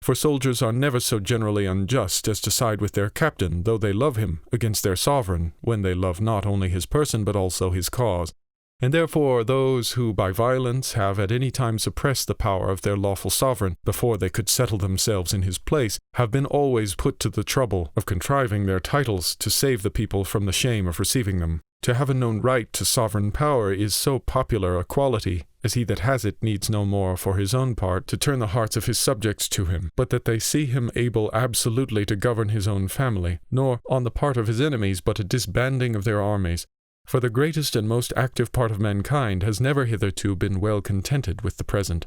For soldiers are never so generally unjust as to side with their captain, though they love him, against their sovereign, when they love not only his person but also his cause. And therefore those who by violence have at any time suppressed the power of their lawful sovereign, before they could settle themselves in his place, have been always put to the trouble of contriving their titles to save the people from the shame of receiving them. To have a known right to sovereign power is so popular a quality, as he that has it needs no more for his own part to turn the hearts of his subjects to him, but that they see him able absolutely to govern his own family, nor on the part of his enemies but a disbanding of their armies. For the greatest and most active part of mankind has never hitherto been well contented with the present.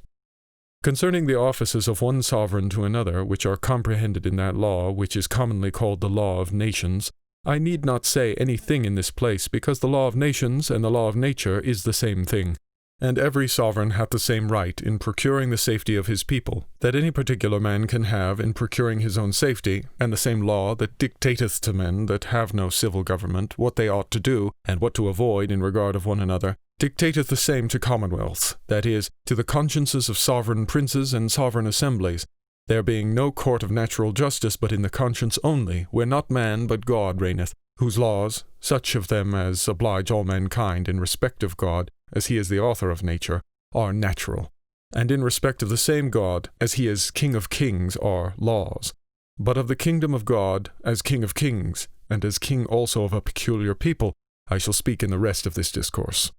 Concerning the offices of one sovereign to another, which are comprehended in that law which is commonly called the law of nations, I need not say anything in this place, because the law of nations and the law of nature is the same thing, and every sovereign hath the same right in procuring the safety of his people, that any particular man can have in procuring his own safety, and the same law that dictateth to men that have no civil government what they ought to do, and what to avoid in regard of one another, dictateth the same to commonwealths, that is, to the consciences of sovereign princes and sovereign assemblies, there being no court of natural justice but in the conscience only, where not man but God reigneth, whose laws, such of them as oblige all mankind in respect of God, as he is the author of nature, are natural, and in respect of the same God, as he is King of kings, are laws. But of the kingdom of God, as King of kings, and as king also of a peculiar people, I shall speak in the rest of this discourse.